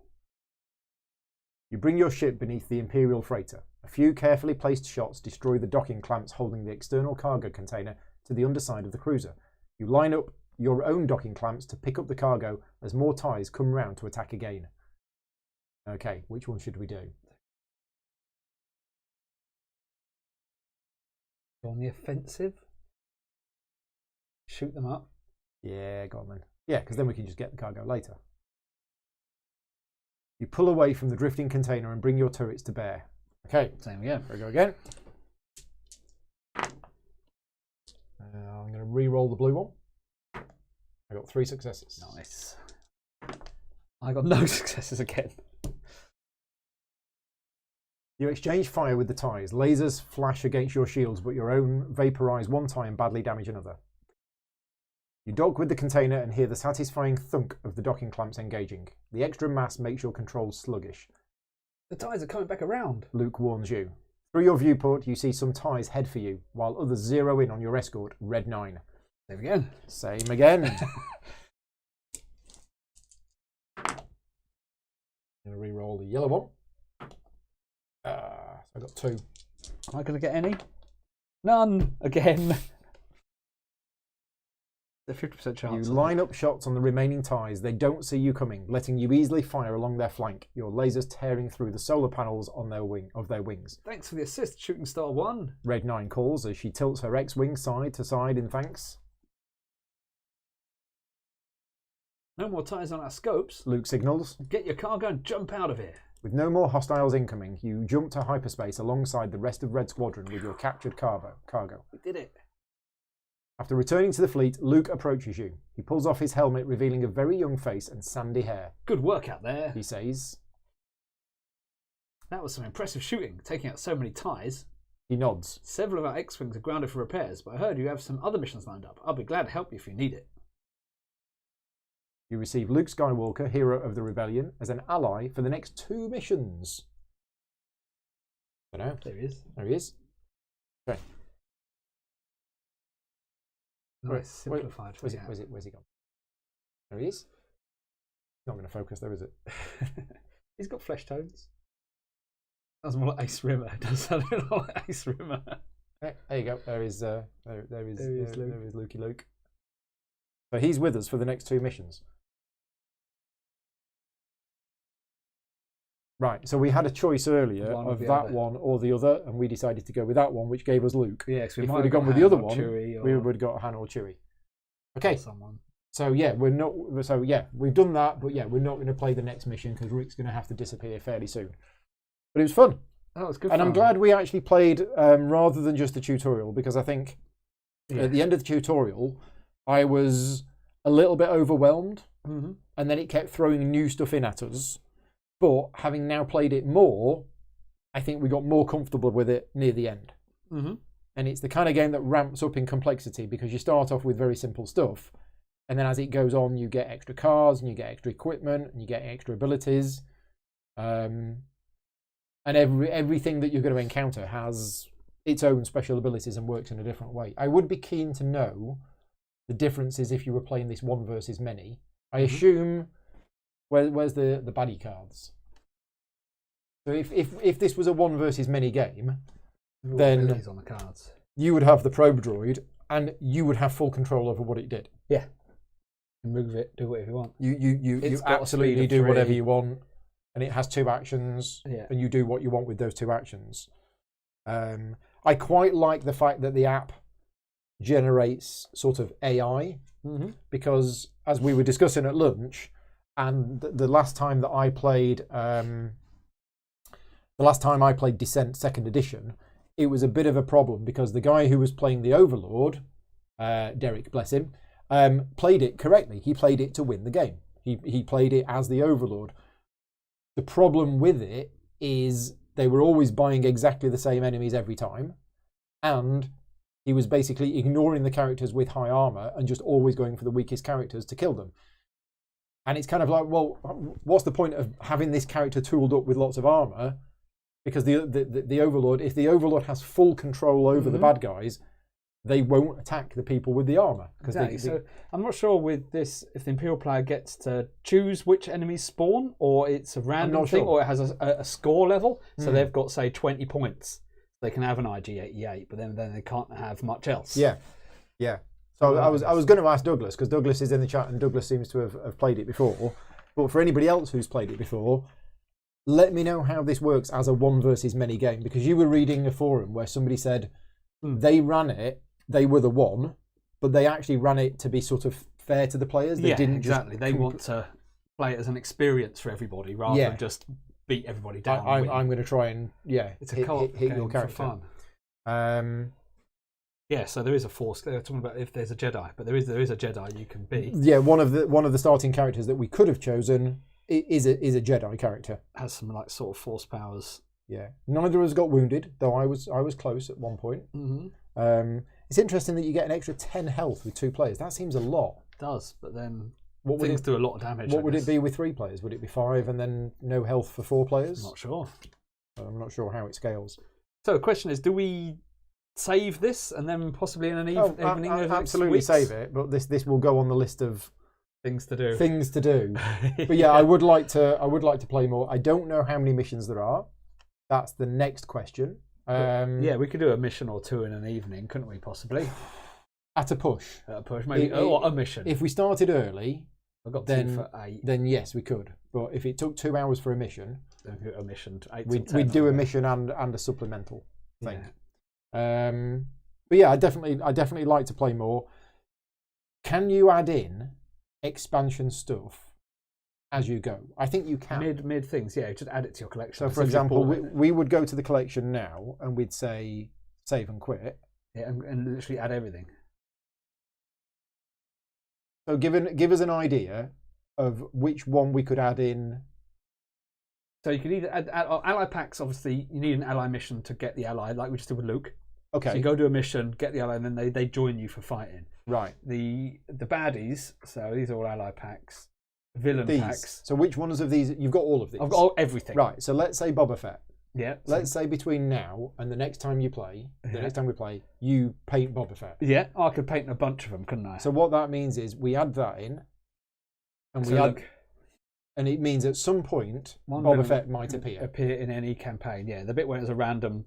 You bring your ship beneath the Imperial freighter. A few carefully placed shots destroy the docking clamps holding the external cargo container to the underside of the cruiser. You line up your own docking clamps to pick up the cargo as more TIEs come round to attack again. Okay, which one should we do? Go on the offensive. Shoot them up. Yeah, go on then. Yeah, because then we can just get the cargo later. You pull away from the drifting container and bring your turrets to bear. Okay, Same again. here we go again. I'm going to re-roll the blue one. I got 3 successes. Nice. I got no successes again. You exchange fire with the TIEs. Lasers flash against your shields, but your own vaporize one TIE and badly damage another. You dock with the container and hear the satisfying thunk of the docking clamps engaging. The extra mass makes your controls sluggish. The TIEs are coming back around. Luke warns you. Through your viewport, you see some TIEs head for you, while others zero in on your escort, Red 9. Same again. Same again. I'm going to re-roll the yellow one. So I got 2. Am I going to get any? None again. The 50% chance. You line up shots on the remaining TIEs. They don't see you coming, letting you easily fire along their flank, your lasers tearing through the solar panels on their wings. Thanks for the assist, Shooting Star 1. Red 9 calls as she tilts her X-wing side to side in thanks. No more TIEs on our scopes. Luke signals. Get your cargo and jump out of here. With no more hostiles incoming, you jump to hyperspace alongside the rest of Red Squadron with your captured cargo. We did it. After returning to the fleet, Luke approaches you. He pulls off his helmet, revealing a very young face and sandy hair. Good work out there. He says. That was some impressive shooting, taking out so many TIEs. He nods. Several of our X-Wings are grounded for repairs, but I heard you have some other missions lined up. I'll be glad to help you if you need it. You receive Luke Skywalker, hero of the rebellion, as an ally for the next 2 missions. I don't know. There he is. There he is. Okay. Nice, simplified. Where's he gone? There he is. Not going to focus though, is it? He's got flesh tones. That's more like Ace Rimmer. Does that look like Ace Rimmer? There you go. There is Luke. Lukey Luke. So he's with us for the next 2 missions. Right, so we had a choice earlier of that one or the other, and we decided to go with that one, which gave us Luke. Yeah, if we'd have gone with the other one, we would have got Han or Chewie. Okay, so yeah, we're not. So yeah, we've done that, but yeah, we're not going to play the next mission because Rick's going to have to disappear fairly soon. But it was fun. Oh, it was good. And I'm glad we actually played rather than just the tutorial, because I think at the end of the tutorial, I was a little bit overwhelmed, and then it kept throwing new stuff in at us. But having now played it more, I think we got more comfortable with it near the end. And it's the kind of game that ramps up in complexity because you start off with very simple stuff. And then as it goes on, you get extra cars and you get extra equipment and you get extra abilities. And everything that you're going to encounter has its own special abilities and works in a different way. I would be keen to know the differences if you were playing this 1 versus many. I assume... Where's the baddie cards? So if this was a 1 versus many game, then on the cards. You would have the probe droid and you would have full control over what it did. Yeah. You move it, do whatever you want. You absolutely do whatever you want, and it has 2 actions, and you do what you want with those 2 actions. I quite like the fact that the app generates sort of AI, because as we were discussing at lunch, and the last time that I played the last time I played Descent 2nd Edition, it was a bit of a problem because the guy who was playing the Overlord, Derek, bless him, played it correctly. He played it to win the game. He played it as the Overlord. The problem with it is they were always buying exactly the same enemies every time, and he was basically ignoring the characters with high armor and just always going for the weakest characters to kill them. And it's kind of like, well, what's the point of having this character tooled up with lots of armor? Because the Overlord, if the Overlord has full control over the bad guys, they won't attack the people with the armor. Exactly. So I'm not sure with this if the Imperial player gets to choose which enemies spawn, or it's a random thing, or it has a score level. So they've got, say, 20 points. They can have an IG-88, but then they can't have much else. Yeah. So I was going to ask Douglas, because Douglas is in the chat and Douglas seems to have played it before. But for anybody else who's played it before, let me know how this works as a one versus many game, because you were reading a forum where somebody said they ran it, they were the one, but they actually ran it to be sort of fair to the players. They didn't exactly. They want to play it as an experience for everybody rather than just beat everybody down. I'm going to try and it's a co-op hit game your character for fun. So there is a force. They're talking about if there's a Jedi, but there is a Jedi you can be. Yeah, one of the starting characters that we could have chosen is a Jedi character. Has some like sort of force powers. Yeah, neither of us got wounded, though I was close at one point. It's interesting that you get an extra 10 health with 2 players. That seems a lot. It does, but then things do a lot of damage. What would it be with 3 players? Would it be 5 and then no health for 4 players? I'm not sure. I'm not sure how it scales. So the question is, do we save this and then possibly in an evening? Absolutely save it, but this will go on the list of things to do. But yeah, I would like to play more. I don't know how many missions there are. That's the next question. We could do a mission or 2 in an evening, couldn't we? Possibly at a push. Maybe or a mission. If we started early, I got 2 for 8. Then yes, we could. But if it took 2 hours for a mission, we'd do a mission and a supplemental thing. But yeah, I definitely like to play more. Can you add in expansion stuff as you go? I think you can. Mid things, just add it to your collection. So for example, we would go to the collection now and we'd say save and quit. Yeah, and literally add everything. So give us an idea of which one we could add in. So you could either add ally packs. Obviously, you need an ally mission to get the ally, like we just did with Luke. Okay. So you go do a mission, get the ally, and then they join you for fighting. Right. The baddies. So these are all ally packs. Villain packs. So which ones of these? You've got all of these. I've got everything. Right. So let's say Boba Fett. Yeah. Let's say between now and the next time you play, next time we play, you paint Boba Fett. Yeah. I could paint a bunch of them, couldn't I? So what that means is we add that in, and and it means at some point Boba Fett might appear in any campaign. Yeah. The bit where it's a random.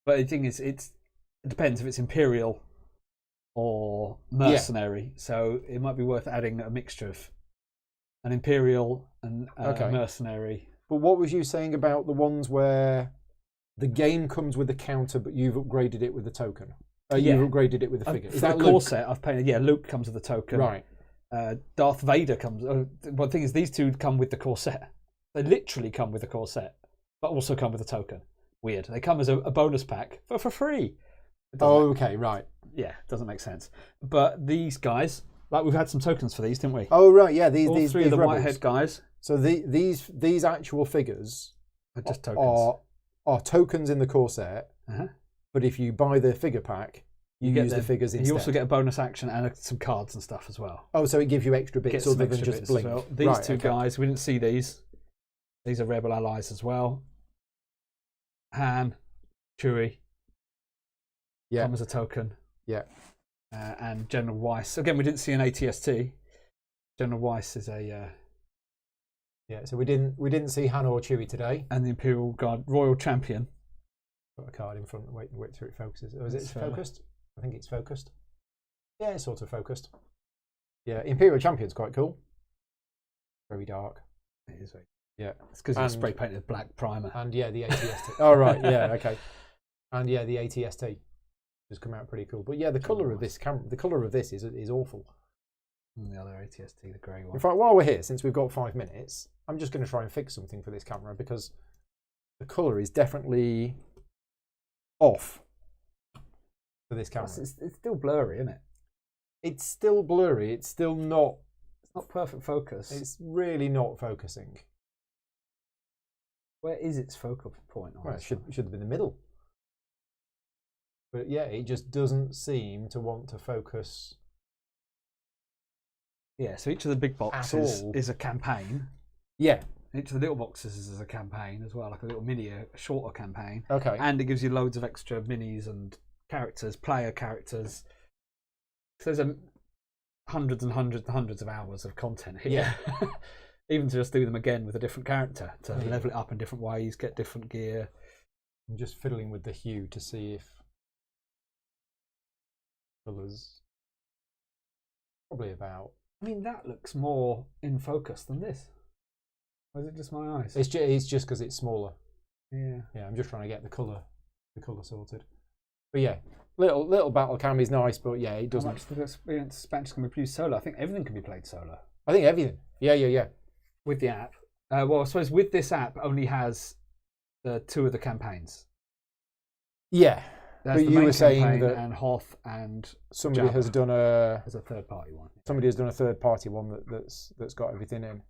But the thing is, it depends if it's Imperial or mercenary. Yeah. So it might be worth adding a mixture of an Imperial and mercenary. But what was you saying about the ones where the game comes with a counter, but you've upgraded it with a token? You've upgraded it with a figure. Is that core set I've painted? Yeah, Luke comes with a token. Right. Darth Vader comes. But the thing is, these 2 come with the core set. They literally come with the core set, but also come with a token. Weird. They come as a bonus pack for free. Right. Yeah, doesn't make sense. But these guys, like we've had some tokens for these, didn't we? Oh right, yeah. These 3 of the Whitehead guys. So these actual figures are just tokens. Are tokens in the core set. But if you buy the figure pack, you use the figures instead. You also get a bonus action and some cards and stuff as well. Oh, so it gives you extra bits other than just blink. Well. These 2 guys, we didn't see these. These are Rebel allies as well. Han, Chewie. Yeah. Come as a token. Yeah. And General Weiss. Again, we didn't see an ATST. General Weiss is a. So we didn't see Han or Chewie today. And the Imperial Guard Royal Champion. Got a card in front. Wait till it focuses. Oh, is it focused? I think it's focused. Yeah, it's sort of focused. Yeah, Imperial Champion's quite cool. Very dark. It is very. Yeah, it's because it's spray painted black primer. And the ATST. Oh right, yeah, okay. And the ATST has come out pretty cool. But yeah, the colour of this is awful. And the other ATST, the grey one. In fact, while we're here, since we've got 5 minutes, I'm just going to try and fix something for this camera because the colour is definitely off for this camera. It's still blurry, isn't it? It's still blurry. It's still not. It's not perfect focus. It's really not focusing. Where is its focal point? Well, it should have been the middle. But yeah, it just doesn't seem to want to focus. Yeah, so each of the big boxes is a campaign. Yeah. Each of the little boxes is a campaign as well, like a little mini, a shorter campaign. Okay. And it gives you loads of extra minis and characters, player characters. So there's hundreds and hundreds and hundreds of hours of content here. Yeah. Even to just do them again with a different character, to level it up in different ways, get different gear. I'm just fiddling with the hue to see if colours probably about. I mean, that looks more in focus than this. Or is it just my eyes? It's just because it's smaller. Yeah. Yeah, I'm just trying to get the colour sorted. But yeah, little battle cam is nice, but yeah, it doesn't. How much of the experience Spanish can be played solo? I think everything can be played solo. I think everything. Yeah. With the app. Well, I suppose with this app only has the 2 of the campaigns. Yeah. There's but the you main were saying campaign that and Hoth and somebody Jabba has done as a third party one. Somebody has done a third party one that's got everything in.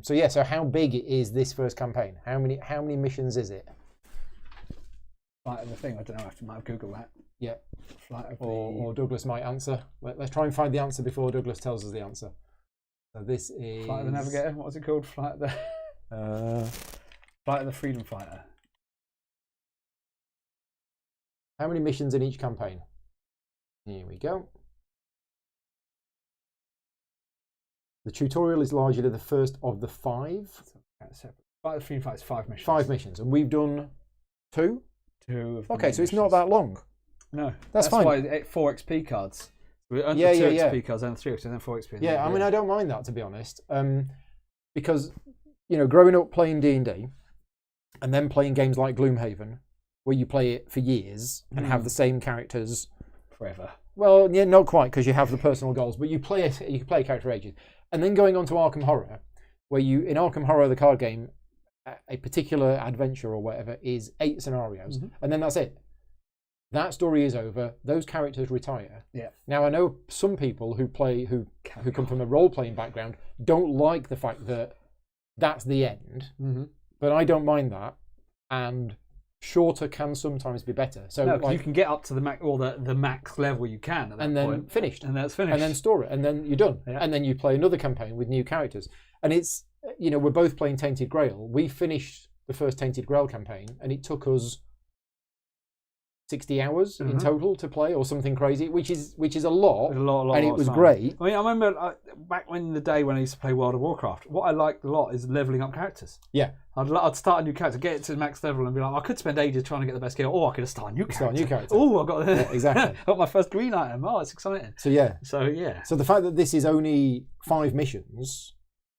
So yeah, so how big is this first campaign? How many missions is it? Flight of the thing, I don't know, I might Google that. Yeah. Flight of or Douglas might answer. Let's try and find the answer before Douglas tells us the answer. So this is Flight of the Navigator. What was it called? Flight of the Flight of the Freedom Fighter. How many missions in each campaign? Here we go. The tutorial is largely the first of the 5. Flight of the Freedom Fighter is 5 missions. 5 missions, and we've done 2. 2 of the okay, so it's not that long. No, that's fine. Why 4 XP cards. We earned 2 XP cards, and 3 XP, and then 4 XP. Yeah, I mean, I don't mind that, to be honest, because growing up playing D&D, and then playing games like Gloomhaven, where you play it for years and have the same characters forever. Well, yeah, not quite, because you have the personal goals, but you play a character for ages, and then going on to Arkham Horror, where in Arkham Horror, the card game, a particular adventure or whatever is 8 scenarios, and then that's it. That story is over. Those characters retire. Yeah. Now I know some people who come from a role-playing background don't like the fact that that's the end, but I don't mind that, and shorter can sometimes be better. So no, you can get up to the max or the max level you can at that and then point. Finished, and that's finished, and then store it, and then you're done, and then you play another campaign with new characters. And it's we're both playing Tainted Grail. We finished the first Tainted Grail campaign, and it took us 60 hours in total to play, or something crazy, which is a lot, and it was great. I mean, I remember back in the day when I used to play World of Warcraft, what I liked a lot is leveling up characters. Yeah. I'd start a new character, get it to the max level, and be like, I could spend ages trying to get the best gear, or I could start a new character. Oh, I got exactly. I got my first green item. Oh, it's exciting. So yeah. So the fact that this is only 5 missions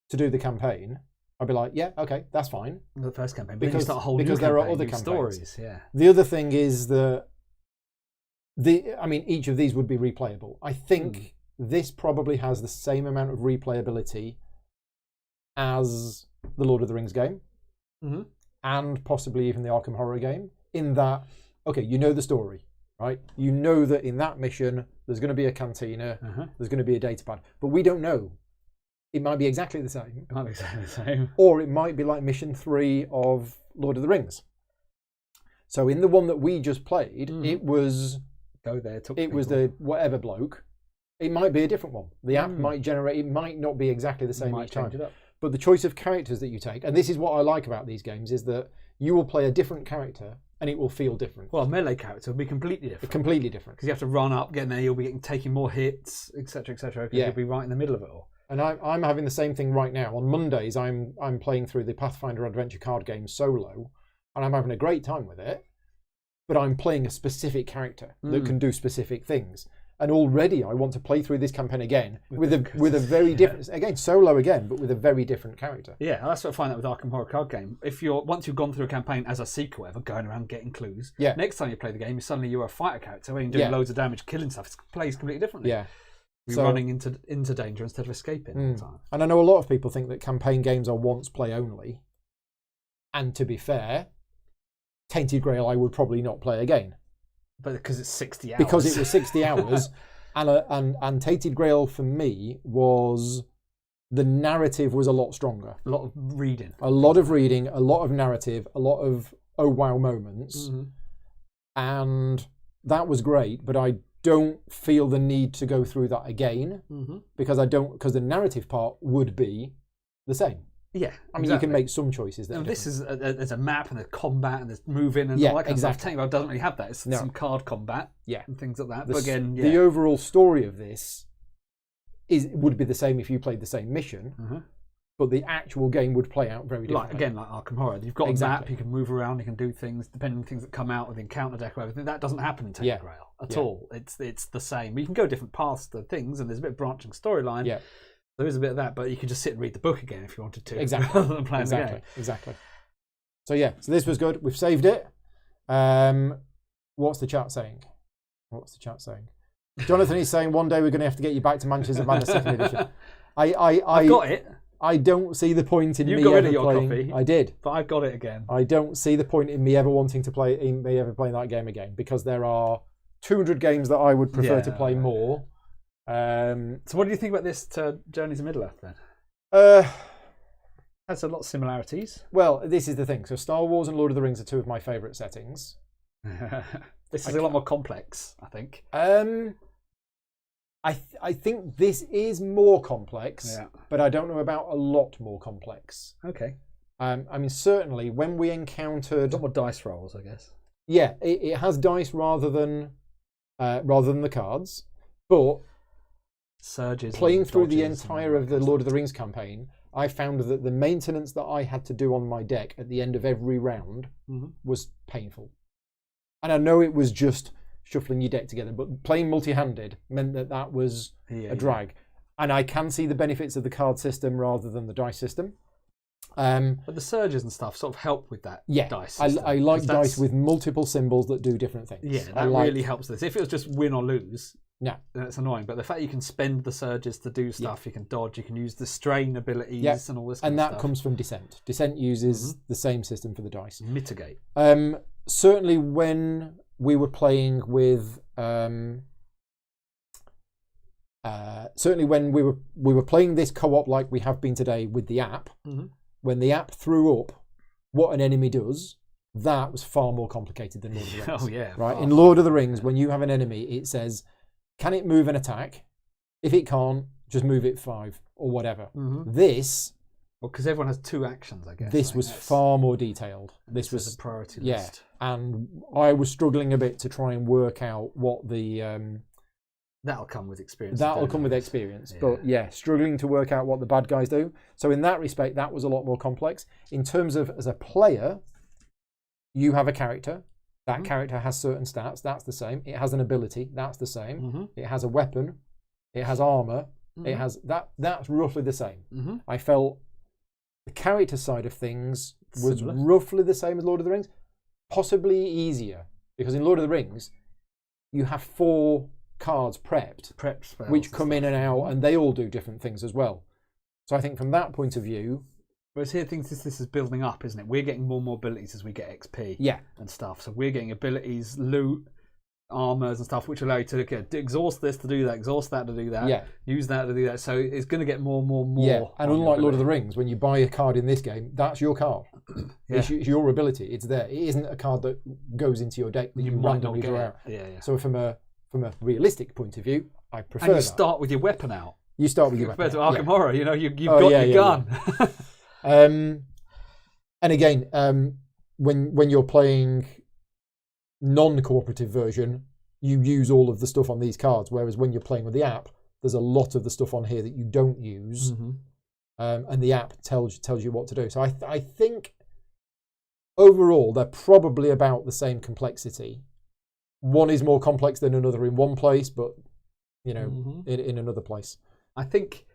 to do the campaign, I'd be like, yeah, okay, that's fine. The first campaign, because there are other campaigns. Stories. Yeah. The other thing is that each of these would be replayable. I think this probably has the same amount of replayability as the Lord of the Rings game, and possibly even the Arkham Horror game. In that, okay, you know the story, right? You know that in that mission there's going to be a cantina, there's going to be a datapad, but we don't know. It might be exactly the same. It might be exactly the same. Or it might be like mission 3 of Lord of the Rings. So in the one that we just played, it was go there. It was the whatever bloke. It might be a different one. The app might generate. It might not be exactly the same each time. But the choice of characters that you take, and this is what I like about these games, is that you will play a different character and it will feel different. Well, a melee character will be completely different. Completely different. Because you have to run up, get in there, you'll be taking more hits, etc., etc. You'll be right in the middle of it all. And I'm having the same thing right now. On Mondays, I'm playing through the Pathfinder Adventure card game solo, and I'm having a great time with it. But I'm playing a specific character that can do specific things. And already I want to play through this campaign again with a very different, again, solo again, but with a very different character. Yeah, that's what I find out with Arkham Horror card game. Once you've gone through a campaign as a seeker, whatever, going around getting clues, next time you play the game, suddenly you're a fighter character when you're doing loads of damage, killing stuff. It plays completely differently. Yeah. You're running into danger instead of escaping all the time. And I know a lot of people think that campaign games are once play only. And to be fair, Tainted Grail I would probably not play again. But because it's 60 hours. Because it was 60 hours. And Tainted Grail for me was... The narrative was a lot stronger. A lot of reading. A lot of reading, a lot of narrative, a lot of oh wow moments. Mm-hmm. And that was great, but I don't feel the need to go through that again because the narrative part would be the same. Yeah, I mean, you can make some choices there. This is there's a map and there's combat and there's moving and all that kind of stuff. Tainted Grail doesn't really have that. It's some card combat and things like that. But again, the overall story of this would be the same if you played the same mission, but the actual game would play out very differently. Like Arkham Horror. You've got a map, you can move around, you can do things, depending on things that come out with the encounter deck or everything. That doesn't happen in Tainted Grail at all. It's the same. You can go different paths to things, and there's a bit of branching storyline. Yeah. There is a bit of that, but you can just sit and read the book again if you wanted to. Exactly. Rather than playing the game. Exactly. So so this was good. We've saved it. What's the chat saying? Jonathan is saying one day we're going to have to get you back to Manchester Madness 2nd edition. I've got it. I don't see the point in you me got rid ever of your playing. Copy, I did, but I've got it again. I don't see the point in me ever wanting to play that game again because there are 200 games that I would prefer to play more. So what do you think about this Journeys to Middle-earth then? Has a lot of similarities. Well, this is the thing. So Star Wars and Lord of the Rings are two of my favourite settings. This is a lot more complex, I think. I think this is more complex, but I don't know about a lot more complex. Okay. I mean, certainly when we encountered... A lot more dice rolls, I guess. Yeah, it has dice rather than the cards, but surges playing through the entire of the Lord of the Rings campaign, I found that the maintenance that I had to do on my deck at the end of every round was painful. And I know it was just shuffling your deck together, but playing multi-handed meant that was a drag. And I can see the benefits of the card system rather than the dice system. But the surges and stuff sort of help with that dice system. I like dice with multiple symbols that do different things. Yeah, that really helps this. If it was just win or lose, no, that's annoying. But the fact you can spend the surges to do stuff, you can dodge, you can use the strain abilities and all this kind of stuff. And that comes from Descent. Descent uses the same system for the dice. Mitigate. Certainly when we were playing with... certainly when we were playing this co-op like we have been today with the app, when the app threw up what an enemy does, that was far more complicated than Lord of the Rings. Oh yeah, right. In Lord of the Rings, when you have an enemy, it says, "Can it move and attack? If it can't, just move it 5 or whatever." This, because everyone has 2 actions, I guess. This was far more detailed. This was a priority list. And I was struggling a bit to try and work out what the. That'll come with experience. That'll come with experience. But struggling to work out what the bad guys do. So in that respect, that was a lot more complex. In terms of as a player, you have a character. That character has certain stats. That's the same. It has an ability. That's the same. It has a weapon. It has armor. It has that. That's roughly the same. I felt the character side of things was roughly the same as Lord of the Rings, possibly easier because in Lord of the Rings, you have 4 cards prepped spells which come in and out, and they all do different things as well. So I think from that point of view, whereas here this is building up, isn't it? We're getting more and more abilities as we get XP and stuff. So we're getting abilities, loot, armors and stuff, which allow you to exhaust this to do that, exhaust that to do that, use that to do that. So it's going to get more and more and more. Yeah, and unlike Lord of the Rings, when you buy a card in this game, that's your card. It's your ability. It's there. It isn't a card that goes into your deck that you randomly draw out. So from a realistic point of view, I prefer and you start with your weapon out. You start with your weapon. Compared to Arkham Horror, you've got your gun. And again, when you're playing non-cooperative version, you use all of the stuff on these cards, whereas when you're playing with the app, there's a lot of the stuff on here that you don't use, and the app tells you what to do. So I think overall they're probably about the same complexity. One is more complex than another in one place, but in another place. I think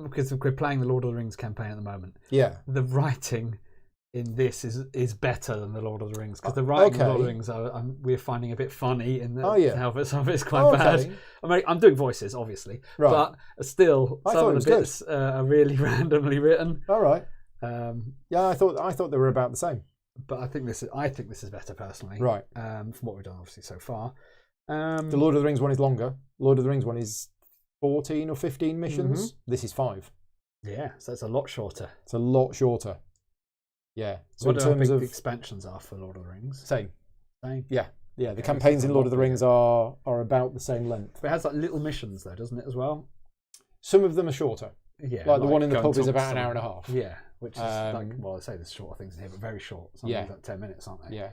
because we're playing the Lord of the Rings campaign at the moment. The writing in this is better than the Lord of the Rings, because the writing in the Lord of the Rings we're finding a bit funny in some of it's quite bad. I mean, I'm doing voices obviously, but still some of the bits are really randomly written. All right. Yeah, I thought they were about the same. But I think this is better personally. Right. From what we've done obviously so far. The Lord of the Rings one is longer. Lord of the Rings one is 14 or 15 missions. This is 5. Yeah, so it's a lot shorter. It's a lot shorter. Yeah. So What in do how terms big of the expansions are for Lord of the Rings? same. Same. Yeah. The campaigns in Lord of the Rings are about the same length. But it has like little missions though, doesn't it, as well? Some of them are shorter. Yeah. Like the one in the going pub is to about an some- hour and a half. Yeah, which is like, Um, well, I say there's shorter things in here, but very short. Some Yeah. like 10 minutes, aren't they? Yeah.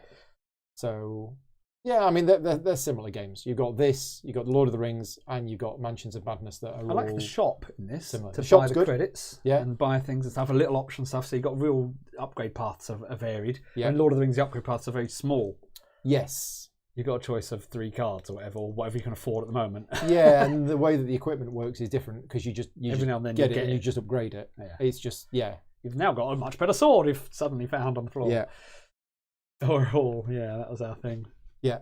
So, yeah, I mean, they're similar games. You've got this, you've got the Lord of the Rings, and you've got Mansions of Madness that are I like all the shop in this similar. to The buy shop's the good. credits Yeah. and buy things and stuff, a little option stuff. So you've got real upgrade paths are varied. Yeah. And Lord of the Rings, the upgrade paths are very small. Yes. You've got a choice of 3 cards or whatever you can afford at the moment. Yeah, and the way that the equipment works is different because you Every just now and then get you it and you it. just upgrade it. Yeah. It's just, yeah. You've now got a much better sword if suddenly found on the floor. Yeah. Or yeah, that was our thing. Yeah.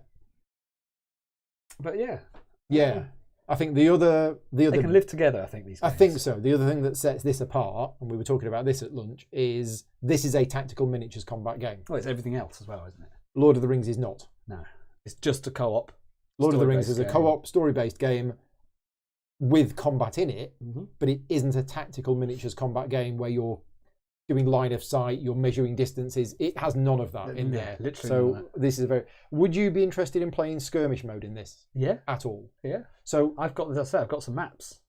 But yeah. Yeah. I think the other They can live together, I think, these I games. think so. The other thing that sets this apart, and we were talking about this at lunch, is this is a tactical miniatures combat game. Well, it's everything else as well, isn't it? Lord of the Rings is not. No. It's just a co-op. Lord of the Rings story-based is a game. co-op, story-based game with combat in it, Mm-hmm. but it isn't a tactical miniatures combat game where you're doing line of sight, you're measuring distances. It has none of that in Yeah, there. literally So none of this is a very. Would you be interested in playing skirmish mode in this Yeah, at all? yeah. So I've got, as I say, I've got some maps.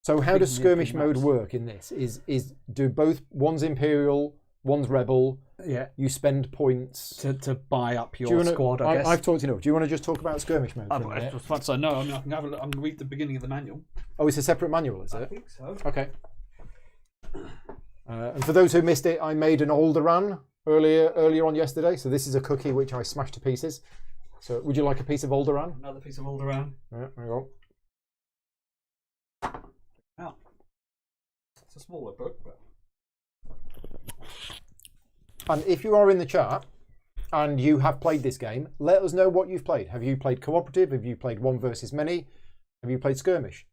how Big does skirmish European mode maps. work in this? Is do both one's Imperial, one's Rebel? Yeah. You spend points. To buy up Do you your wanna- squad, I guess. I've talked enough. Do you want to just talk about skirmish mode for a minute? about to say no. I mean, I can have a look. I can read the beginning of the manual. Oh, it's a separate manual, is it? think so. Okay. And for those who missed it, I made an Alderaan earlier on yesterday. So this is a cookie which I smashed to pieces. So would you like a piece of Alderaan? Another piece of Alderaan. Yeah, there you go. Oh. It's a smaller book, but And if you are in the chat and you have played this game, let us know what you've played. Have you played cooperative? Have you played one versus many? Have you played skirmish?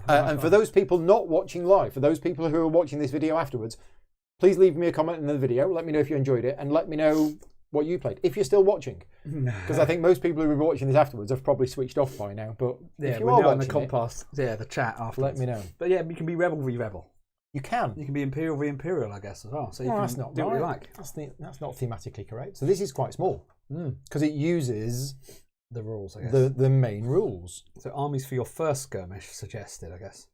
And for those people not watching live, for those people who are watching this video afterwards, please leave me a comment in the video. Let me know if you enjoyed it and let me know what you played. If you're still watching, because I think most people who are watching this afterwards have probably switched off by now. But yeah, if you we're are now in the watching it, compass. Yeah, the chat afterwards. let me know. But yeah, you can be rebel v rebel. You can. You can be imperial v imperial, I guess, as well. So you Well, can that's not do what you right. like. That's not thematically correct. So this is quite small because it uses The rules, I guess. the main rules. So armies for your first skirmish suggested, I guess.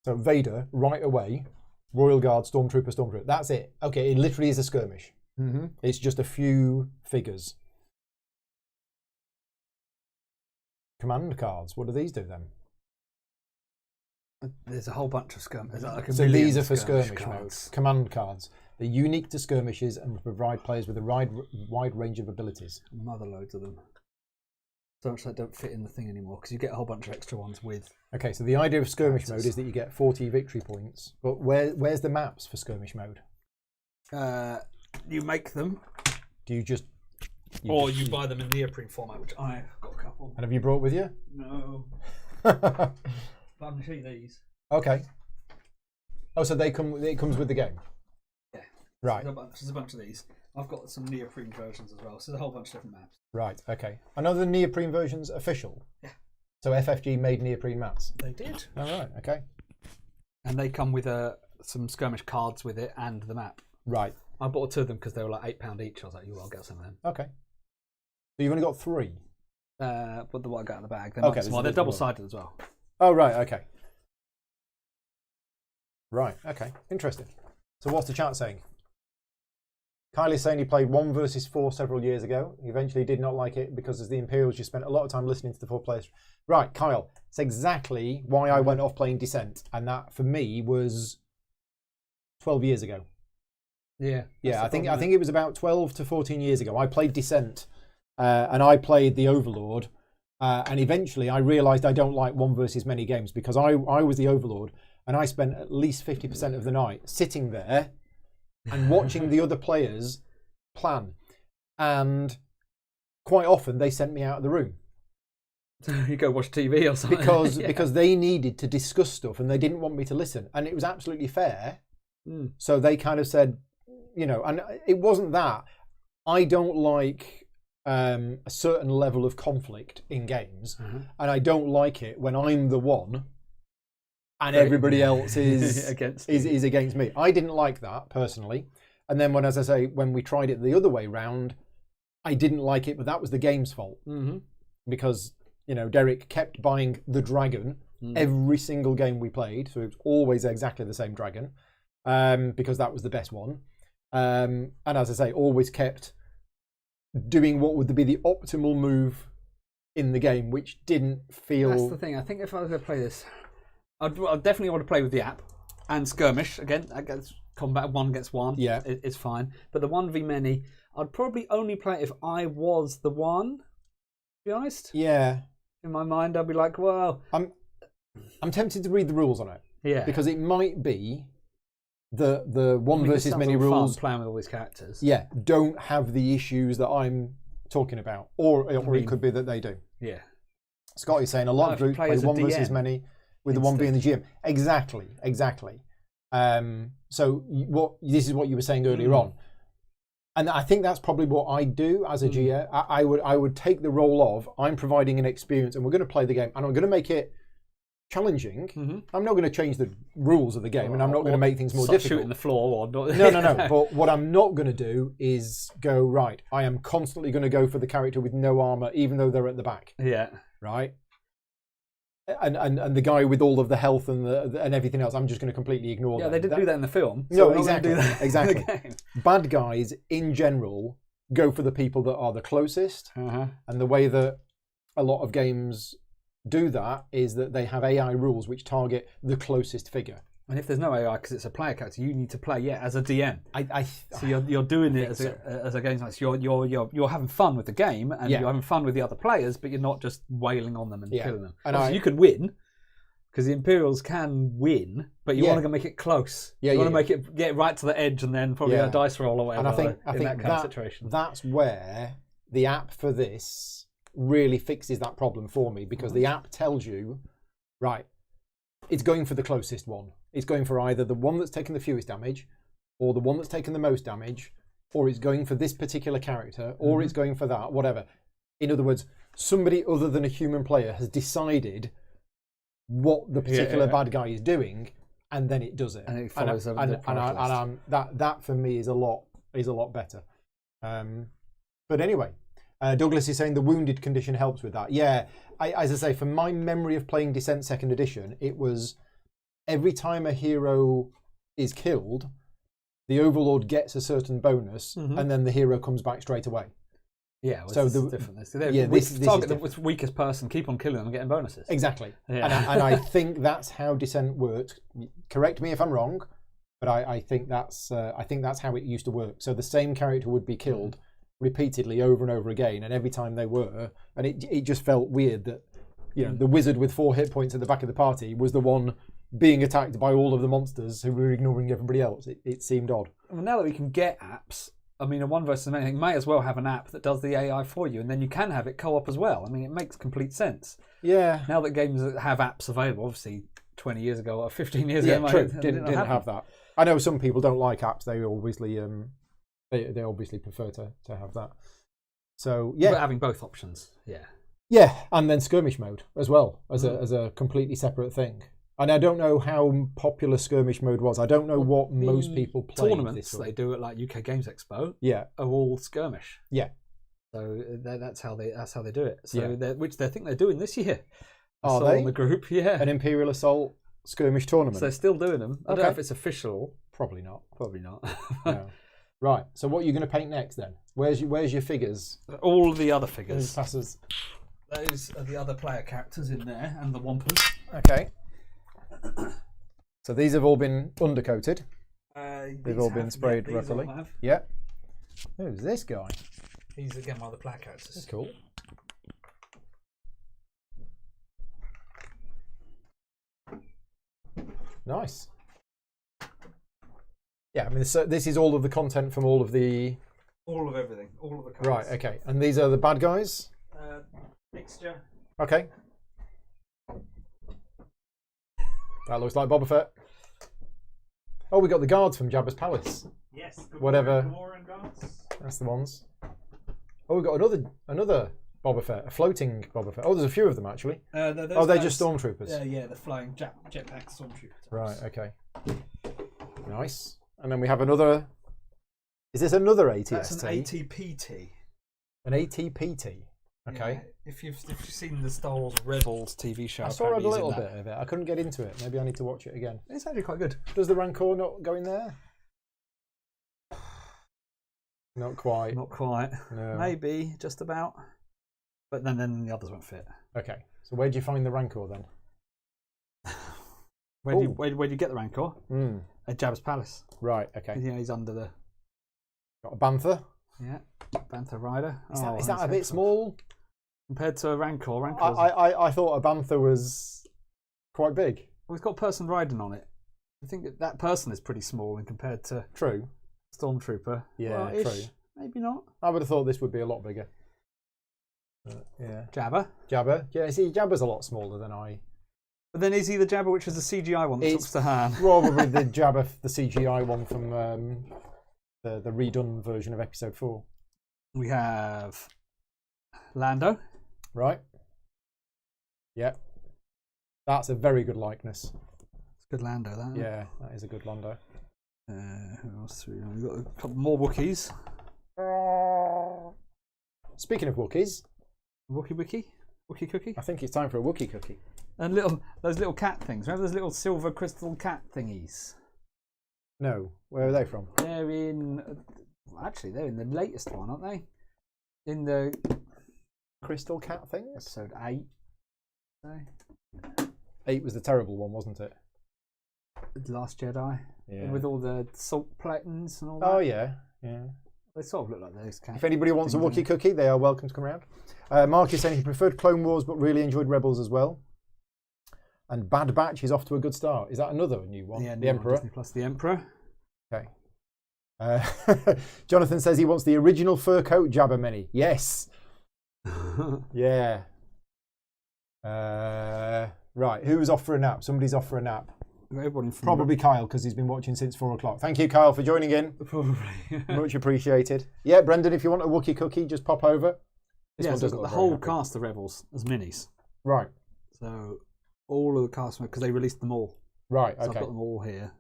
So Vader right away, Royal Guard, Stormtrooper. That's it. Okay, it literally is a skirmish. Mm-hmm. It's just a few figures. Command cards. What do these do then? There's a whole bunch of skirmishes. Like So these are for skirmish mode. Command cards. They're unique to skirmishes and will provide players with a wide range of abilities. Mother loads of them. So much that don't fit in the thing anymore because you get a whole bunch of extra ones with. Okay, so the idea of skirmish Characters. mode is that you get 40 victory points. But where's the maps for skirmish mode? You make them, Do you just... or you buy them in neoprene format, which I've got a couple. And have you brought with you? No, but I'm gonna show you these. Okay. Oh, so it comes with the game? Yeah. Right, There's a bunch of these. I've got some neoprene versions as well. So there's a whole bunch of different maps. right, okay. And are the neoprene versions official? Yeah. So FFG made neoprene mats? They did. All right, okay. And they come with some skirmish cards with it and the map. Right, I bought 2 of them because they were like £8 each. I was like, I'll get some of them. okay. So you've only got 3? But the one I got in the bag, they're Okay, nice. there's Well, they're a little double-sided as well. Oh, right, okay. Right, okay. Interesting. So what's the chat saying? Kylie's saying he played 1 versus 4 several years ago. He eventually did not like it because as the Imperials, you spent a lot of time listening to the 4 players. Right, Kyle, it's exactly why I went off playing Descent. And that, for me, was 12 years ago. Yeah. Yeah, I think it was about 12 to 14 years ago. I played Descent and I played the Overlord. And eventually I realised I don't like 1 versus many games because I was the Overlord and I spent at least 50% of the night sitting there and watching the other players plan. And quite often they sent me out of the room. You go watch TV or something. Because Yeah. because they needed to discuss stuff and they didn't want me to listen. And it was absolutely fair So they kind of said, you know, and it wasn't that. I don't like a certain level of conflict in games, and I don't like it when I'm the one and everybody else is is against me. I didn't like that personally. And then when, as I say, when we tried it the other way round, I didn't like it, but that was the game's fault. Because, you know, Derek kept buying the dragon every single game we played. So it was always exactly the same dragon, because that was the best one. And as I say, always kept doing what would be the optimal move in the game, which didn't feel... That's the thing. I think if I was going to play this, I'd definitely want to play with the app and skirmish. Again, I guess combat 1 against 1. Yeah. It's fine. But the 1v many, I'd probably only play it if I was the one, to be honest. Yeah. In my mind, I'd be like, well... I'm tempted to read the rules on it. Yeah. Because it might be the one versus many rules... playing with all these characters. Yeah, don't have the issues that I'm talking about. Or it could be that they do. Yeah. Scott is saying a lot of groups play 1 versus many, with the 1 being the GM. Exactly. So this is what you were saying earlier on. And I think that's probably what I do as a GM. I would take the role of, I'm providing an experience and we're going to play the game and I'm going to make it challenging. I'm not going to change the rules of the game and I'm not going to make things more difficult. Shooting the floor or not. No. But what I'm not going to do is go, right, I am constantly going to go for the character with no armor, even though they're at the back. Yeah. Right? And the guy with all of the health and everything else, I'm just going to completely ignore them. Yeah, they did do that in the film. So no, exactly. Bad guys, in general, go for the people that are the closest. And the way that a lot of games do that is that they have AI rules which target the closest figure. And if there's no AI because it's a player character, you need to play as a DM. So you're doing it as a game. So you're having fun with the game and you're having fun with the other players, but you're not just wailing on them and killing them. And you can win because the Imperials can win, but you want to make it close. You want to make it get right to the edge and then probably a dice roll or whatever. And I think that kind of situation. That's where the app for this really fixes that problem for me, because the app tells you, right, it's going for the closest one. It's going for either the one that's taken the fewest damage, or the one that's taken the most damage, or it's going for this particular character, or it's going for that, whatever. In other words, somebody other than a human player has decided what the particular bad guy is doing, and then it does it. And it follows that for me is a lot better. But anyway, Douglas is saying the wounded condition helps with that. Yeah, as I say, from my memory of playing Descent 2nd Edition, it was every time a hero is killed, the Overlord gets a certain bonus, and then the hero comes back straight away. Yeah, so this is different. This target the weakest person, keep on killing them and getting bonuses. Exactly. Yeah. And I think that's how Descent worked. Correct me if I'm wrong, but I think that's how it used to work. So the same character would be killed repeatedly over and over again, and every time they were, and it just felt weird that, you know, the wizard with 4 hit points at the back of the party was the one being attacked by all of the monsters who were ignoring everybody else. It seemed odd. Well, now that we can get apps, I mean, a 1 versus many thing, might as well have an app that does the AI for you, and then you can have it co-op as well. I mean, it makes complete sense. Yeah. Now that games have apps available, obviously 20 years ago or 15 years ago, true. Didn't have that. I know some people don't like apps. They obviously they obviously prefer to have that. So yeah, but having both options, yeah, and then skirmish mode as well as a completely separate thing. And I don't know how popular skirmish mode was. I don't know what most people play. Tournaments they do at like UK Games Expo, are all skirmish. Yeah. So that's how they do it. So which they think they're doing this year. Are they? On the group, an Imperial Assault skirmish tournament. So they're still doing them. I don't know if it's official. Probably not. No. Right. So what are you going to paint next then? Where's your figures? All the other figures. Passes. Those are the other player characters in there and the Wampus. Okay. So these have all been undercoated. They've all been sprayed roughly. Yeah. Who's this guy? He's again one of the player characters. That's cool. Nice. Yeah, I mean, this is all of the content from all of the... All of everything. All of the cards. Right, okay. And these are the bad guys? Mixture. Okay. That looks like Boba Fett. Oh, we got the guards from Jabba's palace. Yes. Whatever. Gamorrean guards. That's the ones. Oh, we got another Boba Fett, a floating Boba Fett. Oh, there's a few of them actually. They're just stormtroopers. Yeah, the flying jetpack stormtroopers. Right. Okay. Nice. And then we have another. Is this another ATST? That's an ATPT. An ATPT. Okay. Yeah, if you've seen the Star Wars Rebels TV show, I saw a little bit of it. I couldn't get into it. Maybe I need to watch it again. It's actually quite good. Does the Rancor not go in there? Not quite. Not quite. No. Maybe just about. But then the others won't fit. Okay. So where do you find the Rancor then? Where do you get the Rancor? At Jabba's palace. Right. Okay. Yeah, he's under the. Got a Bantha. Yeah, Bantha Rider. Is that a bit small compared to a Rancor? I thought a Bantha was quite big. Well, it's got a person riding on it. I think that person is pretty small in compared to True. Stormtrooper. Yeah, well, true. Maybe not. I would have thought this would be a lot bigger. Yeah. Jabba. Yeah, see, Jabba's a lot smaller than I. But then is he the Jabba, which is the CGI one that talks to Han? Probably the Jabba, the CGI one from the redone version of Episode 4. We have Lando. Right. Yeah. That's a very good likeness. It's good Lando, that. Yeah, that is a good Lando. Who else? We've got a couple more Wookiees. Speaking of Wookiees. Wookie cookie? I think it's time for a Wookiee cookie. And those little cat things. Remember those little silver crystal cat thingies? No. Where are they from? They're in... Actually, they're in the latest one, aren't they? In the... Crystal cat things? Episode 8. So. 8 was the terrible one, wasn't it? The Last Jedi. Yeah. With all the salt platens and all that. Oh, yeah. Yeah. They sort of look like those cats. If anybody wants a Wookiee cookie, they are welcome to come around. Mark is saying he preferred Clone Wars but really enjoyed Rebels as well. And Bad Batch is off to a good start. Is that another new one? Yeah, the Emperor. Disney Plus the Emperor. Okay. Jonathan says he wants the original fur coat Jabba Mini. Yes. Yeah. Right. Who's off for a nap? Somebody's off for a nap. Probably Kyle, because he's been watching since 4 o'clock. Thank you, Kyle, for joining in. Probably. Much appreciated. Yeah, Brendan, if you want a Wookiee cookie, just pop over. This one doesn't. The whole cast of Rebels as minis. Right. So all of the cast, because they released them all. Right. So okay. I've got them all here.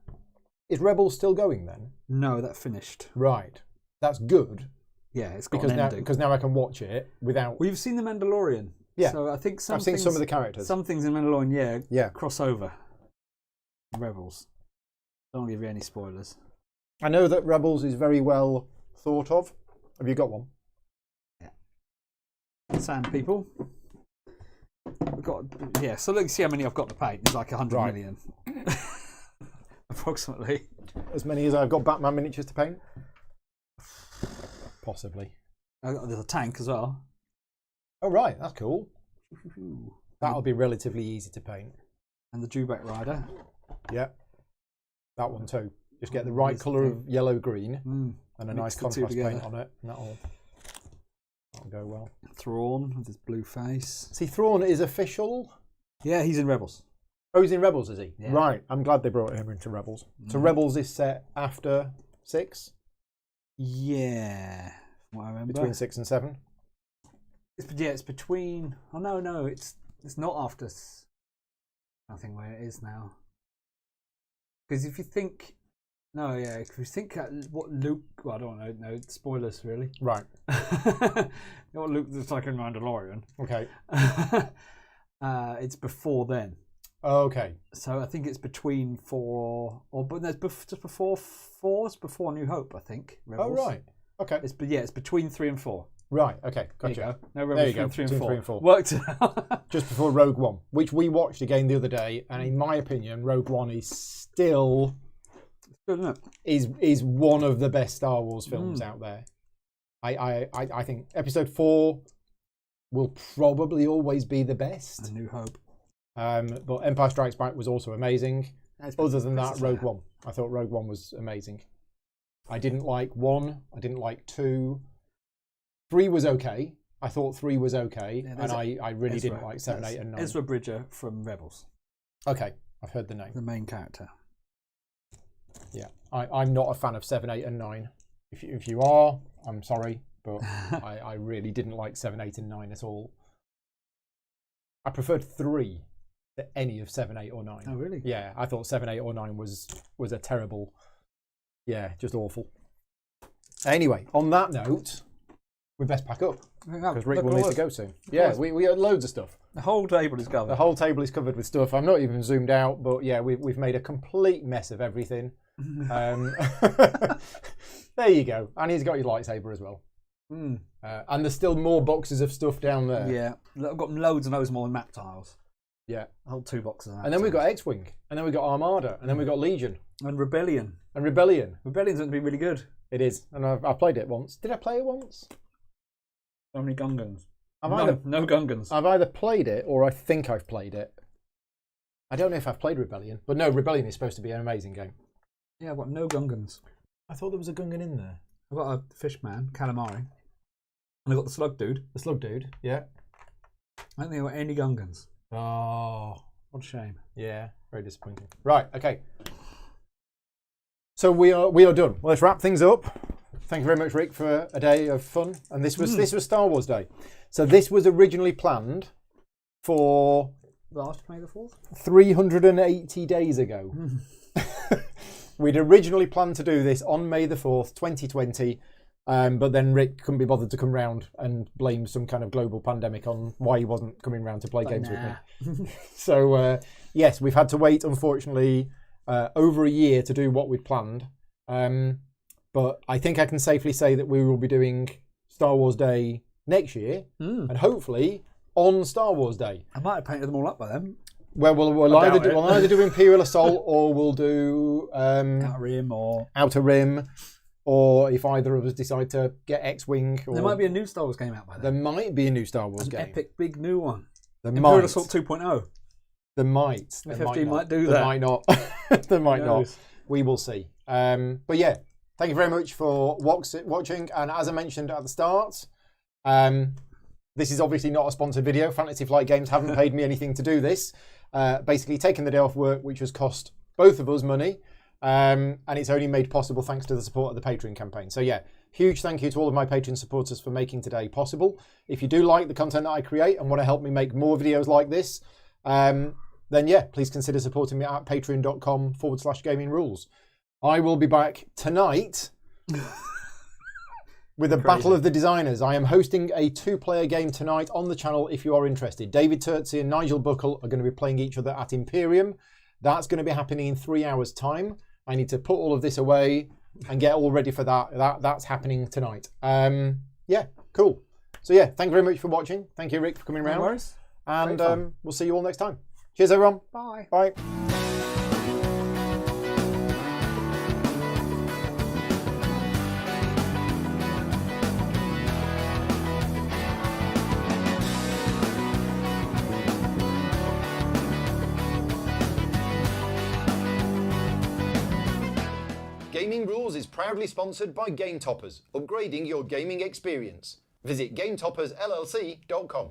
Is Rebels still going then? No, that finished. Right. That's good. Yeah, it's got an ending. Because now I can watch it without. Well, you've seen The Mandalorian. Yeah. So I think I've seen some of the characters. Some things in Mandalorian, yeah. cross over. Rebels. Don't give you any spoilers. I know that Rebels is very well thought of. Have you got one? Yeah. Sand people. We've got, yeah, so look, see how many I've got to paint. There's like 100 million. Approximately. As many as I've got Batman miniatures to paint? Possibly. There's a tank as well. Oh, right, that's cool. That'll be relatively easy to paint. And the Dewback Rider. Yeah. That one too. Just get the right colour of yellow-green and a nice contrast paint on it. And that'll go well. Thrawn with his blue face. See, Thrawn is official? Yeah, he's in Rebels. Oh, he's in Rebels, is he? Yeah. Right. I'm glad they brought him into Rebels. So Rebels is set after 6? Yeah. From what I remember. Between 6 and 7? It's between... Oh, no, it's not after... I think where it is now. Because if you think... No, yeah, if you think what Luke... Well, I don't know, no spoilers, really. Right. What Luke looks like in Mandalorian. Okay. It's before then. Okay. So I think it's between 4... But there's just before 4. It's before New Hope, I think. Rebels. Oh, right. Okay. It's between 3 and 4. Right, okay, gotcha. There you go. No, Rebels between 3 and 4. Worked it out. Just before Rogue One, which we watched again the other day, and in my opinion, Rogue One is still is one of the best Star Wars films out there. I think Episode 4 will probably always be the best. A New Hope. But Empire Strikes Back was also amazing. Other than that, Rogue One. I thought Rogue One was amazing. I didn't like 1. I didn't like 2. 3 was okay. I thought 3 was okay, and I really didn't like 7, 8, and 9. Ezra Bridger from Rebels. Okay, I've heard the name. The main character. Yeah, I'm not a fan of 7, 8, and 9. If you are, I'm sorry, but I really didn't like 7, 8, and 9 at all. I preferred 3 to any of 7, 8, or 9. Oh, really? Yeah, I thought 7, 8, or 9 was a terrible. Yeah, just awful. Anyway, on that note, we best pack up because Rick will need to go soon. Yeah, we had loads of stuff. The whole table is covered. The whole table is covered with stuff. I'm not even zoomed out, but yeah, we've made a complete mess of everything. There you go. And he's got his lightsaber as well. And there's still more boxes of stuff down there. Yeah, I've got loads and loads more map tiles. Yeah. A whole 2 boxes of map And then we've tiles. got X-Wing. And then we've got Armada. And then we've got Legion. And Rebellion. Rebellion's going to be really good. It is. And I've played it once. Did I play it once? How many Gungans? No Gungans. I've either played it or I think I've played it. I don't know if I've played Rebellion. But no, Rebellion is supposed to be an amazing game. Yeah, I've got no Gungans. I thought there was a Gungan in there. I've got a fish man, calamari. And I've got the slug dude. The slug dude, yeah. I don't think I've got any Gungans. Oh, what a shame. Yeah, very disappointing. Right, okay. So we are done. Well, let's wrap things up. Thank you very much, Rick, for a day of fun. And this was Star Wars Day. So this was originally planned for Last May the 4th? 380 days ago. We'd originally planned to do this on May the 4th, 2020. But then Rick couldn't be bothered to come round and blame some kind of global pandemic on why he wasn't coming round to play games with me. So, yes, we've had to wait, unfortunately, over a year to do what we'd planned. But I think I can safely say that we will be doing Star Wars Day next year. And hopefully on Star Wars Day. I might have painted them all up by then. Well, we'll either do Imperial Assault or we'll do Outer Rim. Or if either of us decide to get X-Wing. There might be a new Star Wars game out by then. There might be a new Star Wars game. An epic big new one. Imperial Assault 2.0. There might. The 50 might do that. There might not. There might not. We will see. But yeah, thank you very much for watching. And as I mentioned at the start, this is obviously not a sponsored video. Fantasy Flight Games haven't paid me anything to do this. Basically taking the day off work, which has cost both of us money. And it's only made possible thanks to the support of the Patreon campaign. So yeah, huge thank you to all of my Patreon supporters for making today possible. If you do like the content that I create and want to help me make more videos like this, then yeah, please consider supporting me at patreon.com/gaming rules. I will be back tonight with a battle of the designers. I am hosting a 2-player game tonight on the channel if you are interested. David Turtsey and Nigel Buckle are going to be playing each other at Imperium. That's going to be happening in 3 hours' time. I need to put all of this away and get all ready for that. That's happening tonight. Yeah, cool. So yeah, thank you very much for watching. Thank you, Rick, for coming around. No worries. And we'll see you all next time. Cheers, everyone. Bye. Bye. Gaming Rules is proudly sponsored by Game Toppers, upgrading your gaming experience. Visit GameToppersLLC.com.